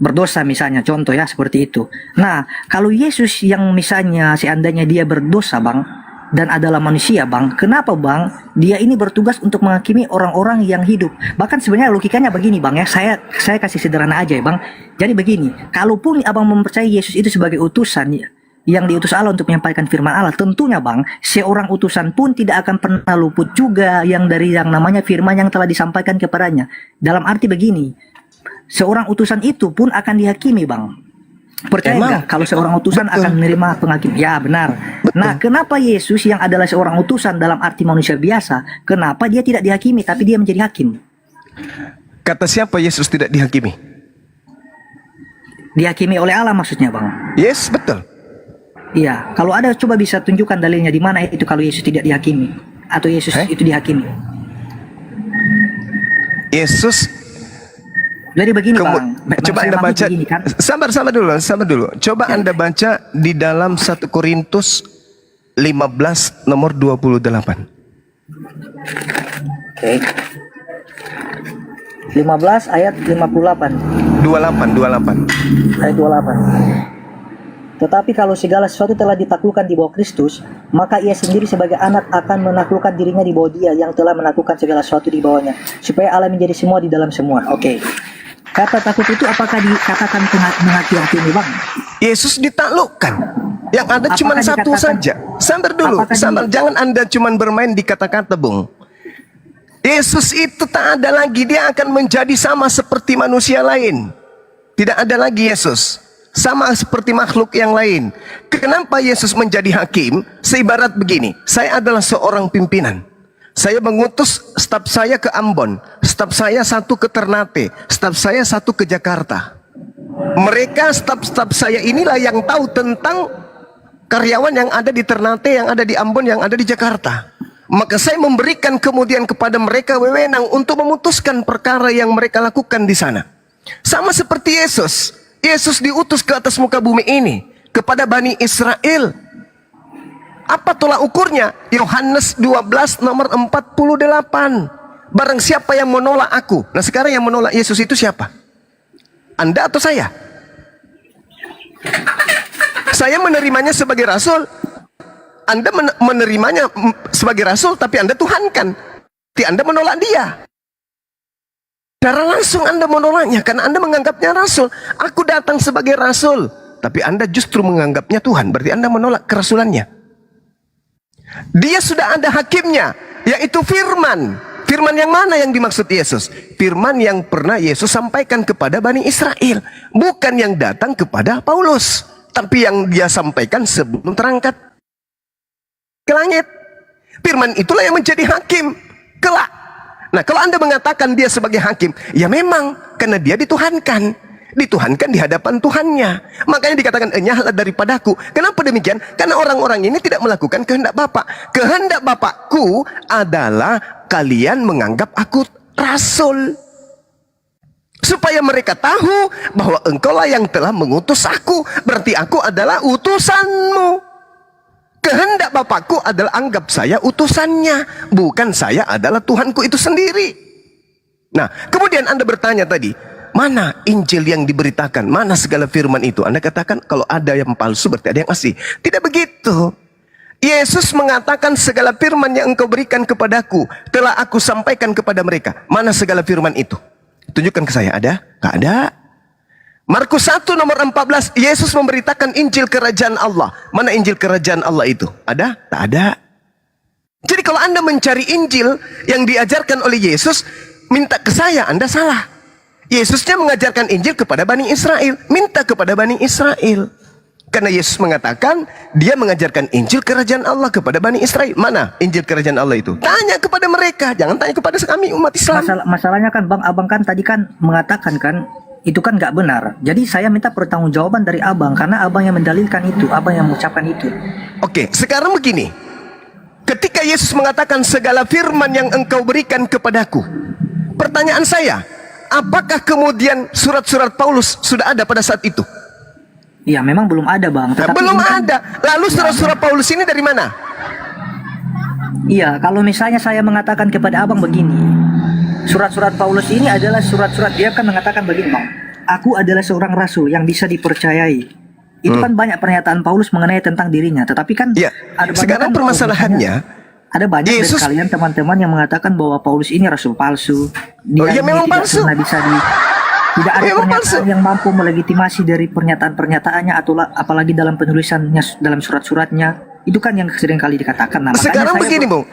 berdosa misalnya, contoh ya seperti itu. Nah, kalau Yesus yang misalnya seandainya dia berdosa bang, dan adalah manusia bang, kenapa bang dia ini bertugas untuk menghakimi orang-orang yang hidup? Bahkan sebenarnya logikanya begini bang ya, saya kasih sederhana aja ya bang. Jadi begini, kalaupun abang mempercayai Yesus itu sebagai utusan ya, yang diutus Allah untuk menyampaikan firman Allah, tentunya bang, seorang utusan pun tidak akan pernah luput juga yang dari yang namanya firman yang telah disampaikan kepadanya. Dalam arti begini, seorang utusan itu pun akan dihakimi bang. Percaya Emang? nggak kalau seorang utusan Betul. akan menerima penghakim? Ya benar. Betul. Nah, kenapa Yesus yang adalah seorang utusan dalam arti manusia biasa, kenapa dia tidak dihakimi tapi dia menjadi hakim? Kata siapa Yesus tidak dihakimi? Dihakimi oleh Allah maksudnya bang? Yes, betul. Iya. Kalau ada coba bisa tunjukkan dalilnya di mana itu kalau Yesus tidak dihakimi atau Yesus itu dihakimi? Yesus. Jadi begini bang. Coba saya Anda maksud baca. begini, kan? Sabar dulu. Coba Anda baca di dalam 1 Korintus 15 nomor 28. Oke. 15 ayat 58. 28. Ayat 28. Tetapi kalau segala sesuatu telah ditaklukkan di bawah Kristus, maka ia sendiri sebagai anak akan menaklukkan dirinya di bawah Dia yang telah menaklukkan segala sesuatu di bawahnya, supaya Allah menjadi semua di dalam semua. Oke. Kata takut itu apakah dikatakan menghakimi bang? Yesus ditaklukkan. Yang ada cuma Apakah satu dikatakan- saja. Sabar dulu. Apakah Jangan Anda cuma bermain di kata-kata, Bung. Yesus itu tak ada lagi. Dia akan menjadi sama seperti manusia lain. Tidak ada lagi Yesus. Sama seperti makhluk yang lain. Kenapa Yesus menjadi hakim? Seibarat begini. Saya adalah seorang pimpinan. Saya mengutus staf saya ke Ambon, staf saya satu ke Ternate, staf saya satu ke Jakarta. Mereka staf-staf saya inilah yang tahu tentang karyawan yang ada di Ternate, yang ada di Ambon, yang ada di Jakarta. Maka saya memberikan kemudian kepada mereka wewenang untuk memutuskan perkara yang mereka lakukan di sana. Sama seperti Yesus. Yesus diutus ke atas muka bumi ini kepada Bani Israel. Apa tolak ukurnya? Yohanes 12 nomor 48. Barang siapa yang menolak aku. Nah sekarang yang menolak Yesus itu siapa? Anda atau saya? Saya menerimanya sebagai rasul. Anda menerimanya sebagai rasul, tapi Anda tuhankan. Tapi Anda menolak dia. Secara langsung Anda menolaknya karena Anda menganggapnya rasul. Aku datang sebagai rasul, tapi Anda justru menganggapnya Tuhan. Berarti Anda menolak kerasulannya. Dia sudah ada hakimnya, yaitu firman. firman yang mana yang dimaksud Yesus? Firman yang pernah Yesus sampaikan kepada Bani Israel. Bukan yang datang kepada Paulus. Tapi yang dia sampaikan sebelum terangkat ke langit. Firman itulah yang menjadi hakim kelak. Nah, kalau Anda mengatakan dia sebagai hakim, ya memang karena dia dituhankan. Dituhankan di hadapan Tuhannya. Makanya dikatakan enyahlah daripadaku. Kenapa demikian? Karena orang-orang ini tidak melakukan kehendak Bapa. Kehendak Bapakku adalah kalian menganggap aku rasul. Supaya mereka tahu bahwa engkaulah yang telah mengutus aku. Berarti aku adalah utusanmu. Kehendak Bapakku adalah anggap saya utusannya. Bukan saya adalah Tuhanku itu sendiri. Nah, kemudian Anda bertanya tadi, mana Injil yang diberitakan? Mana segala firman itu? Anda katakan kalau ada yang palsu berarti ada yang asli. Tidak begitu. Yesus mengatakan segala firman yang engkau berikan kepadaku telah aku sampaikan kepada mereka. Mana segala firman itu? Tunjukkan ke saya. Ada? Tidak ada. Markus 1 nomor 14, Yesus memberitakan Injil kerajaan Allah. Mana Injil kerajaan Allah itu? Ada? Tak ada. Jadi kalau Anda mencari Injil yang diajarkan oleh Yesus, minta ke saya, Anda salah. Yesusnya mengajarkan Injil kepada Bani Israel. Minta kepada Bani Israel. Karena Yesus mengatakan, dia mengajarkan Injil kerajaan Allah kepada Bani Israel. Mana Injil kerajaan Allah itu? Tanya kepada mereka, jangan tanya kepada kami umat Islam. Masalahnya kan Bang, abang kan tadi kan mengatakan kan itu kan nggak benar. Jadi saya minta pertanggungjawaban dari abang karena abang yang mendalilkan itu, abang yang mengucapkan itu. Oke, sekarang begini. Ketika Yesus mengatakan segala firman yang engkau berikan kepadaku, pertanyaan saya, apakah kemudian surat-surat Paulus sudah ada pada saat itu? Iya, memang belum ada Bang. Tetapi Belum ini kan- ada. Lalu surat-surat Paulus ini dari mana? Iya, kalau misalnya saya mengatakan kepada abang begini, surat-surat Paulus ini adalah surat-surat, dia kan mengatakan begini Bang, aku adalah seorang rasul yang bisa dipercayai. Itu kan banyak pernyataan Paulus mengenai tentang dirinya, tetapi kan Ya, ada banyak sekarang kan, permasalahannya, ada banyak Yesus- dari kalian teman-teman yang mengatakan bahwa Paulus ini rasul palsu. Dia iya, ini memang tidak palsu. pernah bisa tidak ada Memang pernyataan palsu. yang mampu melegitimasi dari pernyataan-pernyataannya atau apalagi dalam penulisannya dalam surat-suratnya. Itu kan yang sering kali dikatakan. Nah, makanya sekarang saya begini Bung,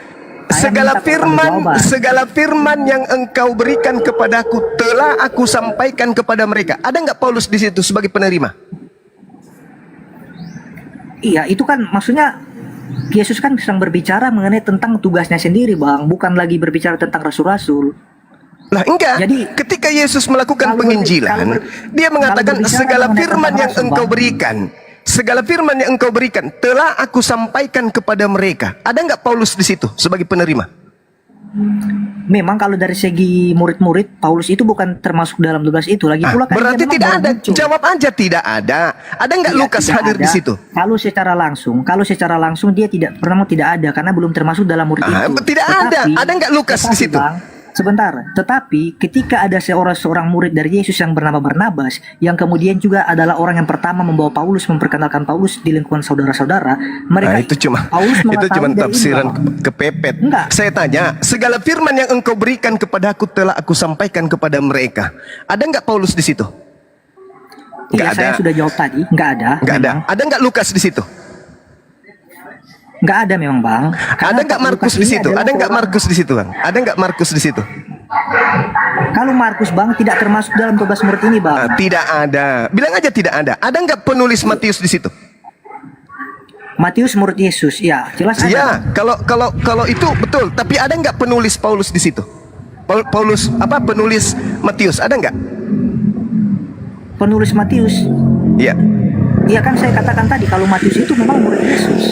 saya minta pertanggungjawaban. segala firman yang engkau berikan kepadaku telah aku sampaikan kepada mereka. Ada nggak Paulus di situ sebagai penerima? Iya, itu kan maksudnya Yesus kan sedang berbicara mengenai tentang tugasnya sendiri, Bang, bukan lagi berbicara tentang rasul-rasul. Lah enggak. Jadi, Ketika Yesus melakukan kalau penginjilan, dia mengatakan kalau berbicara segala mengenai firman tentang yang rasul, engkau Bang. berikan, segala firman yang engkau berikan telah aku sampaikan kepada mereka. Ada nggak Paulus di situ sebagai penerima? Memang kalau dari segi murid-murid, Paulus itu bukan termasuk dalam tugas itu. Lagi pula kan Berarti dia memang tidak baru ada. muncul. Jawab aja tidak ada. Ada nggak Iya, Lukas tidak hadir ada. di situ? Kalau secara langsung dia tidak ada karena belum termasuk dalam murid itu. Tidak ada. Ada nggak Lukas di situ? Bang, sebentar. Tetapi ketika ada seorang murid dari Yesus yang bernama Barnabas, yang kemudian juga adalah orang yang pertama membawa Paulus, memperkenalkan Paulus di lingkungan saudara-saudara, mereka itu cuma Paulus mengetahui dari tafsiran ini, Bang. kepepet. Enggak. Saya tanya, segala firman yang engkau berikan kepadaku telah aku sampaikan kepada mereka. Ada nggak Paulus di situ? Iya, Nggak saya ada. sudah jawab tadi, nggak ada. Nggak ada. memang. Ada nggak Lukas di situ? Nggak ada memang, Bang. Ada nggak Markus di situ? Ada nggak Markus di situ, Bang? Ada nggak Markus di situ? Kalau Markus, Bang, tidak termasuk dalam tugas murid ini, Bang. Tidak ada. Bilang aja tidak ada. Ada nggak penulis Matius di situ? Matius murid Yesus, ya, jelas ada. Iya. Kalau itu betul. Tapi ada nggak penulis Paulus di situ? Paulus apa? Penulis Matius ada nggak? Penulis Matius. Iya. Iya kan saya katakan tadi kalau Matius itu memang murid Yesus.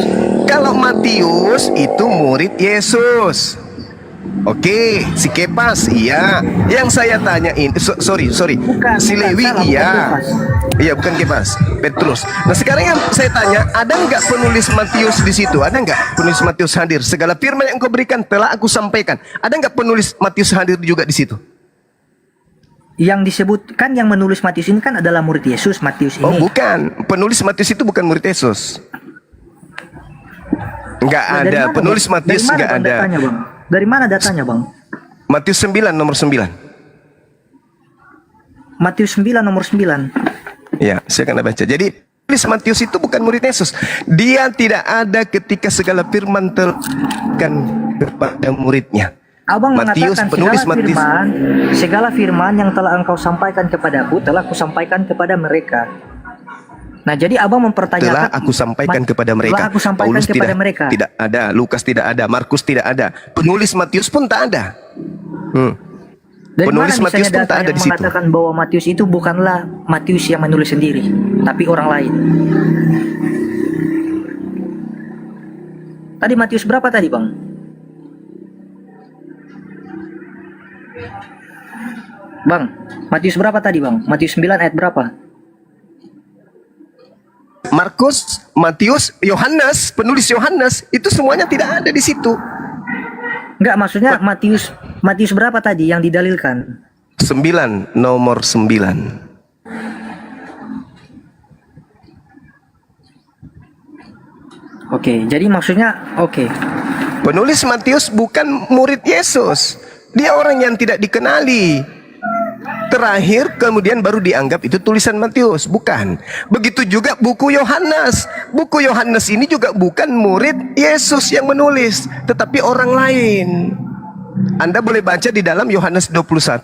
Kalau Matius itu murid Yesus. Oke, si Kepas iya. Yang saya tanyain, sorry. Bukan, Si bukan, Lewi salah, bukan iya. Kepas. Iya, bukan Kepas, Petrus. Nah, sekarang yang saya tanya, ada nggak penulis Matius di situ? Ada nggak penulis Matius hadir? Segala firman yang kau berikan telah aku sampaikan. Ada nggak penulis Matius hadir juga di situ? Yang disebutkan yang menulis Matius ini kan adalah murid Yesus, Matius Oh, ini. bukan. Penulis Matius itu bukan murid Yesus. Nggak Nah, dari ada. mana, Penulis Bang? Matius Dari mana, nggak Bang, ada. datanya, Bang? Dari mana datanya, Bang? Matius 9 nomor 9. Matius 9 nomor 9. Ya, saya akan baca. Jadi, penulis Matius itu bukan murid Yesus. Dia tidak ada ketika segala firman terkan kepada muridnya. Abang Matius, mengatakan penulis Matius. segala firman yang telah engkau sampaikan kepadaku telah kusampaikan kepada mereka. Nah, jadi abang mempertanyakan Telah aku sampaikan kepada mereka. Telah aku sampaikan Paulus kepada tidak, mereka. tidak ada, Lukas tidak ada, Markus tidak ada, penulis Matius pun tak ada. Dari Penulis mana Matius misalnya pun tak data ada yang di situ. mengatakan bahwa Matius itu bukanlah Matius yang menulis sendiri, tapi orang lain. Tadi Matius berapa tadi, Bang? Bang, Matius berapa tadi, Bang? Matius 9 ayat berapa? Markus, Matius, Yohanes, penulis Yohanes itu semuanya tidak ada di situ. Enggak, maksudnya Matius berapa tadi yang didalilkan? 9, nomor 9. Oke, jadi maksudnya Penulis Matius bukan murid Yesus. Dia orang yang tidak dikenali. Terakhir kemudian baru dianggap itu tulisan Matius, bukan. Begitu juga buku Yohanes. Buku Yohanes ini juga bukan murid Yesus yang menulis, tetapi orang lain. Anda boleh baca di dalam Yohanes 21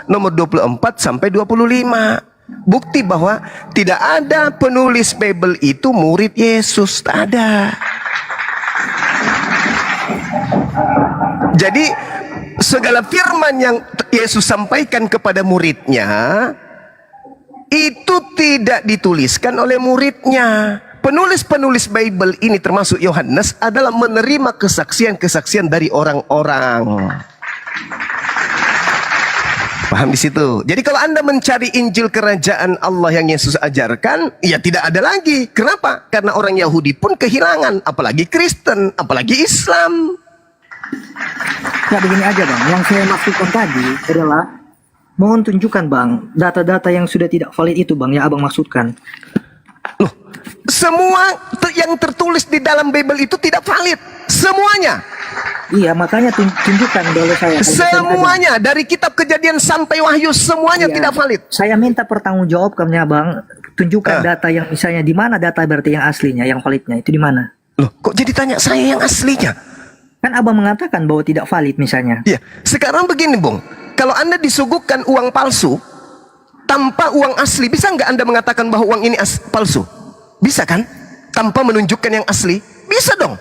nomor 24 sampai 25. Bukti bahwa tidak ada penulis Bible itu murid Yesus, tak ada. Jadi segala firman yang Yesus sampaikan kepada muridnya itu tidak dituliskan oleh muridnya. Penulis-penulis Bible ini termasuk Yohanes adalah menerima kesaksian-kesaksian dari orang-orang. Paham di situ? Jadi kalau Anda mencari Injil kerajaan Allah yang Yesus ajarkan, ya tidak ada lagi. Kenapa? Karena orang Yahudi pun kehilangan, apalagi Kristen, apalagi Islam. ya begini aja, Bang. Yang saya maksudkan tadi adalah mohon tunjukkan, Bang, data-data yang sudah tidak valid itu, Bang, yang Abang maksudkan. Loh, semua yang tertulis di dalam Bible itu tidak valid. Semuanya. Iya, makanya tunjukkan oleh saya. Semuanya. Dari kitab Kejadian sampai Wahyu, semuanya Iya. tidak valid. Saya minta pertanggungjawabannya, Bang. Tunjukkan data yang misalnya di mana data berarti yang aslinya, yang validnya itu di mana? Loh, kok jadi tanya saya yang aslinya? Kan Abang mengatakan bahwa tidak valid misalnya. Ya, sekarang begini, Bung. Kalau Anda disuguhkan uang palsu tanpa uang asli, bisa nggak Anda mengatakan bahwa uang ini palsu? Bisa kan? Tanpa menunjukkan yang asli? Bisa dong.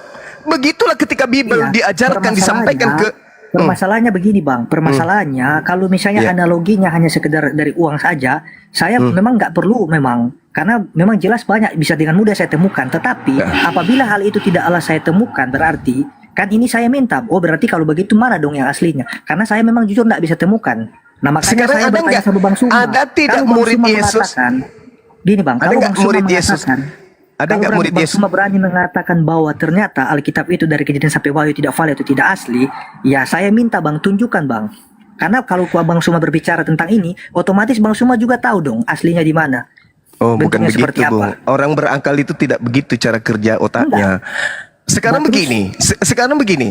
Begitulah ketika Bible Iya, diajarkan, disampaikan ke... Permasalahannya begini, Bang. Permasalahannya kalau misalnya Iya. analoginya hanya sekedar dari uang saja, saya memang nggak perlu memang. Karena memang jelas banyak bisa dengan mudah saya temukan. Tetapi apabila hal itu tidaklah saya temukan, berarti kan ini saya minta. Oh, berarti kalau begitu mana dong yang aslinya? Karena saya memang jujur nggak bisa temukan. Nah, makanya Sekarang saya ada bertanya nggak? sama Bang Suma. Ada tidak Kalau Bang murid Suma Yesus? mengatakan, gini, Bang. Ada Kalau nggak Bang Suma murid Yesus? mengatakan, Ada kalau nggak murid Bang Yesus? Suma berani mengatakan bahwa ternyata Alkitab itu dari Kejadian sampai Wahyu tidak valid atau tidak asli, ya saya minta, Bang, tunjukkan, Bang. Karena kalau Bang Suma berbicara tentang ini, otomatis Bang Suma juga tahu dong aslinya di mana. Oh, bukan Bentuknya begitu, seperti Bung. apa? Orang berakal itu tidak begitu cara kerja otaknya. Sekarang Nah, terus- begini, sekarang begini.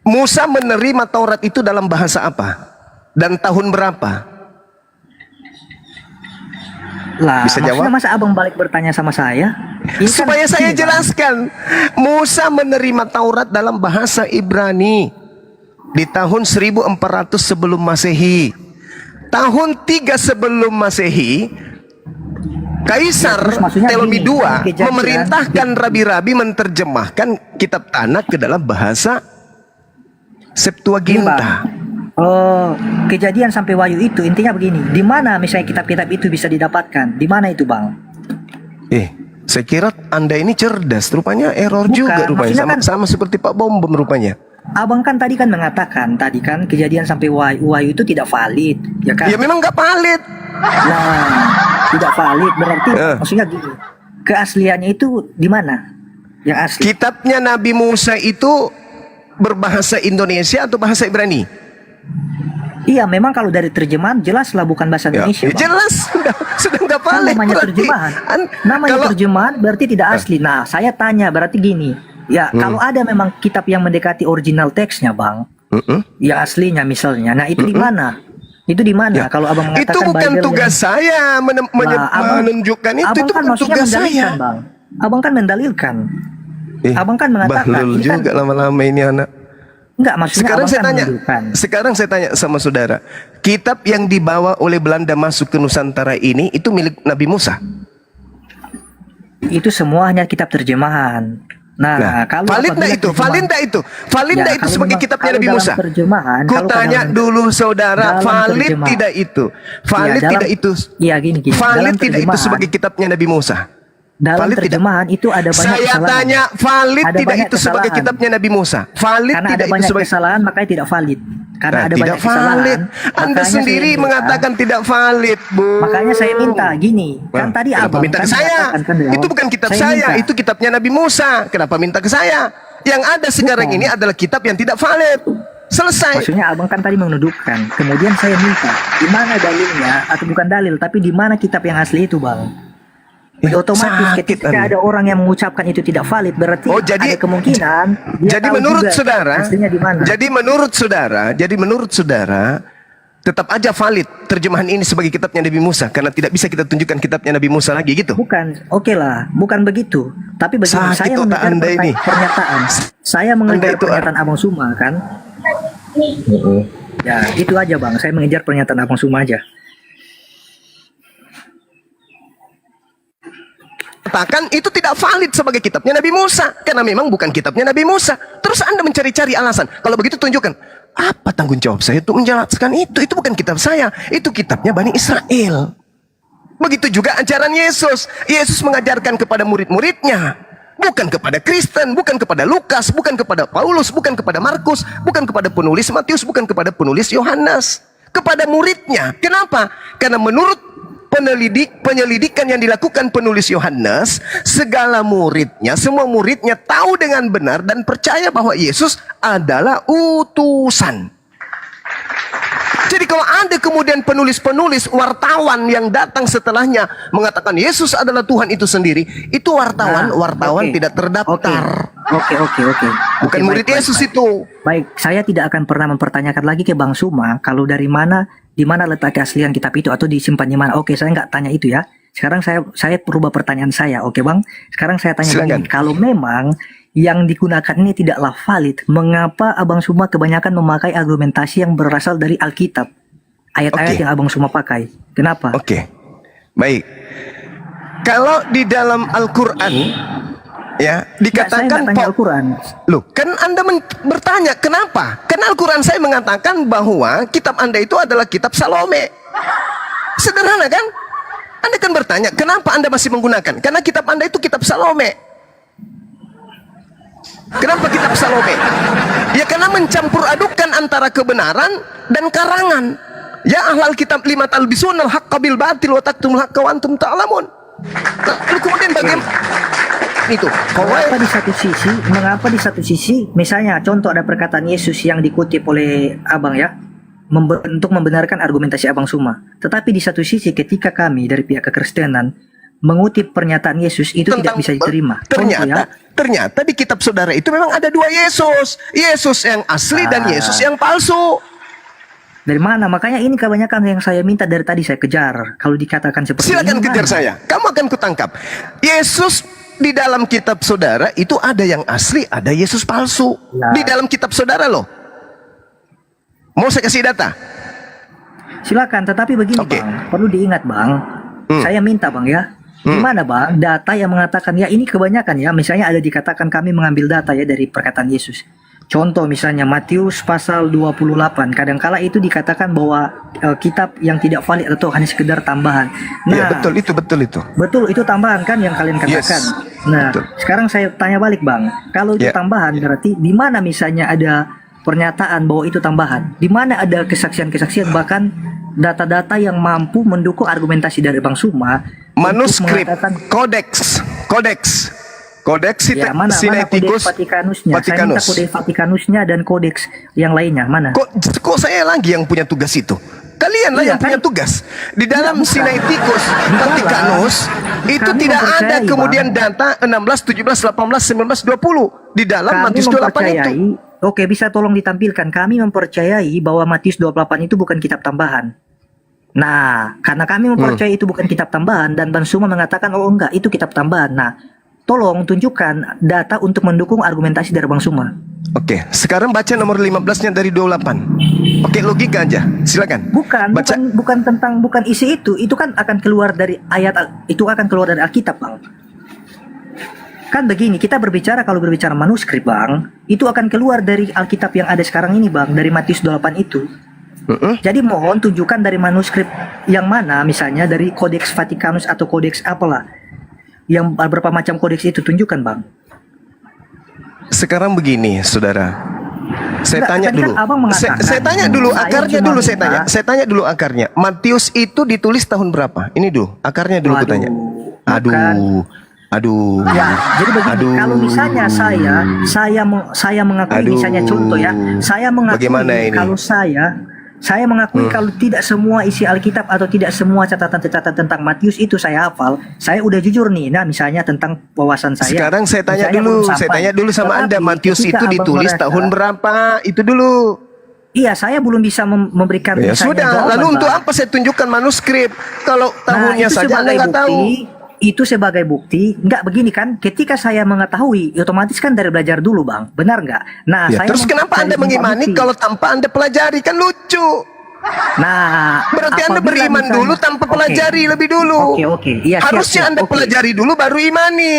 Musa menerima Taurat itu dalam bahasa apa? Dan tahun berapa? Lah, Bisa maksudnya jawab? masa Abang balik bertanya sama saya? Ini kan Supaya saya gini, Bang. jelaskan. Musa menerima Taurat dalam bahasa Ibrani di tahun 1400 sebelum Masehi. Tahun 3 sebelum Masehi, Kaisar terus maksudnya Ptolemy gini, II Kejadian- memerintahkan rabi-rabi menerjemahkan kitab Tanakh ke dalam bahasa Septuaginta. Oh, Kejadian sampai Wahyu itu intinya begini. Di mana misalnya kitab-kitab itu bisa didapatkan? Di mana itu, Bang? Saya kira Anda ini cerdas, rupanya error Bukan, juga rupanya, maksudnya sama seperti Pak Bom rupanya. Abang kan tadi kan mengatakan Kejadian sampai Wahyu itu tidak valid, ya kan? Ya memang nggak valid. Nah, tidak valid berarti maksudnya gini. Keasliannya itu di mana? Yang asli. Kitabnya Nabi Musa itu berbahasa Indonesia atau bahasa Ibrani? Iya, memang kalau dari terjemahan jelaslah bukan bahasa Indonesia. Bang. Jelas sudah nggak Kan valid. namanya berarti. terjemahan. Namanya Kalau terjemahan berarti tidak asli. Nah, saya tanya berarti gini. Ya, kalau ada memang kitab yang mendekati original teksnya, Bang, yang aslinya misalnya. Nah, itu di mana? Itu di mana? Kalau Abang mengatakan itu bukan Bible tugas saya menunjukkan itu Abang kan bukan maksudnya tugas mendalilkan, saya. Bang. Abang kan mendalilkan. Abang kan mengatakan Bahlul ini kan juga lama-lama ini anak. Enggak, maksudnya Sekarang abang saya kan tanya, menunjukkan. sekarang saya tanya sama saudara, kitab yang dibawa oleh Belanda masuk ke Nusantara ini itu milik Nabi Musa. Itu semua hanya kitab terjemahan. Nah, kalau valid apabila nggak itu? terjemahan- Valid nggak itu? Valid Ya, nggak itu kalau sebagai memang- kitabnya kalau Nabi dalam Musa? terjemahan, Ku kalau tanya dalam- dulu saudara, dalam valid terjemahan. tidak itu? Valid dalam- tidak itu? Iya, gini. Valid Dalam tidak itu terjemahan- sebagai kitabnya Nabi Musa? Dalam valid tidak? terjemahan itu ada banyak Saya kesalahan. tanya, valid Ada tidak banyak itu sebagai kesalahan. kitabnya Nabi Musa? Valid Karena tidak ada itu banyak sebagai kesalahan, makanya tidak valid. Karena Nah, ada tidak banyak kesalahan. valid. Anda makanya sendiri saya minta- mengatakan tidak valid, Bu. Makanya saya minta gini, kan tadi Kenapa abang minta kan ke saya? mengatakan kan dari Itu awal. bukan kitab saya, minta. itu kitabnya Nabi Musa. Kenapa minta ke saya? Yang ada sekarang Bukan. ini adalah kitab yang tidak valid. Selesai. Maksudnya abang kan tadi menudukkan. Kemudian saya minta, di mana dalilnya atau bukan dalil, tapi di mana kitab yang asli itu, bang? Otomatis Sakit, ketika Anda. ada orang yang mengucapkan itu tidak valid, berarti Oh, jadi- ada kemungkinan dia Jadi tahu menurut juga saudara, aslinya di mana. jadi menurut saudara tetap aja valid terjemahan ini sebagai kitabnya Nabi Musa karena tidak bisa kita tunjukkan kitabnya Nabi Musa lagi gitu. Bukan, oke lah, bukan begitu. Tapi begini, Sakit saya otak mengejar Anda ini. pernyataan. Saya mengejar Anda itu- pernyataan Abang Suma kan. Ya, itu aja bang. Saya mengejar pernyataan Abang Suma aja. Katakan itu tidak valid sebagai kitabnya Nabi Musa karena memang bukan kitabnya Nabi Musa. Terus Anda mencari-cari alasan. Kalau begitu tunjukkan apa tanggung jawab saya untuk menjelaskan itu. Itu bukan kitab saya, itu kitabnya Bani Israel. Begitu juga ajaran Yesus. Yesus mengajarkan kepada murid-muridnya, bukan kepada Kristen, bukan kepada Lukas, bukan kepada Paulus, bukan kepada Markus, bukan kepada penulis Matius, bukan kepada penulis Yohanes, kepada muridnya. Kenapa? Karena menurut penyelidikan yang dilakukan penulis Yohanes, segala muridnya, semua muridnya tahu dengan benar dan percaya bahwa Yesus adalah utusan. Jadi kalau ada kemudian penulis-penulis wartawan yang datang setelahnya mengatakan Yesus adalah Tuhan itu sendiri, itu wartawan Oke. tidak terdaftar. Oke. Bukan Oke, murid baik, Yesus baik. itu. Baik, saya tidak akan pernah mempertanyakan lagi ke Bang Suma kalau di mana letak keaslian kitab itu atau disimpan di mana. Oke, saya nggak tanya itu ya. Sekarang saya berubah pertanyaan saya. Oke, Bang. Sekarang saya tanya Silakan. begini, kalau memang yang digunakan ini tidaklah valid, mengapa Abang Suma kebanyakan memakai argumentasi yang berasal dari Alkitab? Ayat-ayat Oke. yang Abang Suma pakai. Kenapa? Oke. Baik. Kalau di dalam Al-Qur'an ya Nggak, saya dikatakan nggak tanya Al-Quran. Loh, kan Anda bertanya kenapa? Karena Al-Quran saya mengatakan bahwa kitab Anda itu adalah kitab Salome. Sederhana kan? Anda kan bertanya, kenapa Anda masih menggunakan? Karena kitab Anda itu kitab Salome. Kenapa kitab Salome? Ya karena mencampur adukan antara kebenaran dan karangan. Ya ahlal kitab lima talbisunal haqqa bil batil wa taktumul haqqa wa antum ta'lamun. Nah, lalu kemudian bagaimana? Itu. Mengapa di satu sisi, misalnya contoh ada perkataan Yesus yang dikutip oleh Abang ya, untuk membenarkan argumentasi Abang Suma. Tetapi di satu sisi ketika kami dari pihak kekristenan mengutip pernyataan Yesus itu tidak bisa diterima. Contoh ya, Ternyata di kitab saudara itu memang ada dua Yesus. Yesus yang asli dan Yesus yang palsu. dari mana? Makanya ini kebanyakan yang saya minta dari tadi saya kejar. Kalau dikatakan seperti Silakan ini, kejar mana? saya. Kamu akan kutangkap. Yesus di dalam kitab saudara itu ada yang asli, ada Yesus palsu. Ya. Di dalam kitab saudara loh. Mau saya kasih data? Silakan, tetapi begini Oke. Bang, perlu diingat Bang. Saya minta Bang ya. Gimana Bang data yang mengatakan ya ini kebanyakan ya, misalnya ada dikatakan kami mengambil data ya dari perkataan Yesus. Contoh misalnya Matius pasal 28, kadangkala itu dikatakan bahwa kitab yang tidak valid atau hanya sekedar tambahan. Nah, Iya betul itu. betul itu tambahan kan yang kalian katakan. Yes, Nah, betul. sekarang saya tanya balik Bang, kalau itu Ya. tambahan berarti di mana misalnya ada pernyataan bahwa itu tambahan? Di mana ada kesaksian-kesaksian bahkan data-data yang mampu mendukung argumentasi dari Bang Suma untuk Manuskrip, mengatakan kodeks ya mana kodeks Sinaiticus Vatikanusnya. Saya minta kodeks Vatikanusnya dan kodeks yang lainnya mana? Kok saya lagi yang punya tugas itu? Kalian lah Iya, yang punya kan? tugas. Di dalam Bukan. Sinaiticus Bukan, Vatikanus itu Kami tidak ada mempercayai, kemudian Bang. data 16, 17, 18, 19, 20 di dalam Kami Matius 28 itu. mempercayai, oke bisa tolong ditampilkan. Kami mempercayai bahwa Matius 28 itu bukan kitab tambahan. Nah, karena kami mempercayai itu bukan kitab tambahan dan Bang Suma mengatakan oh enggak itu kitab tambahan. Nah, tolong tunjukkan data untuk mendukung argumentasi dari Bang Suma. Oke, sekarang baca nomor 15-nya dari 28. Pakai logika aja, silakan. Bukan isi itu. Itu kan akan keluar dari itu akan keluar dari Alkitab, Bang. Kan begini, kita kalau berbicara manuskrip, Bang, itu akan keluar dari Alkitab yang ada sekarang ini, Bang, dari Matius 28 itu. Jadi mohon tunjukkan dari manuskrip yang mana, misalnya dari Codex Vaticanus atau Codex apalah. Yang beberapa macam kodeks itu tunjukkan, Bang. Sekarang begini, saudara. Saya Enggak, tanya tadi dulu. kan abang mengatakan, Saya tanya dulu saya akarnya cuma dulu saya minta- tanya. Saya tanya dulu akarnya. Matius itu ditulis tahun berapa? Ini dulu, akarnya dulu Waduh, kutanya. bukan. Aduh. Ya, jadi begini, kalau misalnya saya mengakui, Aduh. misalnya contoh ya, saya mengakui Bagaimana ini? kalau saya mengakui kalau tidak semua isi Alkitab atau tidak semua catatan-catatan tentang Matius itu saya hafal, saya udah jujur nih. Nah, misalnya tentang wawasan saya. Sekarang saya tanya misalnya dulu, belum saya sampai. tanya dulu sama Anda, Tetapi Matius ketika itu abang ditulis merasa- tahun berapa? Itu dulu. Iya, saya belum bisa memberikan Ya misalnya sudah, jawaban, lalu untuk Bang. apa saya tunjukkan manuskrip? Kalau tahunnya itu saja Anda sebagai nggak tahu. Itu sebagai bukti, nggak begini kan? Ketika saya mengetahui, otomatis kan dari belajar dulu, Bang. Benar nggak? Nah, Ya, saya terus kenapa mencari Anda semua mengimani bukti. kalau tanpa Anda pelajari? Kan lucu. Nah, Berarti Anda apabila beriman misalnya- dulu tanpa Oke. pelajari lebih dulu. Oke. Iya, siap, Harusnya siap. Anda Oke. pelajari dulu baru imani.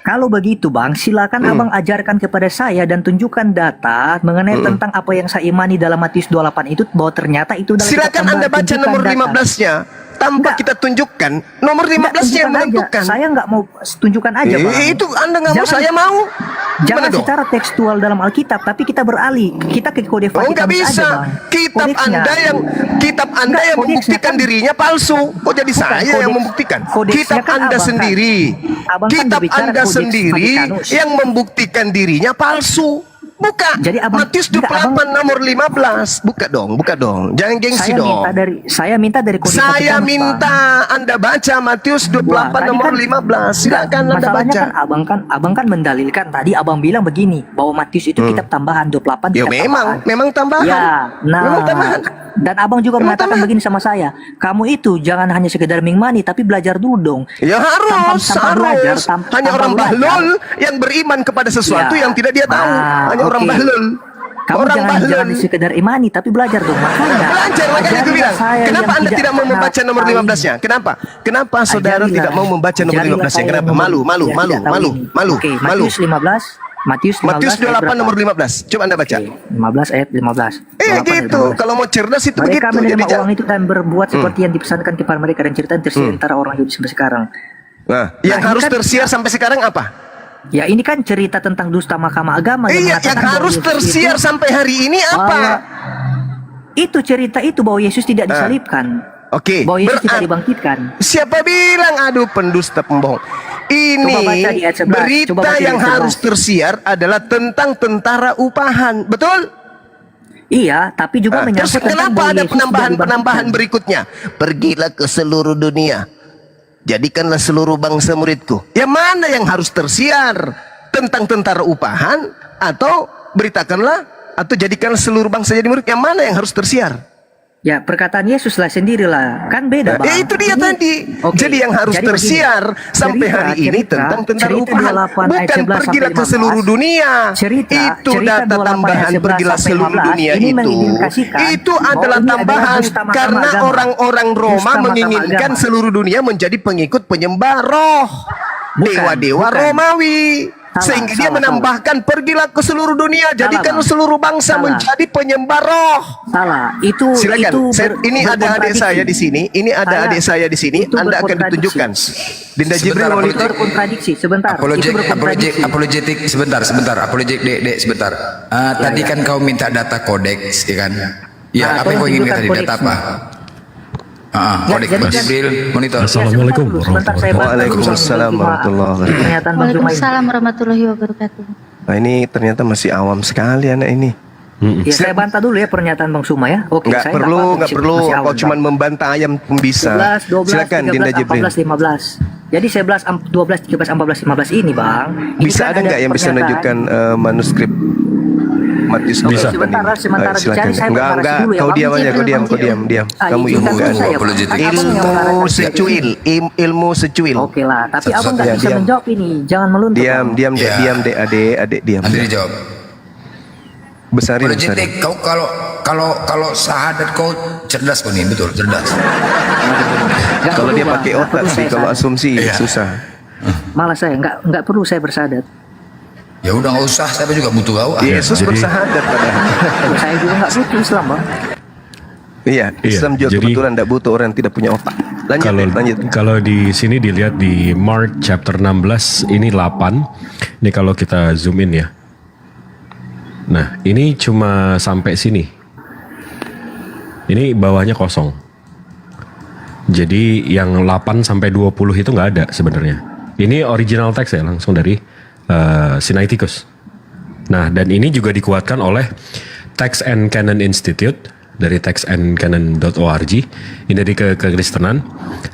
Kalau begitu, Bang, silakan Abang ajarkan kepada saya dan tunjukkan data mengenai tentang apa yang saya imani dalam Matius 28 itu, bahwa ternyata itu adalah Silakan kitab Anda kembar. baca Tunjukkan nomor data. 15-nya. Tanpa Enggak. kita tunjukkan, nomor Enggak, 15-nya yang tunjukkan aja. menentukan. Saya nggak mau tunjukkan aja, Bang. Itu Anda nggak mau, Jangan- saya mau. Jangan Gimana dong? secara tekstual dalam Alkitab, tapi kita beralih. Kita ke kode Oh, nggak Vatikanus bisa. aja, Bang. Kitab Kodeksnya. Anda yang Enggak, yang kodeksnya membuktikan kan- dirinya palsu. Kok jadi Bukan, saya yang kodeks- membuktikan? kodeksnya Kitab kan Anda abang kan- sendiri. abang kan Kitab berbicara Anda kodeks sendiri Vatikanus. yang membuktikan dirinya palsu. Buka. Jadi abang- Matius enggak, 28 abang- nomor 15. Buka dong. Jangan gengsi dong. Saya minta dari kode Saya Vatikanus, minta Bang. Anda baca Matius 28 Wah, tadi nomor kan- 15. Silakan Anda Masalahnya baca. kan abang kan mendalilkan tadi abang bilang begini bahwa Matius itu kitab tambahan 28 Ya kitab tambahan. memang tambahan. Ya, nah, Memang tambahan. dan abang juga Memang mengatakan tambahan. begini sama saya, kamu itu jangan hanya sekedar mingmani tapi belajar dulu dong. Ya harus, Tanpa belajar, harus. tanpa Hanya orang belajar. bahlul yang beriman kepada sesuatu Ya. yang tidak dia tahu. Hanya orang oke. bahlul. Kamu Orang jangan sekedar imani tapi belajar dong. Makanya Belajar, makanya aku ajarilah bilang. saya Kenapa yang Anda tidak mau pernah membaca nomor tahu 15-nya? Kenapa? Kenapa saudara Ajarilah- tidak mau membaca nomor ajarilah 15-nya? saya Kenapa? yang Malu. tidak tahu ini. Oke, Matius 15. Matius 15 Matius 28 ayat nomor berapa? 15. Coba Anda baca. Oke, 15 ayat 15. 28 ayat Gitu. 15. Kalau mau cerdas itu Mereka begitu. menerima Jadi uang itu dan berbuat seperti yang dipesankan kepada mereka, dan cerita yang tersiar antara orang Yahudi sampai sekarang. Nah, yang Nah, ini harus kan- tersiar sampai sekarang apa? Ya ini kan cerita tentang dusta Mahkamah Agama Iya, yang mengatakan bahwa harus Yesus tersiar itu- sampai hari ini apa? bahwa itu cerita itu bahwa Yesus tidak disalibkan. Oke, Bahwa Yesus tidak berarti- dibangkitkan. Siapa bilang aduh pendusta pembohong? Ini Coba baca di ayat 11, coba berita baca di yang ayat 11. harus tersiar adalah tentang tentara upahan, betul? Iya, tapi juga Terus menyangkut tentang kenapa bahwa ada Yesus penambahan-penambahan tidak berikutnya? Pergilah ke seluruh dunia, jadikanlah seluruh bangsa muridku. Yang mana yang harus tersiar? Tentang tentara upahan atau beritakanlah atau jadikanlah seluruh bangsa jadi murid? Yang mana yang harus tersiar? Ya, perkataan Yesus lah sendirilah. Kan beda, Bang. Ya itu dia Ini- tadi. Oke, Jadi yang harus jadi begini. tersiar sampai hari ini tentang tentara upahan. 28 ayat Bukan 11 pergilah sampai ke seluruh 15. dunia. Itu cerita data 28 tambahan ayat 11 pergilah sampai seluruh 15, dunia ini itu. mengindikasikan Itu bahwa adalah ini tambahan adalah dusta mahkamah karena agama. orang-orang Roma Dusta mahkamah menginginkan agama. seluruh dunia menjadi pengikut penyembah roh. Bukan, Dewa-dewa bukan. Romawi. Salah, Sehingga dia salah, menambahkan pergilah ke seluruh dunia, jadikan Bang. seluruh bangsa Salah. menjadi penyembah roh. Salah. Itu Silakan. itu Ini ada adik saya di sini. Ini ada adik saya di sini. Itu Anda akan berkontradiksi. ditunjukkan. Dinda Sebentar, Jibril apologetik. monitor. berkontradiksi. Sebentar. Apologetik, itu berkontradiksi. apologetik sebentar, apologetik dek sebentar. Tadi kan kau minta data kodeks, ya kan? Ya, apa yang kau inginkan tadi? Data apa? Kodeks, jadi Bang kan- Jibril, monitor. Assalamualaikum Sebentar, saya bantu Waalaikumsalam dulu warahmatullahi wabarakatuh. pernyataan Bang Zuma ini. Waalaikumsalam warahmatullahi wabarakatuh. Nah, ini ternyata masih awam sekali anak ini. Ya, saya bantah dulu ya pernyataan Bang Suma ya. Oke, Nggak saya perlu, apa-apa, nggak masih- perlu. masih awam, Kau cuma Bang. membantah ayam pun bisa. 11, 12, Silakan 13, Dinda Jibril. 14, 15. Jadi 11, 12, 13, 14, 15 ini, Bang. Ini Bisa kan ada nggak yang bisa pernyataan. menunjukkan manuskrip Matius Bisa. 28 ini? Sementara Ayo, dicari, silakan. saya Enggak, bernarasi enggak. dulu ya, Kau Bang. diam aja, Izin, kau diam, Bang. kau diam. Kamu Izinkan ilmu dulu kan? saya, Bang. Apologetik. Kan abang yang mengarahkan Ilmu saya. secuil, ilmu secuil. Oke lah, tapi Satu-satu. abang nggak Ya, bisa diam. menjawab ini. Jangan meluntuk. Diam, Bang. diam, dek, Ya. diam, dek, adik, diam. Nanti dijawab. Besarin, besarin. Apologetik, kau kalau syahadat kau cerdas kau nih, betul, cerdas. Nggak Kalau perlu, dia Bang. pakai Nggak otak perlu sih, saya kalau syahadat. asumsi Iya. susah. Malah saya nggak perlu saya bersahadat. Ya udah nggak usah, saya juga butuh kau. Yesus jadi- bersahadat padahal. Saya juga nggak butuh Islam, Bang. Iya, Islam juga jadi- kebetulan tidak butuh orang yang tidak punya otak. Lanjut, Kalau Dek, lanjut. kalau di sini dilihat di Mark chapter 16 ini 8. Ini kalau kita zoom in ya. Nah, ini cuma sampai sini. Ini bawahnya kosong. Jadi yang 8 sampai 20 itu nggak ada sebenarnya. Ini original text ya, langsung dari Sinaiticus. Nah, dan ini juga dikuatkan oleh Text and Canon Institute dari textandcanon.org. Ini dari kekristenan.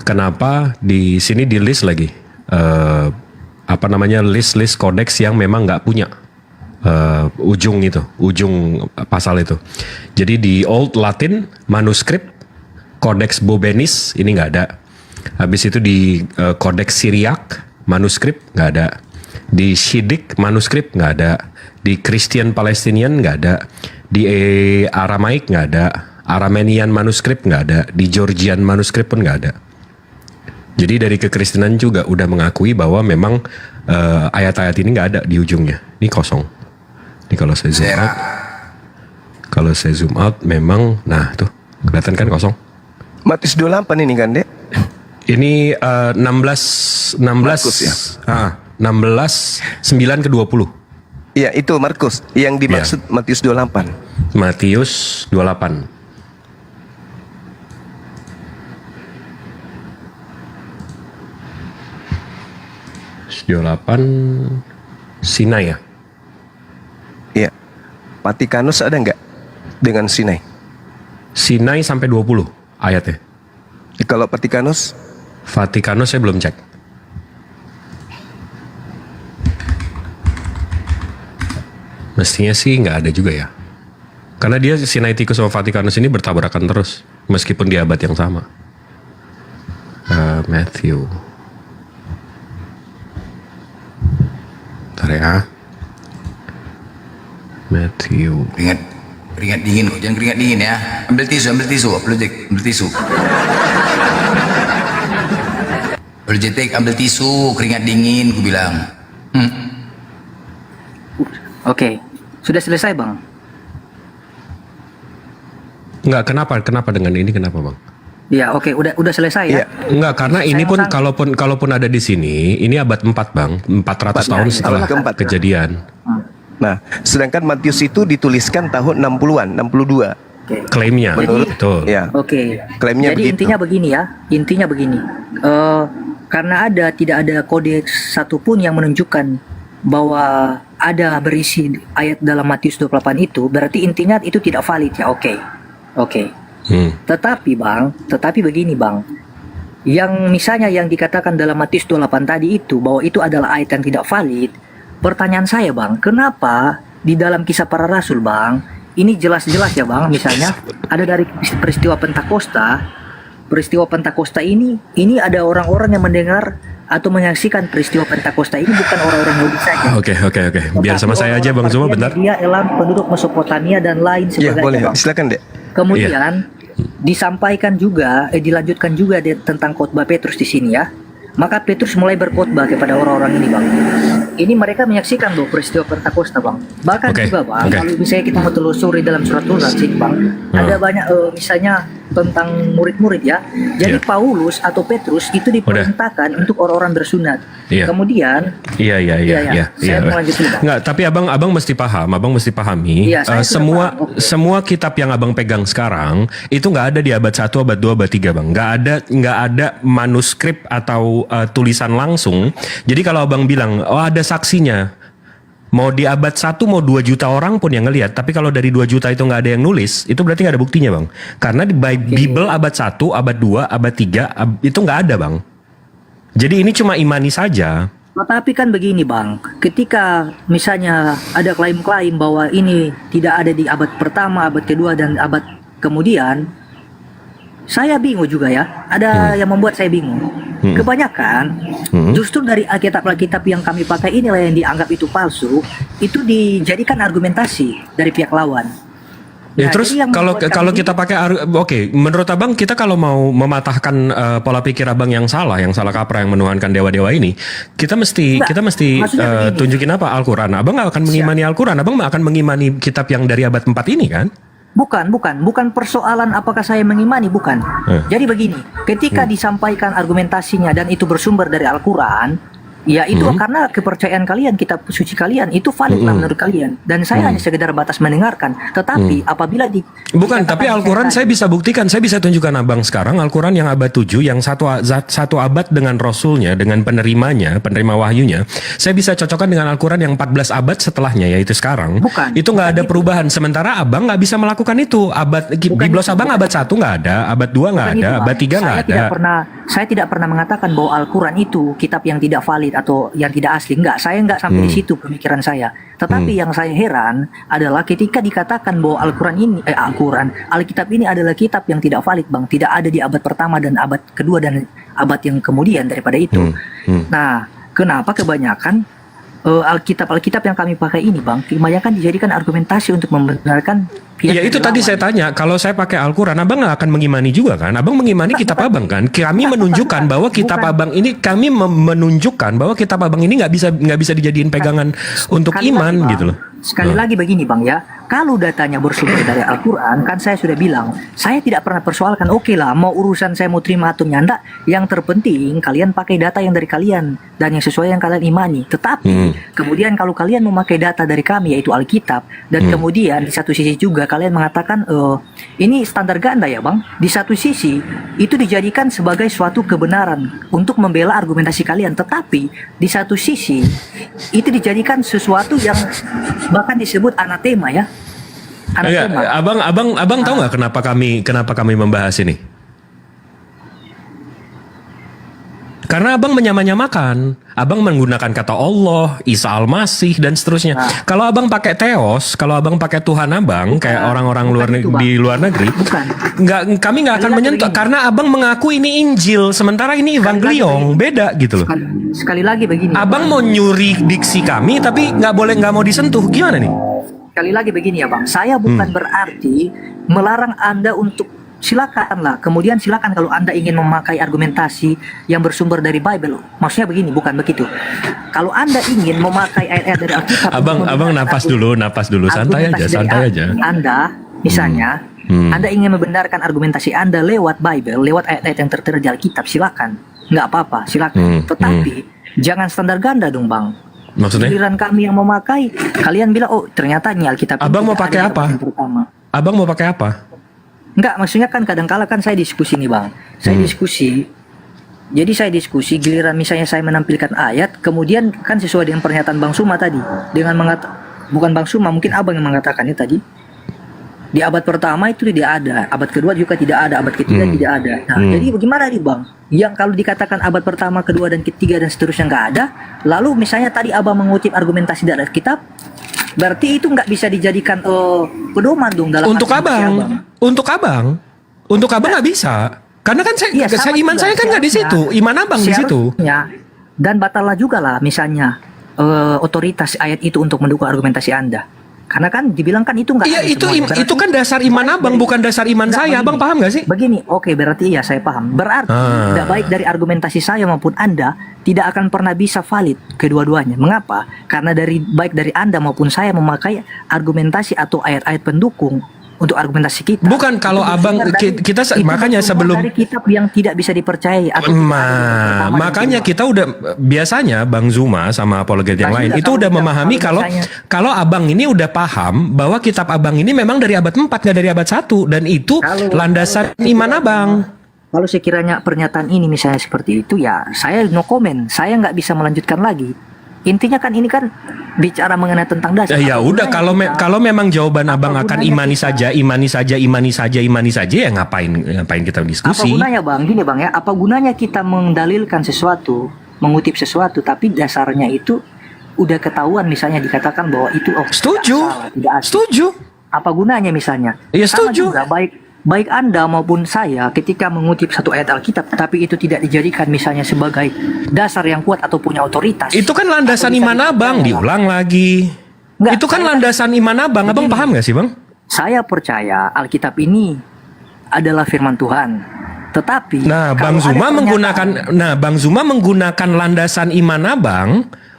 Kenapa di sini di list lagi list kodeks yang memang nggak punya ujung pasal itu. Jadi di Old Latin manuskrip Codex Bobenis ini nggak ada. Habis itu di Codex Syriac manuskrip nggak ada. Di Shiddiq manuskrip nggak ada. Di Christian Palestinian nggak ada. Di Aramaik nggak ada. Aramenian manuskrip nggak ada. Di Georgian manuskrip pun nggak ada. Jadi dari kekristenan juga udah mengakui bahwa memang ayat-ayat ini nggak ada di ujungnya. Ini kosong. Ini kalau saya zoom out. Kalau saya zoom out memang, nah tuh kelihatan kan kosong. Matius 28 ini kan, Dek? Ini 16 Markus ya? 16 9 ke 20. Iya, itu Markus. Yang dimaksud Matius 28. Matius 28. Sinai ya. Iya. Vatikanus ada nggak dengan Sinai? Sinai sampai 20 ayatnya. Kalau Vatikanus, Vatikanus saya belum cek. Mestinya sih nggak ada juga ya. Karena dia Sinaiticus sama Vatikanus ini bertabrakan terus. Meskipun di abad yang sama. Matthew. Bentar ya. Matthew. Keringat dingin kok, jangan keringat dingin ya. Ambil tisu, apologetik, ambil tisu. Apologetik, ambil tisu, keringat dingin, ku bilang. Oke, sudah selesai, Bang. Enggak, kenapa dengan ini kenapa bang? Ya, oke, udah selesai ya. Iya. Enggak, karena ini pun Saya kalaupun ada di sini, ini abad 4 bang, 400 tahun setelah abad keempat. kejadian. nah, sedangkan Matius itu dituliskan tahun 60-an, 62. Oke. Klaimnya, Menurut- betul. Ya. Oke. Klaimnya Jadi begitu. intinya begini. Karena tidak ada kodeks satupun yang menunjukkan bahwa ada berisi ayat dalam Matius 28 itu, berarti intinya itu tidak valid ya. Oke. Tetapi begini Bang. Yang misalnya yang dikatakan dalam Matius 28 tadi itu bahwa itu adalah ayat yang tidak valid. Pertanyaan saya Bang, kenapa di dalam Kisah Para Rasul Bang, ini jelas-jelas ya Bang, misalnya ada dari peristiwa Pentakosta. Peristiwa Pentakosta ini ada orang-orang yang mendengar atau menyaksikan peristiwa Pentakosta ini bukan orang-orang Yahudi saja. Oke. Biar sama saya aja bang Zuma bentar. Dia elam penduduk Mesopotamia dan lain Ya, sebagainya. boleh. Bang. Silakan, Dek. Kemudian disampaikan juga, dilanjutkan juga tentang khotbah Petrus di sini ya. Maka Petrus mulai berkhotbah kepada orang-orang ini Bang. Ini mereka menyaksikan bahwa peristiwa Pentakosta Bang. Bahkan Oke, juga Bang, oke. kalau misalnya kita mau telusuri dalam surat Tulasik Bang, ada banyak misalnya tentang murid-murid ya. Jadi Iya. Paulus atau Petrus itu diperintahkan untuk orang-orang bersunat. Iya. Kemudian Iya. Saya mau lanjut dulu, Bang. Nggak, tapi abang mesti pahami. Iya, saya sudah semua paham. Oke. semua kitab yang abang pegang sekarang itu nggak ada di abad 1, abad 2, abad 3 bang. Nggak ada manuskrip atau tulisan langsung. Jadi kalau abang bilang, oh ada saksinya. Mau di abad 1 mau 2 juta orang pun yang ngelihat. Tapi kalau dari 2 juta itu nggak ada yang nulis, itu berarti nggak ada buktinya bang. Karena di Bible abad 1, abad 2, abad 3 itu nggak ada bang. Jadi ini cuma imani saja. Tetapi kan begini Bang, ketika misalnya ada klaim-klaim bahwa ini tidak ada di abad pertama, abad kedua, dan abad kemudian, saya bingung juga ya. Ada yang membuat saya bingung. Kebanyakan justru dari Alkitab yang kami pakai inilah yang dianggap itu palsu, itu dijadikan argumentasi dari pihak lawan. Ya, Nah, terus jadi yang kalau membuat kalau kami kita pakai oke, menurut Abang kita kalau mau mematahkan pola pikir Abang yang salah kaprah yang menuhankan dewa-dewa ini, kita mesti Enggak, maksudnya begini. tunjukin apa? Al-Qur'an. Abang nggak akan mengimani Al-Qur'an, Abang akan mengimani kitab yang dari abad 4 ini kan? Bukan persoalan apakah saya mengimani, bukan. Jadi begini, ketika disampaikan argumentasinya dan itu bersumber dari Al-Quran, ya itu karena kepercayaan kalian, kitab suci kalian itu valid lah menurut kalian. Dan saya hanya sekedar batas mendengarkan. Tetapi apabila Bukan, tapi Al-Quran saya bisa buktikan, saya bisa tunjukkan Abang sekarang Al-Quran yang abad 7, yang satu abad dengan Rasulnya, dengan penerima wahyunya, saya bisa cocokkan dengan Al-Quran yang 14 abad setelahnya, yaitu sekarang. Bukan, itu nggak ada bukan perubahan. Sementara Abang nggak bisa melakukan itu. Biblos Abang abad 1 nggak ada, abad 2 nggak Bukan ada, itu, Bang. abad 3 nggak ada. Saya tidak pernah mengatakan bahwa Al-Quran itu kitab yang tidak valid atau yang tidak asli. Enggak, saya enggak sampai di situ pemikiran saya. Tetapi yang saya heran adalah ketika dikatakan bahwa Alkitab ini adalah kitab yang tidak valid, Bang. Tidak ada di abad pertama dan abad kedua dan abad yang kemudian daripada itu. Nah, kenapa kebanyakan Alkitab yang kami pakai ini, Bang, kebanyakan dijadikan argumentasi untuk membenarkan pihak Ya yang itu tadi dilawan. saya tanya, kalau saya pakai Al-Quran, Abang nggak akan mengimani juga kan? Abang mengimani kitab Abang kan? Kami menunjukkan bahwa kitab Abang ini, menunjukkan bahwa kitab Abang ini nggak bisa dijadiin pegangan untuk Sekali iman lagi, Bang. gitu loh. Sekali lagi begini, Bang, ya. Kalau datanya bersumber dari Al-Quran, kan saya sudah bilang, saya tidak pernah persoalkan, oke lah, mau urusan saya mau terima atau nyanda, yang terpenting kalian pakai data yang dari kalian, dan yang sesuai yang kalian imani. Tetapi, kemudian kalau kalian memakai data dari kami, yaitu Alkitab, dan kemudian di satu sisi juga kalian mengatakan, ini standar ganda ya, Bang. Di satu sisi, itu dijadikan sebagai suatu kebenaran untuk membela argumentasi kalian. Tetapi, di satu sisi, itu dijadikan sesuatu yang bahkan disebut anatema ya. Ya, abang tahu nggak kenapa kami membahas ini? Karena abang menyamakan, abang menggunakan kata Allah, Isa Al-Masih dan seterusnya. Kalau abang pakai teos, kalau abang pakai Tuhan abang, kayak orang-orang di luar negeri, kami nggak akan menyentuh karena abang mengaku ini Injil, sementara ini Evangelion, beda gitu loh. Sekali lagi begini. Abang mau nyuri diksi kami, tapi nggak mau disentuh, gimana nih? Sekali lagi begini ya, Bang. Saya bukan berarti melarang Anda untuk silakanlah. Kemudian silakan kalau Anda ingin memakai argumentasi yang bersumber dari Bible. Maksudnya begini, bukan begitu. Kalau Anda ingin memakai ayat-ayat dari Alkitab, Abang napas dulu, santai aja. Anda, misalnya, Anda ingin membenarkan argumentasi Anda lewat Bible, lewat ayat-ayat yang tertera di Alkitab, silakan. Nggak apa-apa, silakan. Tetapi jangan standar ganda dong, Bang. Maksudnya? Giliran kami yang memakai, kalian bilang, oh ternyata ini Alkitab. Abang ini mau pakai ada apa? yang pertama. Abang mau pakai apa? Enggak, maksudnya kan kadang-kala kan saya diskusi nih, Bang. Saya diskusi. Jadi saya diskusi, giliran misalnya saya menampilkan ayat, kemudian kan sesuai dengan pernyataan Bang Suma tadi. Dengan bukan Bang Suma, mungkin Abang yang mengatakannya tadi. Di abad pertama itu tidak ada, abad kedua juga tidak ada, abad ketiga tidak ada. Nah, jadi bagaimana nih, Bang? Yang kalau dikatakan abad pertama, kedua, dan ketiga dan seterusnya nggak ada, lalu misalnya tadi Abang mengutip argumentasi dari Alkitab, berarti itu nggak bisa dijadikan pedoman dong dalam Untuk argumentasi Untuk abang nggak bisa. Karena kan Iya, sama iman juga, saya kan nggak di seharusnya. situ, iman abang di situ. Seharusnya, dan batallah juga lah misalnya otoritas ayat itu untuk mendukung argumentasi Anda. Karena kan dibilang kan itu nggak Iya ada itu semuanya. itu kan dasar iman abang, bukan dasar iman Nggak, saya. begini. Abang paham nggak sih? Begini, oke, berarti iya saya paham. Berarti tidak baik dari argumentasi saya maupun Anda tidak akan pernah bisa valid kedua-duanya. Mengapa? Karena baik dari Anda maupun saya memakai argumentasi atau ayat-ayat pendukung untuk argumentasi kita. Bukan, kalau Itu abang bersumber kita itu makanya bersumber sebelum dari kitab yang tidak bisa dipercayai atau tidak ada di pertama dan makanya kedua. kita udah biasanya Bang Zuma sama apologet yang Nah, lain iya, itu udah kalau memahami kalau misalnya- abang ini udah paham bahwa kitab abang ini memang dari abad 4 nggak dari abad 1 dan itu landasan iman abang. Kalau sekiranya pernyataan ini misalnya seperti itu, ya saya no comment, saya nggak bisa melanjutkan lagi. Intinya kan ini kan bicara mengenai tentang dasar. Ya Apa udah gunanya kita- kalau memang jawaban abang akan gunanya imani kita- saja ya ngapain kita Apa diskusi? gunanya, Bang? Gini, Bang, ya. Apa gunanya kita mendalilkan sesuatu, mengutip sesuatu, tapi dasarnya itu udah ketahuan misalnya dikatakan bahwa itu Setuju. tidak salah, tidak asli. Setuju. Apa gunanya misalnya? Iya, Sama setuju. juga baik Anda maupun saya ketika mengutip satu ayat Alkitab, tapi itu tidak dijadikan misalnya sebagai dasar yang kuat atau punya otoritas. Itu kan landasan atau bisa iman abang, dipercaya. diulang lagi. Enggak, Itu kan saya- landasan iman abang. Abang Begini. paham gak sih bang? Saya percaya Alkitab ini adalah firman Tuhan. Tetapi Nah, Bang kalau ada Zuma pernyataan- Bang Zuma menggunakan landasan iman abang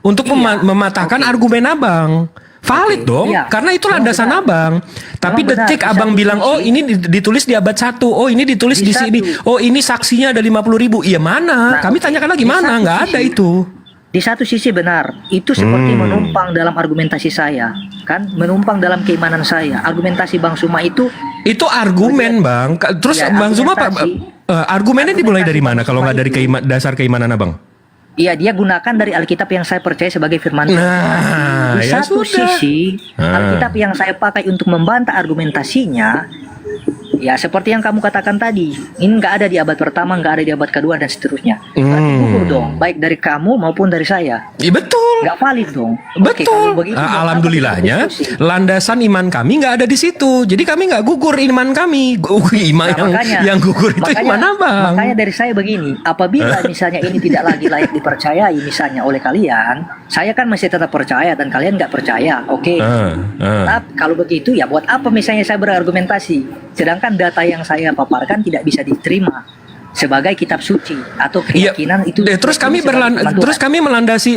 untuk Iya, mematahkan argumen abang. Valid Oke, dong, iya. karena itu Memang landasan benar. abang. Tapi Memang benar, detik di abang satu bilang, sisi- oh ini ditulis di abad 1, oh ini ditulis Di di sini, satu. oh ini saksinya ada 50.000. Iya mana? Nah, Kami oke. tanyakan lagi Di mana? satu Nggak ada sisi- itu. Di satu sisi benar, itu seperti menumpang dalam argumentasi saya, kan? Menumpang dalam keimanan saya. Argumentasi Bang Zuma itu Itu argumen bang. Terus Ya, Bang Zuma argumentasi- argumennya dimulai dari mana? argumentasi Kalau nggak dari itu- dasar keimanan abang? iya, dia gunakan dari Alkitab yang saya percaya sebagai firman Tuhan. Nah, Di ya satu sudah. sisi, Alkitab yang saya pakai untuk membantah argumentasinya, ya seperti yang kamu katakan tadi, ini nggak ada di abad pertama, nggak ada di abad kedua, dan seterusnya. Berarti gugur dong, baik dari kamu maupun dari saya. Iya betul. Nggak valid dong. Oke, Betul. kalau begitu, buat apa Alhamdulillahnya kita diskusi? landasan iman kami nggak ada di situ. Jadi kami nggak gugur iman kami. Iman Nah, yang gugur itu iman abang. Makanya dari saya begini, apabila misalnya ini tidak lagi layak dipercayai misalnya oleh kalian, saya kan masih tetap percaya dan kalian nggak percaya, oke. Tapi kalau begitu ya buat apa misalnya saya berargumentasi, sedangkan data yang saya paparkan tidak bisa diterima sebagai kitab suci atau Iya. keyakinan itu. Terus kami sebagai firman Tuhan. terus kami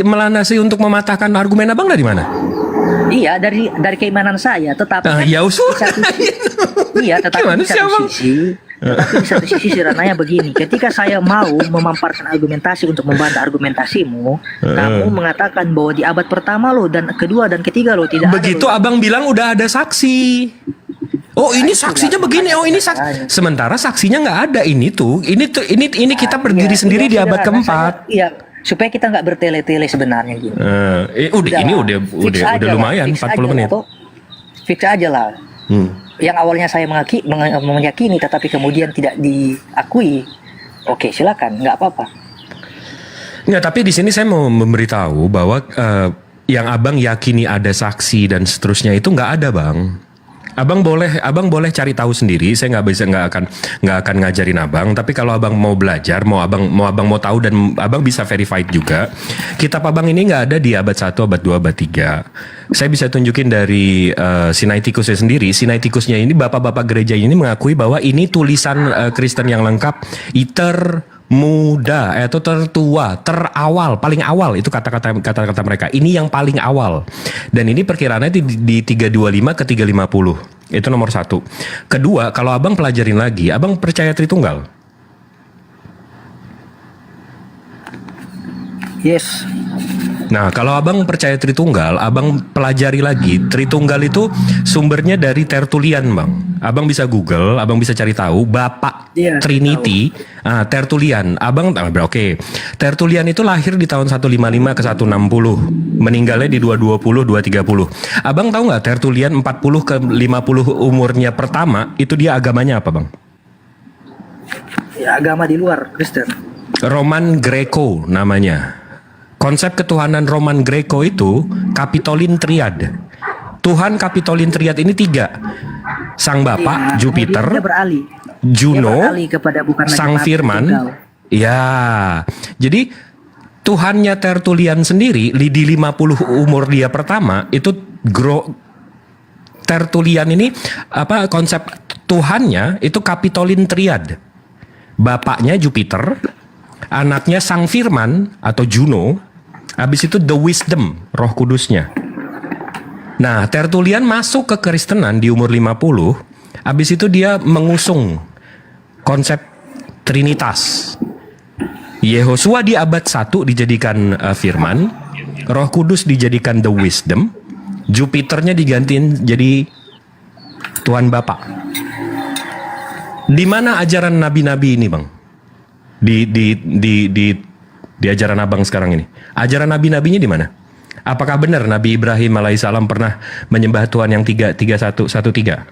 melandasi untuk mematahkan argumen abang dari mana? Iya, dari keimanan saya, tetapi kan Ya di sudah. satu sisi, iya, tetapi Gimana di sih, satu Abang? di satu sisi sederhananya begini, ketika saya mau memamparkan argumentasi untuk membantah argumentasimu, kamu mengatakan bahwa di abad pertama lo dan kedua dan ketiga lo tidak Begitu ada. abang bilang udah ada saksi. Oh ini itu saksinya lah, begini. Oh ini makanya. sementara saksinya nggak ada. Ini kita berdiri sendiri di abad keempat. Iya, supaya kita nggak bertele-tele sebenarnya gitu. Udah lumayan 40 menit. Fix aja lah. Yang awalnya saya meyakini tetapi kemudian tidak diakui. Oke, silakan, nggak apa-apa. Nggak, tapi di sini saya mau memberitahu bahwa yang abang yakini ada saksi dan seterusnya itu nggak ada bang. Abang boleh cari tahu sendiri. Saya nggak akan ngajarin abang. Tapi kalau abang mau belajar, abang mau tahu dan abang bisa verified juga. Kitab abang ini nggak ada di abad 1, abad 2, abad 3. Saya bisa tunjukin dari Sinaiticusnya sendiri. Sinaiticusnya ini bapak-bapak gereja ini mengakui bahwa ini tulisan Kristen yang lengkap, muda atau tertua, terawal, paling awal itu kata-kata mereka. Ini yang paling awal. Dan ini perkiraannya di 325 ke 350. Itu nomor 1. Kedua, kalau abang pelajarin lagi, abang percaya Tritunggal? Yes. Nah, kalau abang percaya Tritunggal, abang pelajari lagi. Tritunggal itu sumbernya dari Tertullian, bang. Abang bisa Google, abang bisa cari tahu. Bapak Iya, Trinity, Tertullian. Oke. Tertullian itu lahir di tahun 155 ke 160. Meninggalnya di 220, 230. Abang tahu nggak Tertullian 40 ke 50 umurnya pertama, itu dia agamanya apa, bang? Ya, agama di luar Kristen. Roman Greco namanya. Konsep ketuhanan Roman Greco itu Kapitolin Triad. Tuhan Kapitolin Triad ini 3. Sang Bapa, Ya, Jupiter, kemudian dia beralih. Juno, Dia beralih kepada bukan lagi Sang Maha Firman. Tunggal. Ya. Jadi Tuhannya Tertullian sendiri di 50 umur dia pertama itu Tertullian ini konsep Tuhannya itu Kapitolin Triad. Bapaknya Jupiter, anaknya Sang Firman atau Juno, habis itu the wisdom, Roh Kudusnya. Nah, Tertullian masuk ke Kristenan di umur 50, habis itu dia mengusung konsep Trinitas. Yehosua di abad 1 dijadikan Firman, Roh Kudus dijadikan the wisdom, Jupiternya digantiin jadi Tuhan Bapa. Di mana ajaran nabi-nabi ini, bang? Di ajaran abang sekarang ini. Ajaran nabi-nabinya di mana? Apakah benar Nabi Ibrahim alaihissalam pernah menyembah Tuhan yang 3-1-1-3?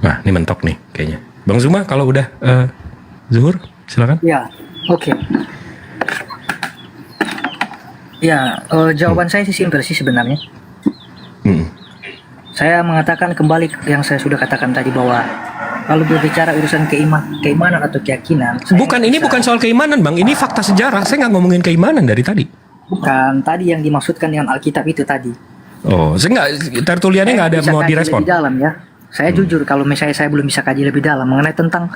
Nah, ini mentok nih kayaknya. Bang Zuma kalau udah Zuhur, silakan. Ya, oke. Ya, jawaban saya sih simpel sih sebenarnya. Hmm. Saya mengatakan kembali yang saya sudah katakan tadi bahwa kalau berbicara urusan keimanan atau keyakinan, saya Bukan, nggak ini bisa- bukan soal keimanan Bang, ini fakta sejarah. Saya nggak ngomongin keimanan dari tadi. bukan tadi yang dimaksudkan dengan Alkitab itu tadi. Oh, saya nggak, Tertuliannya nggak ada Bisa mau kaji direspon. lebih dalam ya. Saya jujur kalau misalnya saya belum bisa kaji lebih dalam mengenai tentang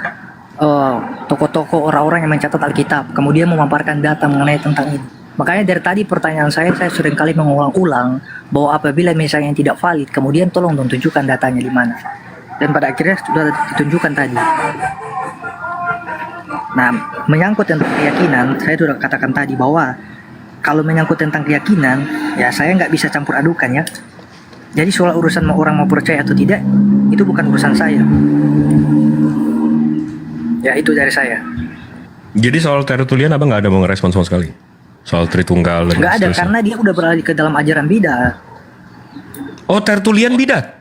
tokoh-tokoh orang-orang yang mencatat Alkitab, kemudian memaparkan data mengenai tentang ini. Makanya dari tadi pertanyaan saya sering kali mengulang-ulang bahwa apabila misalnya yang tidak valid, kemudian tolong dong tunjukkan datanya di mana. Dan pada akhirnya sudah ditunjukkan tadi. Nah, menyangkut tentang keyakinan, saya sudah katakan tadi bahwa kalau menyangkut tentang keyakinan, ya saya nggak bisa campur adukan ya. Jadi soal urusan mau orang mau percaya atau tidak, itu bukan urusan saya. Ya itu dari saya. Jadi soal Tertulian Abang nggak ada mau ngerespon sama sekali? Soal Tritunggal dan Nggak ada seterusnya. karena dia udah beralih ke dalam ajaran bidah. Oh, Tertulian bidat.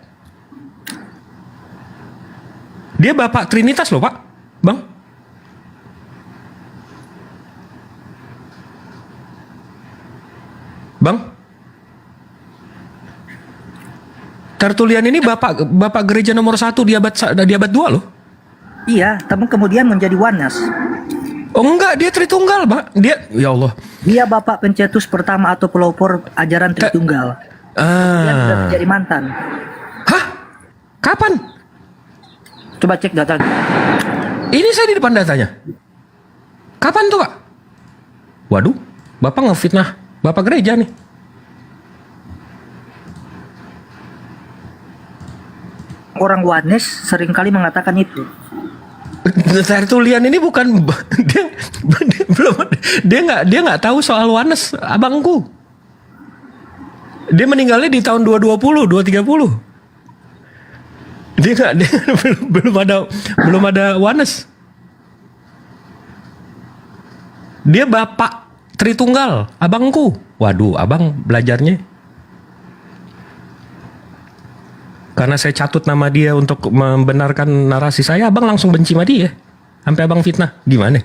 Dia bapak Trinitas loh, Pak. Bang. Bang. Tertulian ini bapak gereja nomor 1 di abad 2 loh. Iya, tapi kemudian menjadi oneness. Oh enggak, dia Tritunggal, Pak. Dia, ya Allah. Dia bapak pencetus pertama atau pelopor ajaran Tritunggal. Dia sudah Ah. menjadi mantan. Hah? Kapan? Coba cek data. Ini saya di depan datanya. Kapan tuh, Pak? Waduh, Bapak ngefitnah Bapak gereja nih. Orang oneness seringkali mengatakan itu. Tertulian ini bukan dia nggak tahu soal oneness, abangku. Dia meninggalnya di tahun 220, 230. Dia belum ada oneness. Dia bapak Tritunggal, abangku. Waduh, abang belajarnya. Karena saya catut nama dia untuk membenarkan narasi saya, abang langsung benci sama dia. Sampai abang fitnah. Gimana?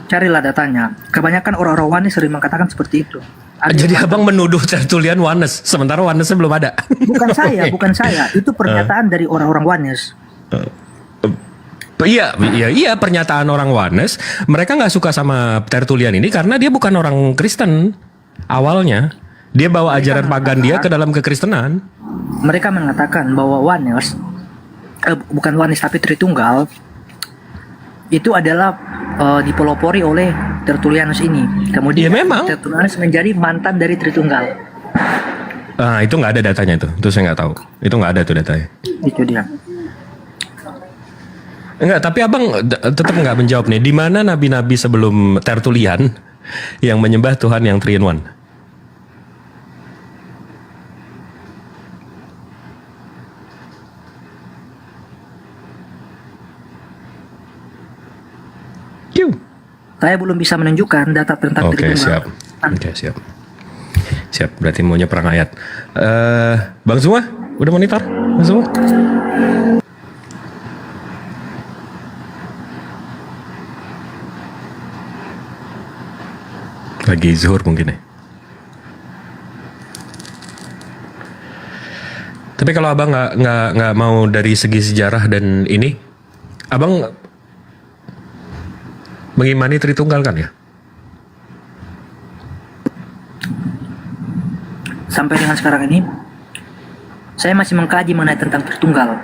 Carilah datanya. Kebanyakan orang-orang oneness sering mengatakan seperti itu. Ada Jadi yang- abang menuduh Tertulian oneness, sementara onenessnya belum ada. bukan saya. Itu pernyataan dari orang-orang oneness. Iya, pernyataan orang oneness. Mereka nggak suka sama Tertulian ini karena dia bukan orang Kristen awalnya. Dia bawa ajaran pagan dia ke dalam kekristenan. Mereka mengatakan bahwa oneness, bukan oneness tapi Tritunggal, itu adalah dipelopori oleh Tertullianus ini. Kemudian Ya, memang. Tertullianus menjadi mantan dari Tritunggal. Ah, itu nggak ada datanya itu. Itu saya nggak tahu. Itu nggak ada tuh datanya. Itu dia. Enggak, tapi abang tetap nggak menjawab nih. Di mana nabi-nabi sebelum Tertulian yang menyembah Tuhan yang Three in One? Yuh. Saya belum bisa menunjukkan data tentang Oke, Tritunggal. siap. Oke, siap. Siap, berarti maunya perang ayat. Bang Zuma, udah monitor? Bang Zuma? Lagi zuhur mungkin ya. Tapi kalau abang nggak mau dari segi sejarah dan ini, abang mengimani Tritunggal kan ya? Sampai dengan sekarang ini, saya masih mengkaji mengenai tentang Tritunggal.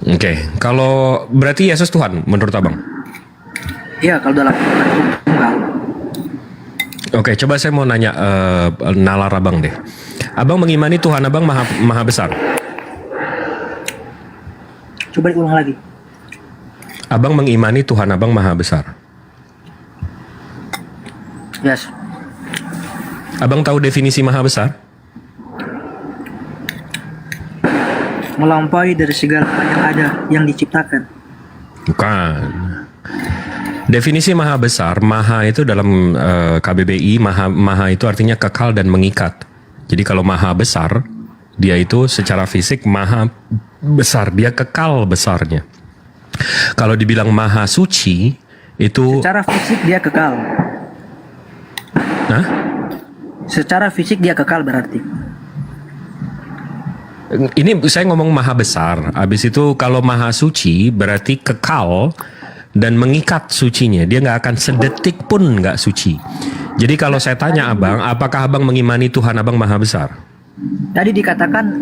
Oke, kalau berarti Yesus Tuhan menurut abang? Ya, kalau dalam Tritunggal. Oke, coba saya mau nanya nalar abang deh. Abang mengimani Tuhan abang maha besar. Coba diulang lagi. Abang mengimani Tuhan abang maha besar. Yes. Abang tahu definisi maha besar? Melampaui dari segala yang ada yang diciptakan. Bukan. Definisi maha besar, maha itu dalam KBBI, maha itu artinya kekal dan mengikat. Jadi kalau maha besar, dia itu secara fisik maha besar, dia kekal besarnya. Kalau dibilang maha suci, itu Secara fisik dia kekal. Hah? Secara fisik dia kekal berarti. Ini saya ngomong maha besar. Habis itu kalau maha suci berarti kekal dan mengikat sucinya. Dia nggak akan sedetik pun nggak suci. Jadi kalau saya tanya abang, apakah abang mengimani Tuhan abang maha besar? Tadi dikatakan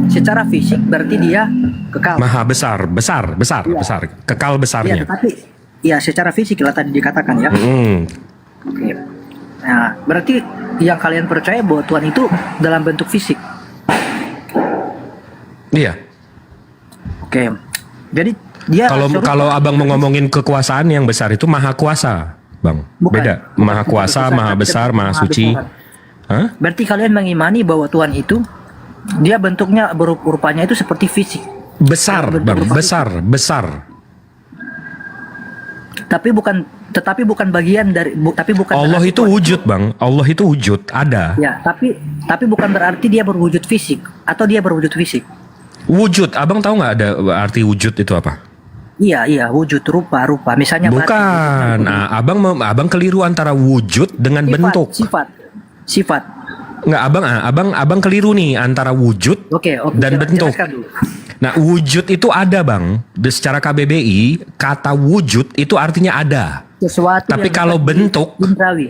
secara fisik berarti dia kekal. Maha besar, besar, kekal Iya, besarnya. tetapi ya secara fisik lah tadi dikatakan ya. Oke. Nah, berarti yang kalian percaya bahwa Tuhan itu dalam bentuk fisik. Iya. Oke. Jadi dia Kalau abang mau ngomongin kekuasaan yang besar itu maha kuasa, bang. Bukan. Beda. Maha kuasa, maha besar, maha suci. Hah? Berarti kalian mengimani bahwa Tuhan itu dia bentuknya rupanya itu seperti fisik. Besar, Bentuk bang. rupa Besar. Tetapi bukan bagian dari tapi bukan Allah berarti itu Tuhan wujud, bang. Allah itu wujud, ada. Ya, tapi bukan berarti dia berwujud fisik atau dia berwujud fisik. Wujud, abang tahu nggak ada arti wujud itu apa? Iya, wujud rupa. Misalnya Bukan. Nah, abang keliru antara wujud dengan bentuk. Sifat. Nggak, abang keliru nih antara wujud Oke, dan bentuk. jelaskan dulu. Nah, wujud itu ada, bang. Secara KBBI, kata wujud itu artinya ada. Sesuatu Tapi yang kalau dapat bentuk, indrawi.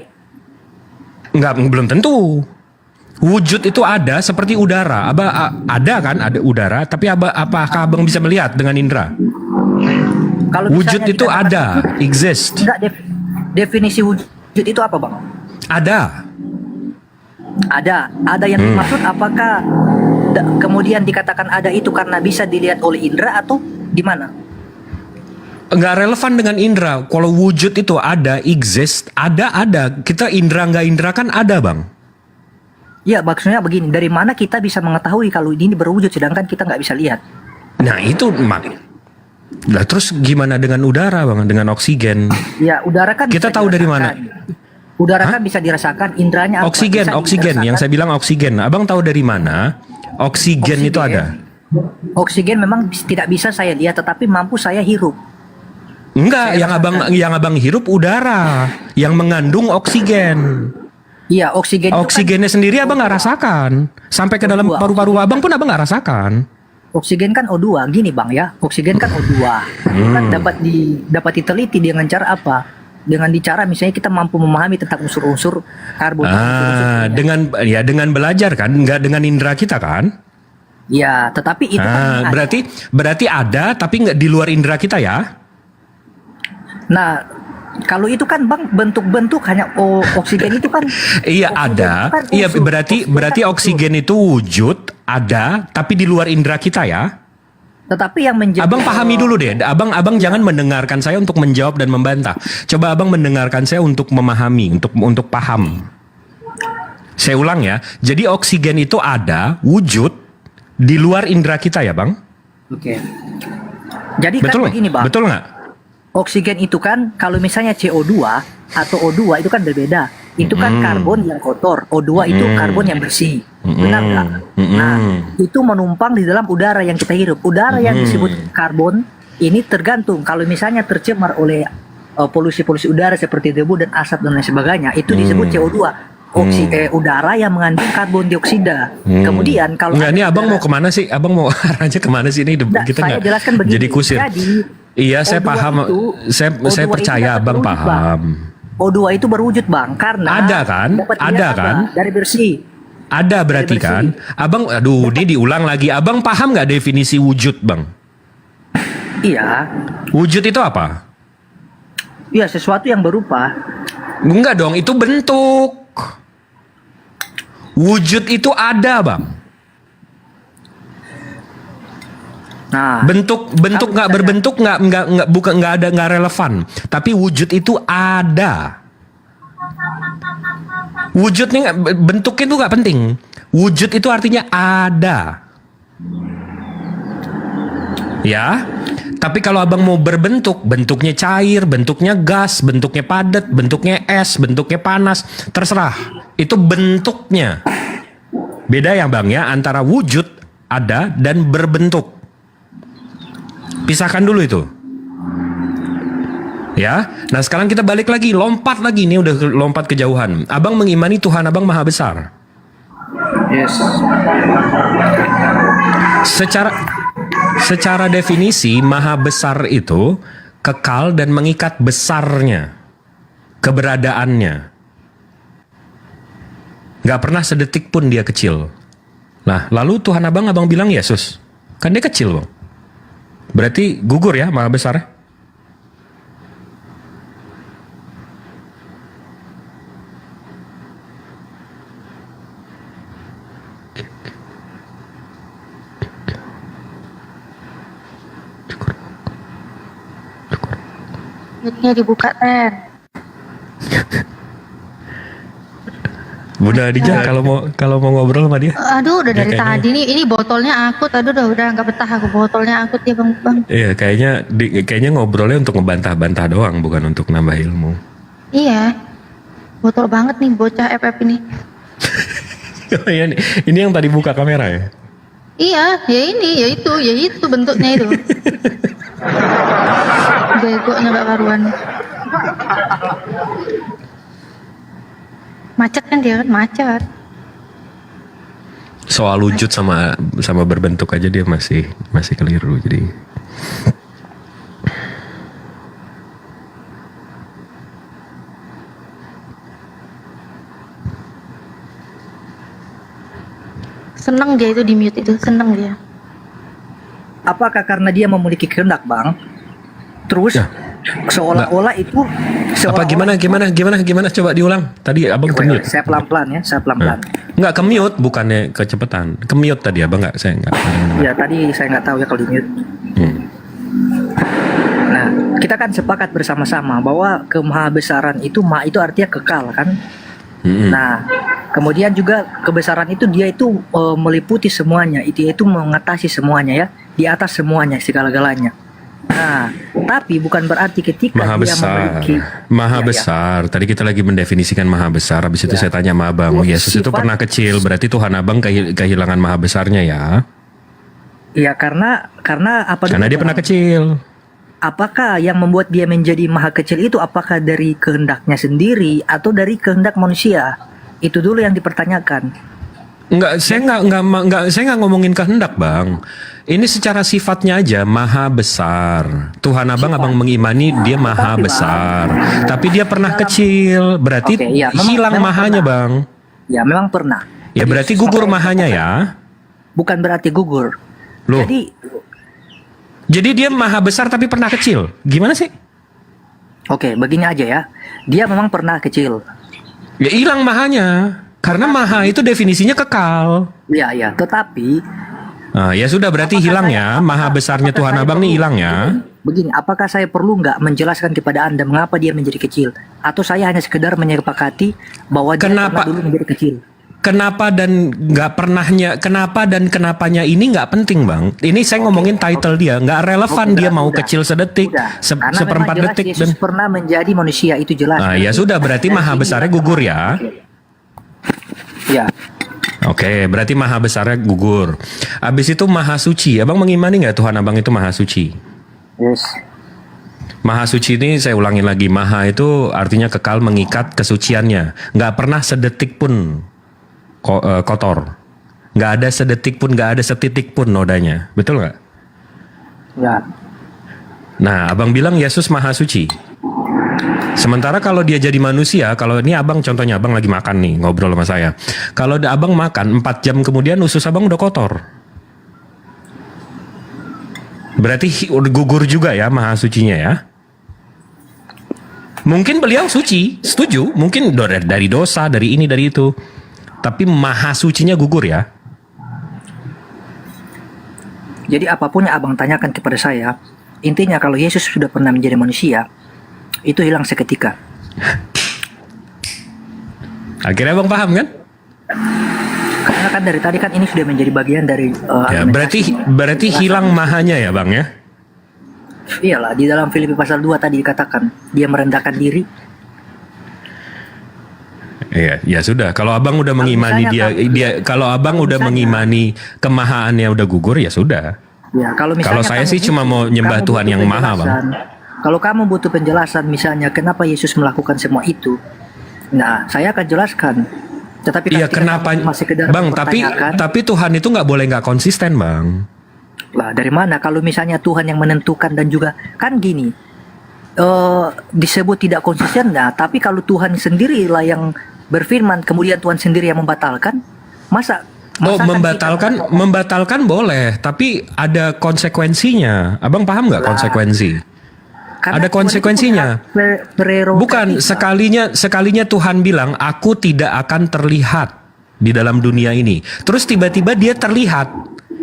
nggak, belum tentu. Wujud itu ada seperti udara. Ada kan, ada udara. Tapi apakah abang bisa melihat dengan indera? Kalau Wujud misalnya itu dikatakan ada, wujud, exist. enggak, definisi wujud itu apa, Bang? Ada. Ada yang dimaksud apakah kemudian dikatakan ada itu karena bisa dilihat oleh indera atau gimana? Nggak relevan dengan indera. Kalau wujud itu ada, exist, ada. Kita indera nggak indera kan ada, bang. Ya, maksudnya begini, dari mana kita bisa mengetahui kalau ini berwujud sedangkan kita nggak bisa lihat? Nah itu lah terus gimana dengan udara, bang? Dengan oksigen? Ya, udara kan Kita bisa tahu dari dirasakan. mana? Udara Hah? kan bisa dirasakan, indranya apa? Oksigen. Bisa Yang dirasakan. saya bilang oksigen. Abang tahu dari mana? Oksigen itu ada. Oksigen memang tidak bisa saya lihat, tetapi mampu saya hirup. Enggak, yang abang hirup udara yang mengandung oksigen. Iya, oksigen itu kan Oksigennya sendiri abang nggak rasakan. Sampai ke dalam O2. paru-paru abang pun abang nggak rasakan. oksigen kan O2, gini Bang ya. Oksigen kan O2. Itu kan dapat diteliti dengan cara apa? Dengan cara misalnya kita mampu memahami tentang unsur-unsur karbon. Dengan belajar kan, nggak dengan indera kita kan? Ya, tetapi itu kan Berarti ada tapi nggak di luar indera kita ya? Nah, kalau itu kan Bang bentuk-bentuk hanya oksigen itu kan. Iya oksigen ada. itu kan Iya unsur. berarti kan oksigen itu wujud ada tapi di luar indera kita ya. unsur. Tetapi yang menjadi Abang pahami dulu deh. Abang jangan mendengarkan saya untuk menjawab dan membantah. Coba abang mendengarkan saya untuk memahami, untuk paham. Saya ulang ya. Jadi oksigen itu ada wujud di luar indera kita ya, Bang? Oke. Jadi Betul kan begini Bang. Betul nggak? Oksigen itu kan kalau misalnya CO2 atau O2 itu kan berbeda. Itu kan karbon yang kotor, O2 itu karbon yang bersih. Benar nggak? Nah, itu menumpang di dalam udara yang kita hirup. Udara yang disebut karbon ini tergantung kalau misalnya tercemar oleh polusi-polusi udara seperti debu dan asap dan lain sebagainya, itu disebut CO2. Udara yang mengandung karbon dioksida. Kemudian kalau Nggak, ada ini abang udara- mau kemana sih? Abang mau arahnya kemana sih ini? Nggak, Kita saya nggak jelaskan begini. jadi kusir. Jadi, Iya, saya O2 paham. itu- Saya O2 percaya itu abang dapat berwujud, paham. O2 itu berwujud Bang karena Ada kan? dapat Ada dilihat kan? apa? Dari bersih. Ada berarti bersih. kan? Abang, aduh, ini diulang lagi. Abang paham nggak definisi wujud, Bang? Iya. Wujud itu apa? Iya, sesuatu yang berupa. Enggak dong, itu bentuk. Wujud itu ada, Bang. Nah, Bentuk Kalau nggak misalnya- berbentuk nggak relevan. Tapi wujud itu ada. Wujud nih bentuknya itu nggak penting. Wujud itu artinya ada. Ya. Tapi kalau abang mau berbentuk, bentuknya cair, bentuknya gas, bentuknya padat, bentuknya es, bentuknya panas, terserah. Itu bentuknya. Beda ya bang ya antara wujud ada dan berbentuk. Pisahkan dulu itu. Ya, nah sekarang kita balik lagi, lompat lagi, ini udah lompat kejauhan. Abang mengimani Tuhan Abang Maha Besar. Yes. Secara definisi Maha Besar itu kekal dan mengikat besarnya, keberadaannya. Gak pernah sedetik pun dia kecil. Nah, lalu Tuhan Abang bilang Yesus, kan dia kecil, Bang. Berarti gugur ya Maha Besar. Mute-nya dibuka, Ten. Bunda Adija kalau mau ngobrol sama dia. Aduh, udah dari kayaknya- tadi ini botolnya akut. Aduh, udah nggak betah aku, botolnya akut ya, Bang. Iya, kayaknya ngobrolnya untuk ngebantah-bantah doang, bukan untuk nambah ilmu. Iya. Botol banget nih bocah FF ini. Oh iya nih, ini yang tadi buka kamera ya? Iya, ya itu bentuknya itu. Begonya gak karuan. Macet kan dia kan, macet. Soal wujud sama berbentuk aja dia masih keliru, jadi Seneng dia itu di mute itu, seneng dia. Apakah karena dia memiliki kehendak, Bang? Terus Ya. seolah-olah itu apa gimana coba diulang. Tadi Abang ke mute. Saya pelan-pelan ya, saya pelan-pelan. Enggak ke mute, bukannya kecepatan. Ke mute tadi Abang saya enggak. Ya tadi saya nggak tahu ya kalau di mute. Nah, kita kan sepakat bersama-sama bahwa kemahabesaran itu itu artinya kekal kan. Nah, kemudian juga kebesaran itu dia itu meliputi semuanya, itu mengatasi semuanya ya, di atas semuanya segala-galanya. Nah, tapi bukan berarti ketika Maha dia besar, memiliki maha Ya, ya. besar. Tadi kita lagi mendefinisikan maha besar. Habis itu Ya. saya tanya sama Abang, Yesus itu Sifat- pernah kecil. Berarti Tuhan Abang kehilangan maha besarnya ya? Ya karena apa? Karena dulu, dia Bang? pernah kecil. Apakah yang membuat dia menjadi maha kecil itu apakah dari kehendaknya sendiri atau dari kehendak manusia? Itu dulu yang dipertanyakan. Enggak, saya nggak ngomongin kehendak, Bang. Ini secara sifatnya aja maha besar. Tuhan Abang mengimani dia maha Tapi, Bang, besar. Tapi dia pernah kecil. Berarti Oke, iya, hilang memang mahanya, pernah. Bang. Ya memang pernah. Ya berarti gugur mahanya ya. Bukan berarti gugur. Loh. Jadi Jadi dia maha besar tapi pernah kecil. Gimana sih? oke, begini aja ya. Dia memang pernah kecil. Ya hilang mahanya. Karena maha itu definisinya kekal. Ya, ya. Tetapi Nah, ya sudah berarti hilang ya. Maha besarnya Tuhan Abang nih hilang ya. begini, apakah saya perlu nggak menjelaskan kepada Anda mengapa dia menjadi kecil? Atau saya hanya sekedar menyepakati bahwa dia Kenapa? pernah dulu menjadi kecil? Kenapa dan nggak pernahnya, kenapa dan kenapanya ini nggak penting, Bang. Ini saya ngomongin title dia, nggak relevan dia mau kecil sedetik, Udah. Karena seperempat memang jelas detik Yesus dan. pernah menjadi manusia, itu jelas. Nah, ya sudah berarti maha besarnya gugur ya. Ya. Oke, berarti maha besarnya gugur. Abis itu maha suci. Abang mengimani nggak Tuhan Abang itu maha suci? Yes. Maha suci ini saya ulangin lagi. Maha itu artinya kekal mengikat kesuciannya. Nggak pernah sedetik pun kotor. Nggak ada sedetik pun, nggak ada setitik pun nodanya. Betul nggak? Ya. Nah, Abang bilang Yesus maha suci. Sementara kalau dia jadi manusia, kalau ini Abang contohnya Abang lagi makan nih, ngobrol sama saya. Kalau Abang makan 4 jam kemudian usus Abang udah kotor. Berarti gugur juga ya maha sucinya ya. Mungkin beliau suci, setuju. Mungkin dari dosa, dari ini, dari itu. Tapi maha sucinya gugur ya. Jadi apapun yang Abang tanyakan kepada saya, intinya kalau Yesus sudah pernah menjadi manusia, itu hilang seketika. Akhirnya Abang paham kan? Karena kan dari tadi kan ini sudah menjadi bagian dari Ya, argumentasi. berarti hilang mahanya ya Bang ya. Iyalah, di dalam Filipi pasal 2 tadi dikatakan dia merendahkan diri. Iya, ya sudah. Kalau Abang udah Kalau mengimani misalnya kalau Abang udah misalnya- mengimani kemahaannya udah gugur ya sudah. Ya, kalau misalnya Kalau saya kamu sih cuma mau nyembah kamu Tuhan butuh yang maha, Bang. penjelasan, Kalau kamu butuh penjelasan misalnya kenapa Yesus melakukan semua itu, nah saya akan jelaskan. Tetapi Iya, ketika kenapa, kamu masih sekedar Bang? Tapi mempertanyakan, Tuhan itu nggak boleh nggak konsisten, Bang. lah dari mana kalau misalnya Tuhan yang menentukan dan juga kan gini, disebut tidak konsisten, nah tapi kalau Tuhan sendirilah yang berfirman kemudian Tuhan sendiri yang membatalkan, masa Oh, masa kan membatalkan boleh, tapi ada konsekuensinya. Abang paham nggak konsekuensi? karena Ada Tuhan itu konsekuensinya. punya prerogatif. Bukan sekalinya Tuhan bilang aku tidak akan terlihat di dalam dunia ini. Terus tiba-tiba dia terlihat.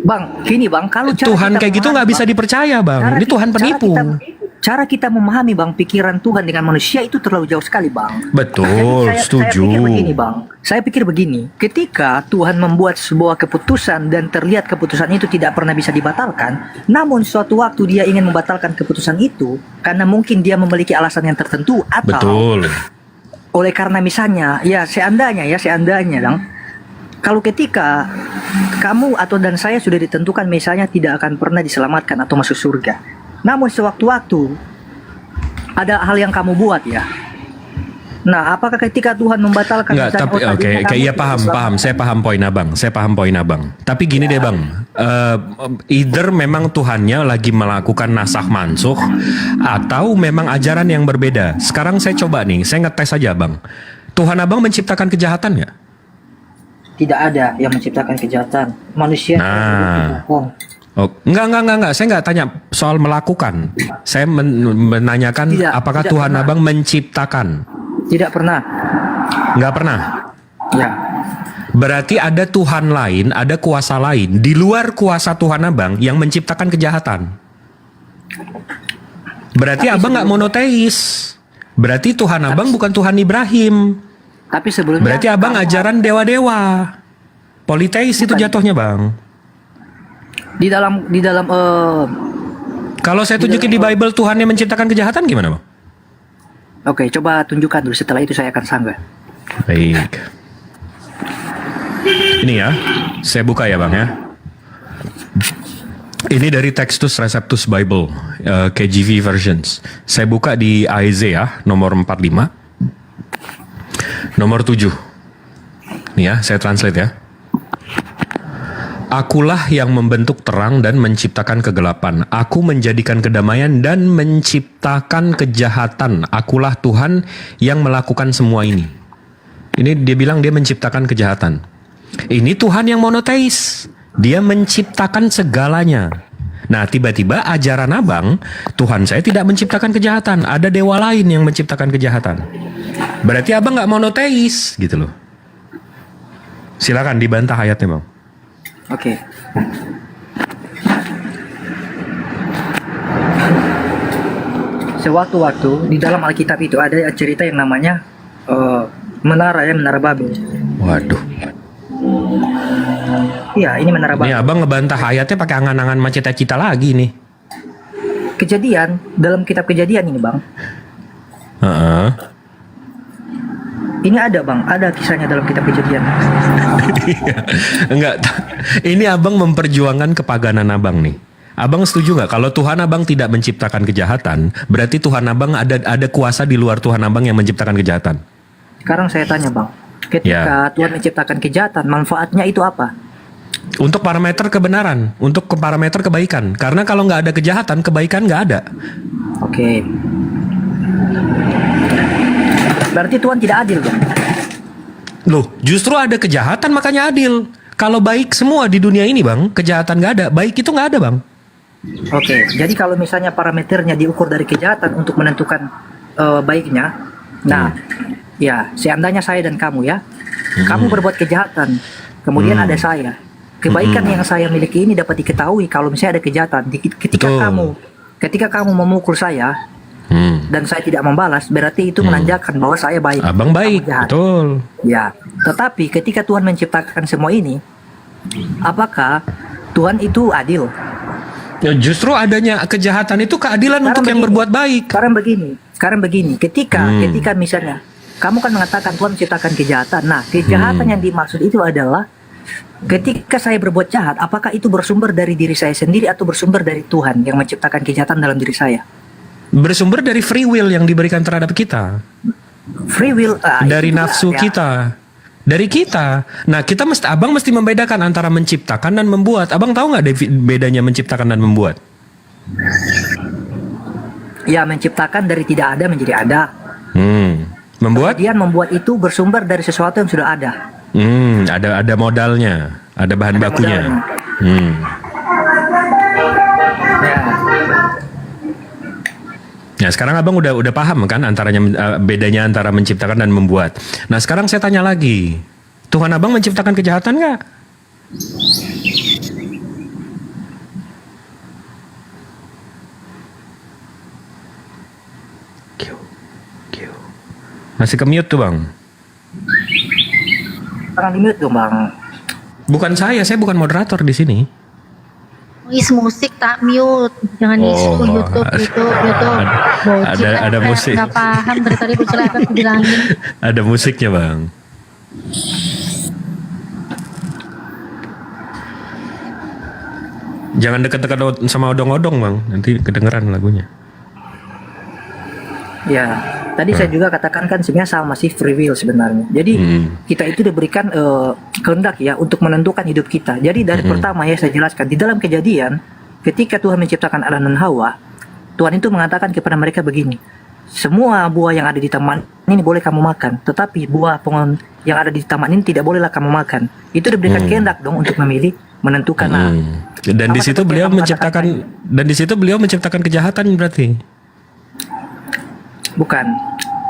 Bang, gini bang, kalau cara Tuhan kita kayak gitu memahami, nggak bisa Bang, dipercaya, Bang. Ini Tuhan penipu. Cara kita memahami bang pikiran Tuhan dengan manusia itu terlalu jauh sekali bang. Betul, Jadi setuju. Saya pikir begini bang, saya pikir begini, ketika Tuhan membuat sebuah keputusan dan terlihat keputusan itu tidak pernah bisa dibatalkan, namun suatu waktu dia ingin membatalkan keputusan itu karena mungkin dia memiliki alasan yang tertentu atau Betul. oleh karena misalnya seandainya bang, kalau ketika kamu atau dan saya sudah ditentukan misalnya tidak akan pernah diselamatkan atau masuk surga, namun sewaktu-waktu ada hal yang kamu buat ya. Nah, apakah ketika Tuhan membatalkan Enggak, misalnya, tapi tadinya oke, kamu iya tidak paham. diselamatkan? Saya paham poin abang. Tapi gini deh bang, either memang Tuhannya lagi melakukan nasakh mansuh atau memang ajaran yang berbeda. Sekarang saya coba nih, saya ngetes aja bang. Tuhan abang menciptakan kejahatan nggak? Tidak ada yang menciptakan kejahatan. Manusia yang Nah. menciptakan. Oh, enggak. Saya nggak tanya soal melakukan. Saya menanyakan apakah tidak Tuhan pernah. abang menciptakan? Tidak pernah. Nggak pernah. Ya. Berarti ada Tuhan lain, ada kuasa lain di luar kuasa Tuhan abang yang menciptakan kejahatan. Berarti abang nggak monoteis. Berarti Tuhan abang bukan Tuhan Ibrahim. Tapi sebelumnya Berarti abang ajaran dewa-dewa. Politeis itu jatuhnya bang. di dalam Kalau saya tunjukin di Bible Tuhan yang menciptakan kejahatan gimana bang? Oke, coba tunjukkan dulu, setelah itu saya akan sanggah. Baik. Ini ya, saya buka ya bang ya. Ini dari Textus Receptus Bible, KJV versions. Saya buka di Isaiah nomor 45, nomor 7. Nih ya, saya translate ya. Akulah yang membentuk terang dan menciptakan kegelapan. Aku menjadikan kedamaian dan menciptakan kejahatan. Akulah Tuhan yang melakukan semua ini. Ini dia bilang dia menciptakan kejahatan. Ini Tuhan yang monoteis. Dia menciptakan segalanya. Nah, tiba-tiba ajaran abang, Tuhan saya tidak menciptakan kejahatan. Ada dewa lain yang menciptakan kejahatan. Berarti abang nggak monoteis, gitu loh. Silakan dibantah ayatnya bang. Oke. Sewaktu-waktu di dalam Alkitab itu ada cerita yang namanya menara Babel. Waduh. Iya, ini menara Ini Babel. abang ngebantah ayatnya pakai angan-angan macita-cita lagi nih. Kejadian dalam kitab Kejadian ini, Bang. Heeh. Ini ada, Bang. Ada kisahnya dalam kitab Kejadian. Enggak. Ini abang memperjuangkan kepaganan abang nih. Abang setuju nggak kalau Tuhan abang tidak menciptakan kejahatan, berarti Tuhan abang ada kuasa di luar Tuhan abang yang menciptakan kejahatan? Sekarang saya tanya, Bang. Ketika Tuhan menciptakan kejahatan, manfaatnya itu apa? Untuk parameter kebenaran, untuk parameter kebaikan. Karena kalau nggak ada kejahatan, kebaikan nggak ada. Oke. Berarti Tuhan tidak adil, Bang. Loh, justru ada kejahatan makanya adil. Kalau baik semua di dunia ini bang, kejahatan nggak ada, baik itu nggak ada bang. Oke, jadi kalau misalnya parameternya diukur dari kejahatan untuk menentukan baiknya, nah, ya seandainya saya dan kamu ya, kamu berbuat kejahatan, kemudian ada saya, kebaikan yang saya miliki ini dapat diketahui kalau misalnya ada kejahatan. Betul. Ketika kamu memukul saya dan saya tidak membalas, berarti itu menandakan bahwa saya baik. Abang baik, kamu jahat. betul. Ya, tetapi ketika Tuhan menciptakan semua ini, apakah Tuhan itu adil? Ya, justru adanya kejahatan itu keadilan Sekarang untuk yang begini. berbuat baik. Sekarang begini, ketika misalnya kamu kan mengatakan Tuhan menciptakan kejahatan. Nah, kejahatan yang dimaksud itu adalah ketika saya berbuat jahat, apakah itu bersumber dari diri saya sendiri atau bersumber dari Tuhan yang menciptakan kejahatan dalam diri saya? Bersumber dari free will yang diberikan terhadap kita. Free will Dari itu juga, nafsu ya. kita. Dari kita. Nah, abang mesti membedakan antara menciptakan dan membuat. Abang tahu nggak bedanya menciptakan dan membuat? Ya, menciptakan dari tidak ada menjadi ada. Membuat? Kemudian membuat itu bersumber dari sesuatu yang sudah ada. Ada modalnya, ada bahan Ada bakunya. modalnya. Ya. Nah, sekarang abang udah paham kan bedanya antara menciptakan dan membuat. Nah, sekarang saya tanya lagi, Tuhan abang menciptakan kejahatan nggak? Masih ke-mute tuh bang? Jangan di-mute dong, Bang. Bukan saya bukan moderator di sini. Is musik tak mute, jangan isu YouTube. Bocil ada kayak musik. nggak paham dari tadi bocil apa aku bilangin. Ada musiknya bang. Jangan dekat-dekat sama odong-odong bang, nanti kedengeran lagunya. Ya, tadi saya juga katakan kan sebenarnya sama sih free will sebenarnya. Jadi kita itu diberikan kehendak ya untuk menentukan hidup kita. Jadi dari pertama ya saya jelaskan di dalam Kejadian ketika Tuhan menciptakan Adam dan Hawa, Tuhan itu mengatakan kepada mereka begini, semua buah yang ada di taman ini boleh kamu makan, tetapi buah pohon yang ada di taman ini tidak bolehlah kamu makan. Itu diberikan kehendak dong untuk memilih, menentukan. Nah, Dan di apa situ seperti beliau yang kamu katakan menciptakan kejahatan berarti. bukan.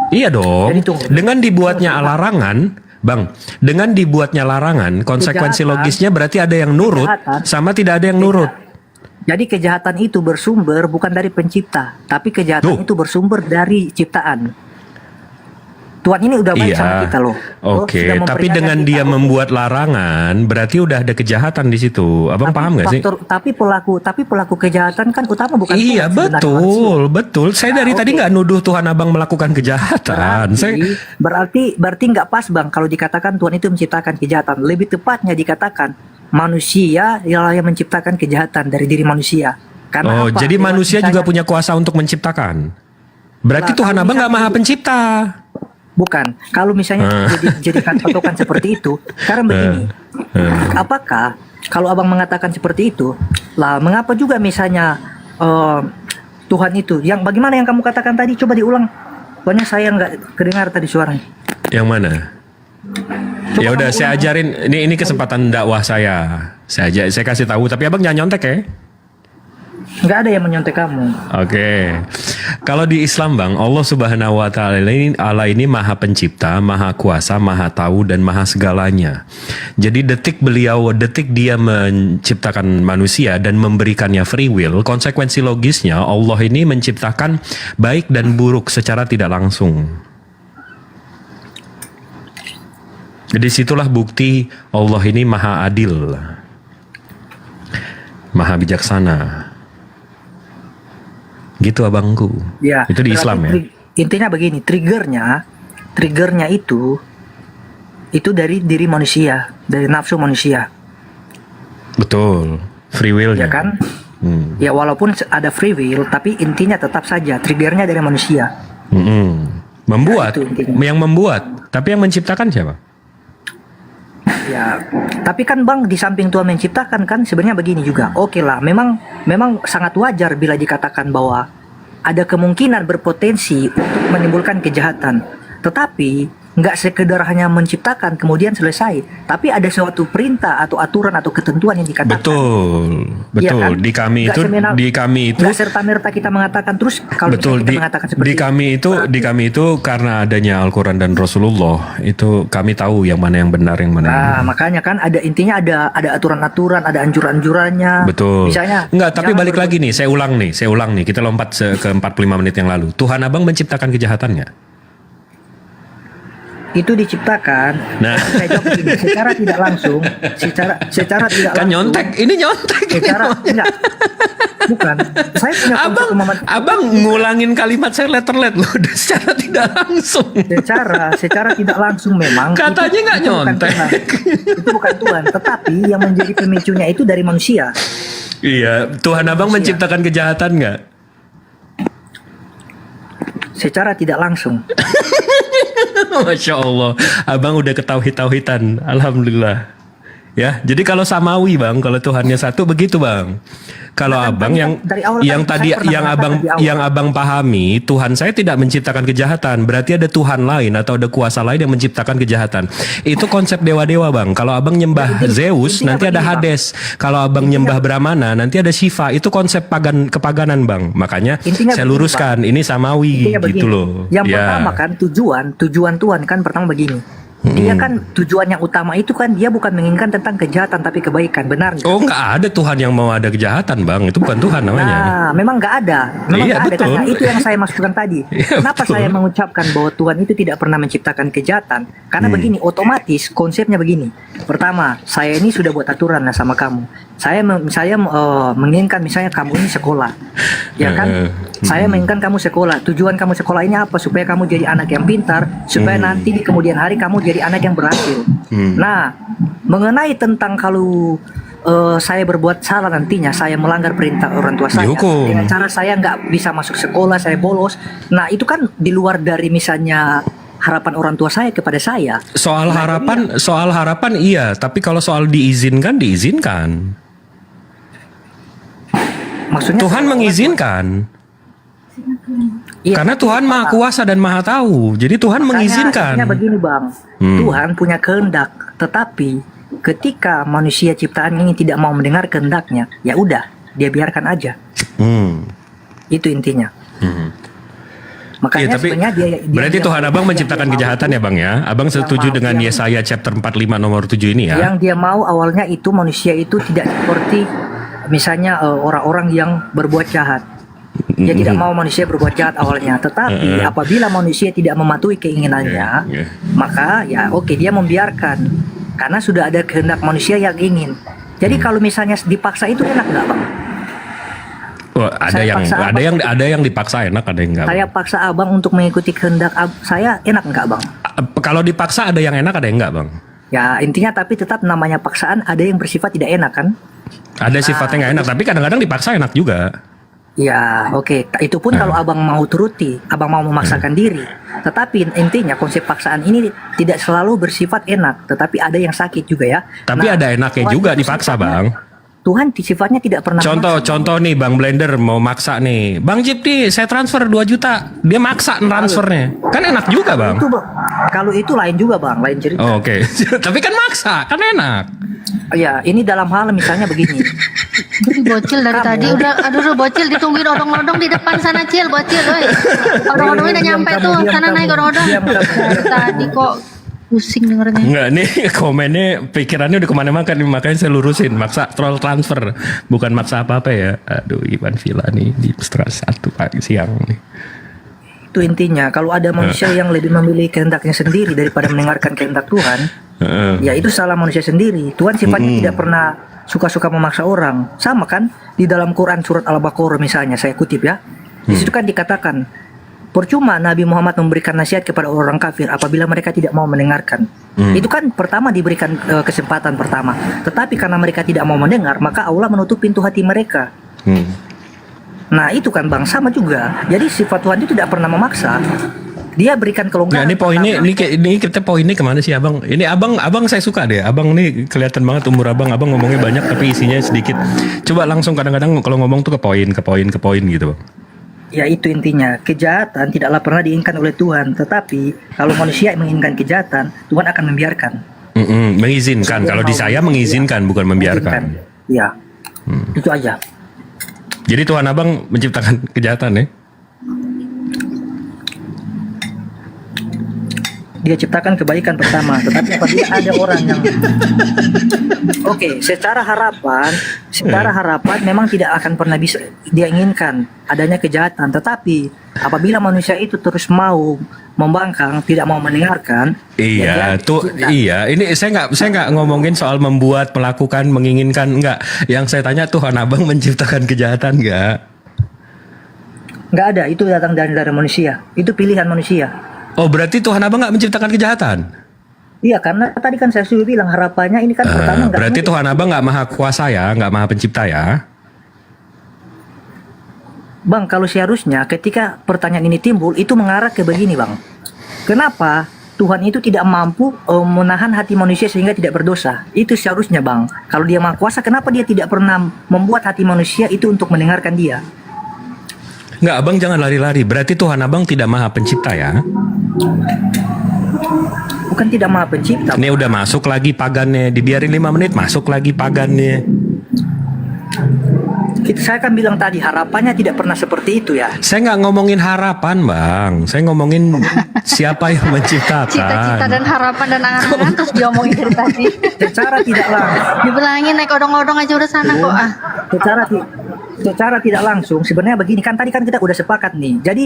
Iya dong. Jadi tunggu. Dengan dibuatnya larangan, bang, dengan dibuatnya larangan, konsekuensi Kejahatan. logisnya berarti ada yang nurut Kejahatan. sama tidak ada yang nurut. Jadi kejahatan itu bersumber bukan dari pencipta, tapi kejahatan Tuh. itu bersumber dari ciptaan. Tuhan ini udah baik sama kita loh. Oke, Sudah tapi memperingatkan dengan kita dia untuk- membuat larangan, berarti udah ada kejahatan di situ. Abang paham nggak sih? Tapi pelaku kejahatan kan utama bukan Iya Tuhan, sebenarnya manusia. betul. Saya dari tadi oke. nggak nuduh Tuhan abang melakukan kejahatan. Berarti nggak pas bang kalau dikatakan Tuhan itu menciptakan kejahatan. Lebih tepatnya dikatakan manusia ialah yang menciptakan kejahatan dari diri manusia. Karena apa? Jadi Lewat manusia juga misalnya- punya kuasa untuk menciptakan. Berarti Nah, Tuhan kalau abang nggak misalnya maha pencipta. Bukan, kalau misalnya jadikan patokan seperti itu, karena begini, apakah kalau abang mengatakan seperti itu, lah mengapa juga misalnya Tuhan itu, yang bagaimana yang kamu katakan tadi, coba diulang, soalnya saya nggak kedengar tadi suaranya. Yang mana? Coba Ya udah kamu saya ulang. ajarin. Ini kesempatan dakwah saya. Saya kasih tahu. Tapi abang jangan nyontek ya. Nggak ada yang menyontek kamu. Oke. Kalau di Islam bang, Allah Subhanahu Wa Taala Allah ini maha pencipta, maha kuasa, maha tahu dan maha segalanya. Jadi detik dia menciptakan manusia dan memberikannya free will, konsekuensi logisnya Allah ini menciptakan baik dan buruk secara tidak langsung. Jadi situlah bukti Allah ini maha adil, maha bijaksana. Gitu abangku. Ya, Itu di berarti Islam ya. Intinya begini, triggernya itu dari diri manusia, dari nafsu manusia, Betul. Free will ya kan? Ya walaupun ada free will, tapi intinya tetap saja triggernya dari manusia. Membuat, Itu intinya. yang membuat, tapi yang menciptakan siapa? Ya, tapi kan bang di samping Tuhan menciptakan kan sebenarnya begini juga. Oke lah, memang sangat wajar bila dikatakan bahwa ada kemungkinan berpotensi untuk menimbulkan kejahatan. Tetapi nggak sekedar hanya menciptakan kemudian selesai, tapi ada suatu perintah atau aturan atau ketentuan yang dikatakan. Betul. Iya kan? Di kami Nggak itu nggak serta-merta kita mengatakan terus kalau betul misalnya kita mengatakan seperti di kami itu karena adanya Al-Quran dan Rasulullah itu kami tahu yang mana yang benar yang mana yang Nah, makanya kan ada intinya ada aturan-aturan, ada anjuran-anjurannya. betul. Misalnya Enggak, tapi jangan balik lagi nih, saya ulang nih. Kita lompat ke 45 menit yang lalu. Tuhan abang menciptakan kejahatan nggak? itu diciptakan. Nah. Saya jawab begini, secara tidak langsung, secara tidak Kan langsung. ini nyontek. Secara enggak. Bukan. Saya punya konsep pemahaman. Abang ngulangin kalimat saya letterlet loh secara tidak langsung. Secara tidak langsung memang Katanya nggak itu bukan nyontek. Tuhan. Itu bukan Tuhan, tetapi yang menjadi pemicunya itu dari manusia. Iya, Tuhan abang menciptakan kejahatan nggak? secara tidak langsung. Masya Allah, abang udah ketauhid-tauhidan, alhamdulillah. Ya, jadi kalau samawi bang, kalau Tuhannya satu begitu bang. Kalau Nah, abang tadi yang dari awal yang kan tadi saya pernah mengatakan di awal. yang abang pahami, Tuhan saya tidak menciptakan kejahatan, berarti ada Tuhan lain atau ada kuasa lain yang menciptakan kejahatan. Itu konsep dewa-dewa bang. Kalau abang nyembah Zeus, intinya nanti ada begini, Bang. Hades. Kalau abang nyembah Brahmana, nanti ada Shiva. Itu konsep kepaganan bang. Makanya Intinya saya begini, luruskan, ini samawi Intinya gitu begini, loh. Yang Ya. pertama kan tujuan Tuhan kan pertama begini. Dia kan tujuan yang utama itu kan dia bukan menginginkan tentang kejahatan tapi kebaikan, benar nggak? Oh, nggak ada Tuhan yang mau ada kejahatan bang. Itu bukan Tuhan namanya. Nah, memang nggak ada. Memang Iya, nggak ada. betul. Karena itu yang saya maksudkan tadi. Iya, Kenapa betul. saya mengucapkan bahwa Tuhan itu tidak pernah menciptakan kejahatan? Karena begini, otomatis konsepnya begini. Pertama, saya ini sudah buat aturan lah sama kamu. Saya menginginkan misalnya kamu ini sekolah, ya kan? Saya menginginkan kamu sekolah. Tujuan kamu sekolah ini apa? Supaya kamu jadi anak yang pintar, supaya nanti di kemudian hari kamu jadi anak yang berhasil. Nah, mengenai tentang kalau saya berbuat salah nantinya, saya melanggar perintah orang tua saya Dihukum. dengan cara saya nggak bisa masuk sekolah, saya bolos. Nah, itu kan di luar dari misalnya harapan orang tua saya kepada saya. Soal harapan iya, tapi kalau soal diizinkan. Maksudnya Tuhan mengizinkan. Iya, Karena Tuhan Maha Kuasa dan Maha Tahu. Jadi Tuhan mengizinkan. Artinya begini bang, Tuhan punya kehendak, tetapi ketika manusia ciptaan ini tidak mau mendengar kehendaknya, ya udah, dia biarkan aja. Hmm. Itu intinya. Makanya Iya, tapi sebenarnya berarti Tuhan Abang menciptakan kejahatan ya Bang ya? Abang setuju mau, dengan yang- Yesaya chapter 45 nomor 7 ini ya? Yang dia mau awalnya itu manusia itu tidak seperti misalnya orang-orang yang berbuat jahat. Dia tidak mau manusia berbuat jahat awalnya, tetapi apabila manusia tidak mematuhi keinginannya, Iya. maka ya oke, dia membiarkan karena sudah ada kehendak manusia yang ingin. Jadi kalau misalnya dipaksa itu enak nggak bang? Wah, ada Saya yang paksa ada yang dipaksa enak, ada yang enggak. Saya paksa abang untuk mengikuti kehendak saya, enak nggak bang? Kalau dipaksa ada yang enak, ada yang enggak Bang? Ya intinya tapi tetap namanya paksaan ada yang bersifat tidak enak kan? Ada sifatnya nggak enak, tapi kadang-kadang dipaksa enak juga. Ya oke, itu pun kalau abang mau turuti, abang mau memaksakan diri. Tetapi intinya konsep paksaan ini tidak selalu bersifat enak, tetapi ada yang sakit juga ya. Tapi Nah, ada enaknya Tuhan juga itu dipaksa sifatnya- Bang. Tuhan sifatnya tidak pernah memaksa. Contoh nih Bang Blender mau maksa nih. Bang Jip nih saya transfer 2 juta. Dia maksa transfernya. Kan enak juga Bang. Itu bang, kalau itu lain juga bang, lain cerita. Oh, oke. Tapi kan maksa, kan enak. Ya ini dalam hal misalnya begini. Aduh, bocil dari tadi udah, aduh bocil ditungguin odong-odong di depan sana Cil, bocil, woi. Odong-odongnya udah nyampe Diam, tuh, diam, sana kamu. naik odong-odong. Diam, kamu. Dari tadi kok pusing dengernya. Enggak, nih komennya pikirannya udah kemana-mana nih, makanya saya lurusin. Maksa troll transfer, bukan maksa apa-apa ya. Aduh, Ivan Villa nih di setengah 1 pagi siang nih. Itu intinya kalau ada manusia yang lebih memilih kehendaknya sendiri daripada mendengarkan kehendak Tuhan, ya itu salah manusia sendiri. Tuhan sifatnya tidak pernah suka-suka memaksa orang. Sama kan di dalam Quran surat Al-Baqarah misalnya saya kutip ya. Di situ kan dikatakan percuma Nabi Muhammad memberikan nasihat kepada orang kafir apabila mereka tidak mau mendengarkan. Itu kan pertama diberikan kesempatan pertama. Tetapi karena mereka tidak mau mendengar, maka Allah menutup pintu hati mereka. Nah itu kan bang sama juga. Jadi sifat Tuhan itu tidak pernah memaksa. Dia berikan Nah, kelonggaran. ini poinnya, ini kita poinnya kemana sih abang? Ini abang saya suka deh. Abang nih kelihatan banget umur abang ngomongnya banyak tapi isinya sedikit. Coba langsung kadang-kadang kalau ngomong tuh ke poin gitu bang. Ya itu intinya, kejahatan tidaklah pernah diinginkan oleh Tuhan. Tetapi kalau manusia menginginkan kejahatan, Tuhan akan membiarkan. Mengizinkan. Kalau di saya mengizinkan bukan membiarkan. Ya, itu aja. Jadi Tuhan abang menciptakan kejahatan ya? Dia ciptakan kebaikan pertama, tetapi apabila ada orang yang secara harapan memang tidak akan pernah bisa dia inginkan adanya kejahatan, tetapi apabila manusia itu terus mau membangkang, tidak mau mendengarkan, Iya, ya, iya. Ini saya nggak ngomongin soal membuat, melakukan, menginginkan, enggak. Yang saya tanya Tuhan abang menciptakan kejahatan enggak? nggak ada, itu datang dari manusia, itu pilihan manusia. Oh, berarti Tuhan abang nggak menciptakan kejahatan? Iya, karena tadi kan saya sudah bilang harapannya ini kan pertama nggak Berarti mungkin. Tuhan abang nggak maha kuasa ya, nggak maha pencipta ya? Bang, kalau seharusnya ketika pertanyaan ini timbul, itu mengarah ke begini, Bang. Kenapa Tuhan itu tidak mampu menahan hati manusia sehingga tidak berdosa? Itu seharusnya, Bang. Kalau dia Maha Kuasa, kenapa dia tidak pernah membuat hati manusia itu untuk mendengarkan dia? Enggak, abang jangan lari-lari. Berarti Tuhan abang tidak maha pencipta ya? Bukan tidak Maha Pencipta. Ini udah masuk lagi pagannya. Dibiarin 5 menit, masuk lagi pagannya. Saya kan bilang tadi, harapannya tidak pernah seperti itu ya. Saya nggak ngomongin harapan, Bang. Saya ngomongin siapa yang menciptakan. Cita-cita dan harapan dan angan-angan terus diomongin dari tadi. Secara tidak langsung, Dibilangin naik odong-odong aja udah sana kok ah. secara tidak langsung sebenarnya begini kan, tadi kan kita udah sepakat nih. Jadi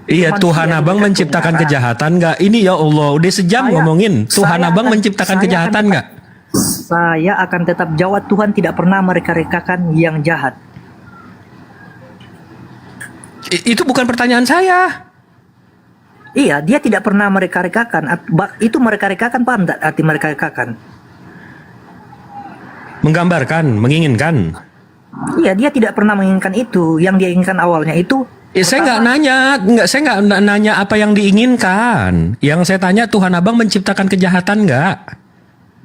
Iya, manusia Tuhan abang bukan menciptakan pengarah. kejahatan nggak? Ini ya Allah, udah sejam ngomongin. Tuhan abang menciptakan kejahatan nggak? Saya akan tetap jawab, Tuhan tidak pernah mereka-rekakan yang jahat. Itu bukan pertanyaan saya. Iya, dia tidak pernah mereka-rekakan. Itu mereka-rekakan, paham tak arti mereka-rekakan? Menggambarkan, menginginkan. Iya, dia tidak pernah menginginkan itu. Yang dia inginkan awalnya itu. Saya nggak nanya apa yang diinginkan. Yang saya tanya, Tuhan abang menciptakan kejahatan nggak?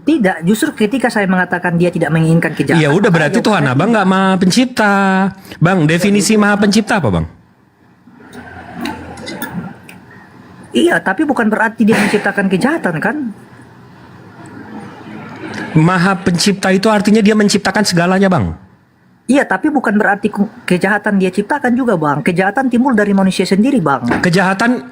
Tidak, justru ketika saya mengatakan dia tidak menginginkan kejahatan. Ya udah, berarti Tuhan abang nggak maha pencipta. Bang, definisi maha pencipta apa, Bang? Iya, tapi bukan berarti dia menciptakan kejahatan kan? Maha pencipta itu artinya dia menciptakan segalanya, Bang. Iya, tapi bukan berarti kejahatan dia ciptakan juga, Bang. Kejahatan timbul dari manusia sendiri, Bang. Kejahatan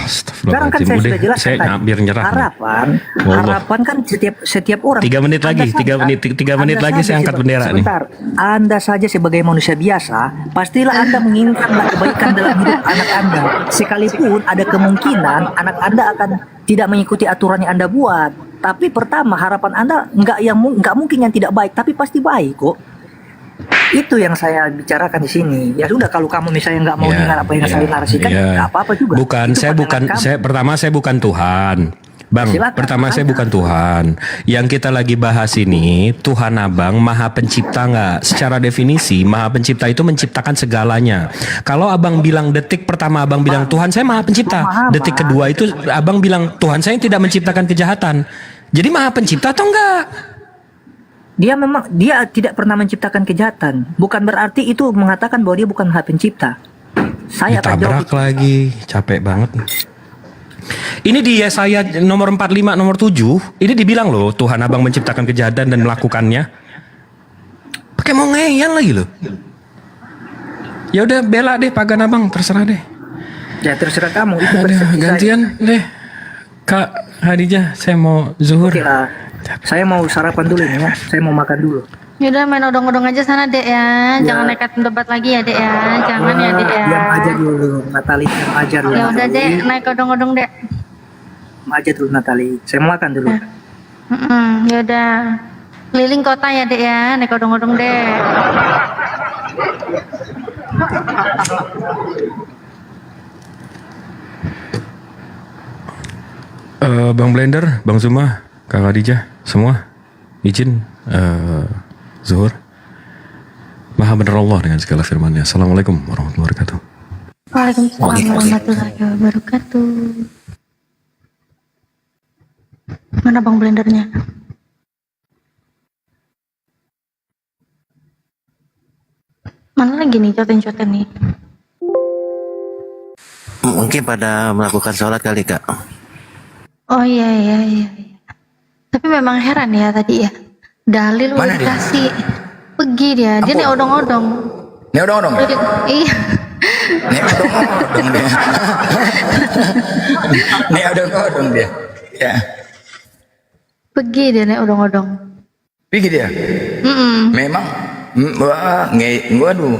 Sekarang kan saya sudah jelaskan saya tadi. hampir nyerah. Harapan kan setiap orang. 3 menit lagi, Anda 3 menit lagi saya angkat bendera nih. Sebentar, Anda saja sebagai manusia biasa, pastilah Anda menginginkan kebaikan dalam hidup anak Anda. Sekalipun ada kemungkinan anak Anda akan tidak mengikuti aturan yang Anda buat. Tapi pertama, harapan Anda nggak mungkin yang tidak baik, tapi pasti baik kok. Itu yang saya bicarakan di sini. Ya sudah, kalau kamu misalnya nggak mau dengar apa yang saya narasikan, nggak apa-apa juga. Bukan, Itu saya bukan, pandangan kamu. saya bukan Tuhan. Bang, Silakan, pertama saya bukan Tuhan. Yang kita lagi bahas ini, Tuhan abang maha pencipta nggak? Secara definisi, maha pencipta itu menciptakan segalanya. Kalau abang bilang detik pertama abang bilang Tuhan saya maha pencipta, detik kedua itu abang bilang Tuhan saya tidak menciptakan kejahatan. Jadi maha pencipta atau enggak? Dia tidak pernah menciptakan kejahatan. Bukan berarti itu mengatakan bahwa dia bukan maha pencipta. Saya akan jawab Ditabrak itu. lagi, capek banget. Ini di Yesaya nomor 45 nomor 7, ini dibilang loh Tuhan abang menciptakan kejahatan dan melakukannya. Pakai mau ngeyel lagi loh. Ya udah, bela deh pagan abang, terserah deh. Ya terserah kamu. Itu Aduh, persepsi saya. gantian deh. Kak Hadijah, saya mau zuhur. Oke lah. Saya mau sarapan dulu nih ya. Saya mau makan dulu. Yaudah main odong-odong aja sana dek ya. Jangan nekat debat lagi ya dek ya. Jangan ya dek ya. Diam aja dulu, Natali. Diam aja dulu. Ya udah dek, Natali. naik odong-odong dek. Diam aja dulu, Natali. Saya mau makan dulu. Yaudah. Keliling kota ya dek ya, naik odong-odong dek. Bang Blender, Bang Zuma, Kak Khadijah, semua izin zuhur. Maha benar Allah dengan segala firman-Nya. Assalamualaikum warahmatullahi wabarakatuh. Waalaikumsalam warahmatullahi wabarakatuh. Mana bang blendernya? Mana lagi nih coten-coten nih? Mungkin pada melakukan sholat kali kak. Oh iya. Tapi memang heran ya tadi ya. Dalil udah Mana dia? dikasih. Pergi dia. Dia nih odong-odong. Nih odong-odong. Iya. Nih odong-odong dia. Nih odong-odong dia. Ya. Pergi dia nih odong-odong. Pergi dia. Memang wah, waduh.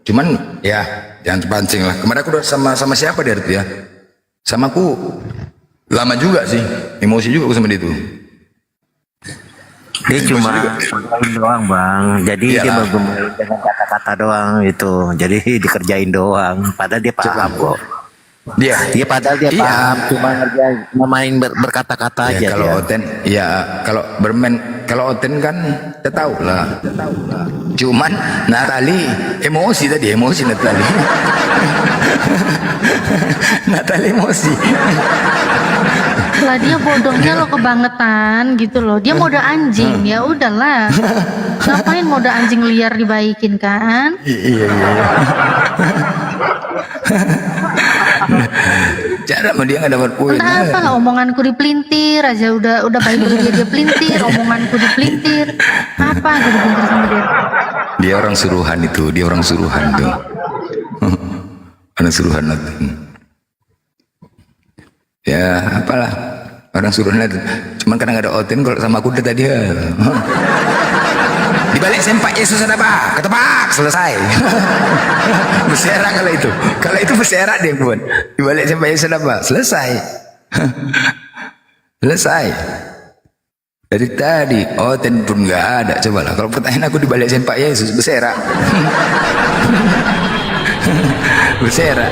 Cuman ya jangan terpancing lah. Kemarin aku udah sama siapa dia itu ya? Sama aku lama juga sih. Emosi juga aku sama dia itu. Dia cuma main doang bang. Jadi Iyalah. dia bermain dengan kata-kata doang itu. Jadi dikerjain doang. Padahal dia paham kok. Dia padahal dia paham. Cuma ngerjain, main berkata-kata aja. Ya kalau dia. Oten, ya kalau bermain Kalau Oten kan kita tahu lah. Cuman Natali emosi tadi, emosi Natali. Natali emosi. Lah dia bodohnya lo kebangetan gitu loh. Dia mode anjing, ya udahlah. Ngapain mode anjing liar dibaikin kan? Iya. Cara sama dia nggak dapat poin. Entah apalah omonganku dipelintir aja udah Bible dia pelintir, omonganku dipelintir. Apa aku dipelintir sama dia? Dia orang suruhan itu, dia orang suruhan tuh. Orang suruhan itu. Ya apalah, orang suruhan itu. Cuman karena nggak ada Oten, kalau sama aku udah tadi ya. Dibalik sempak Yesus ada apa? Ketepak, selesai. Berserak kalau itu. Kalau itu berserak dia pun. Dibalik sempak Yesus ada apa? Selesai. Selesai. Dari tadi Oten pun nggak ada. Cobalah kalau pertanyaan aku dibalik sempak Yesus berserak. Berserak.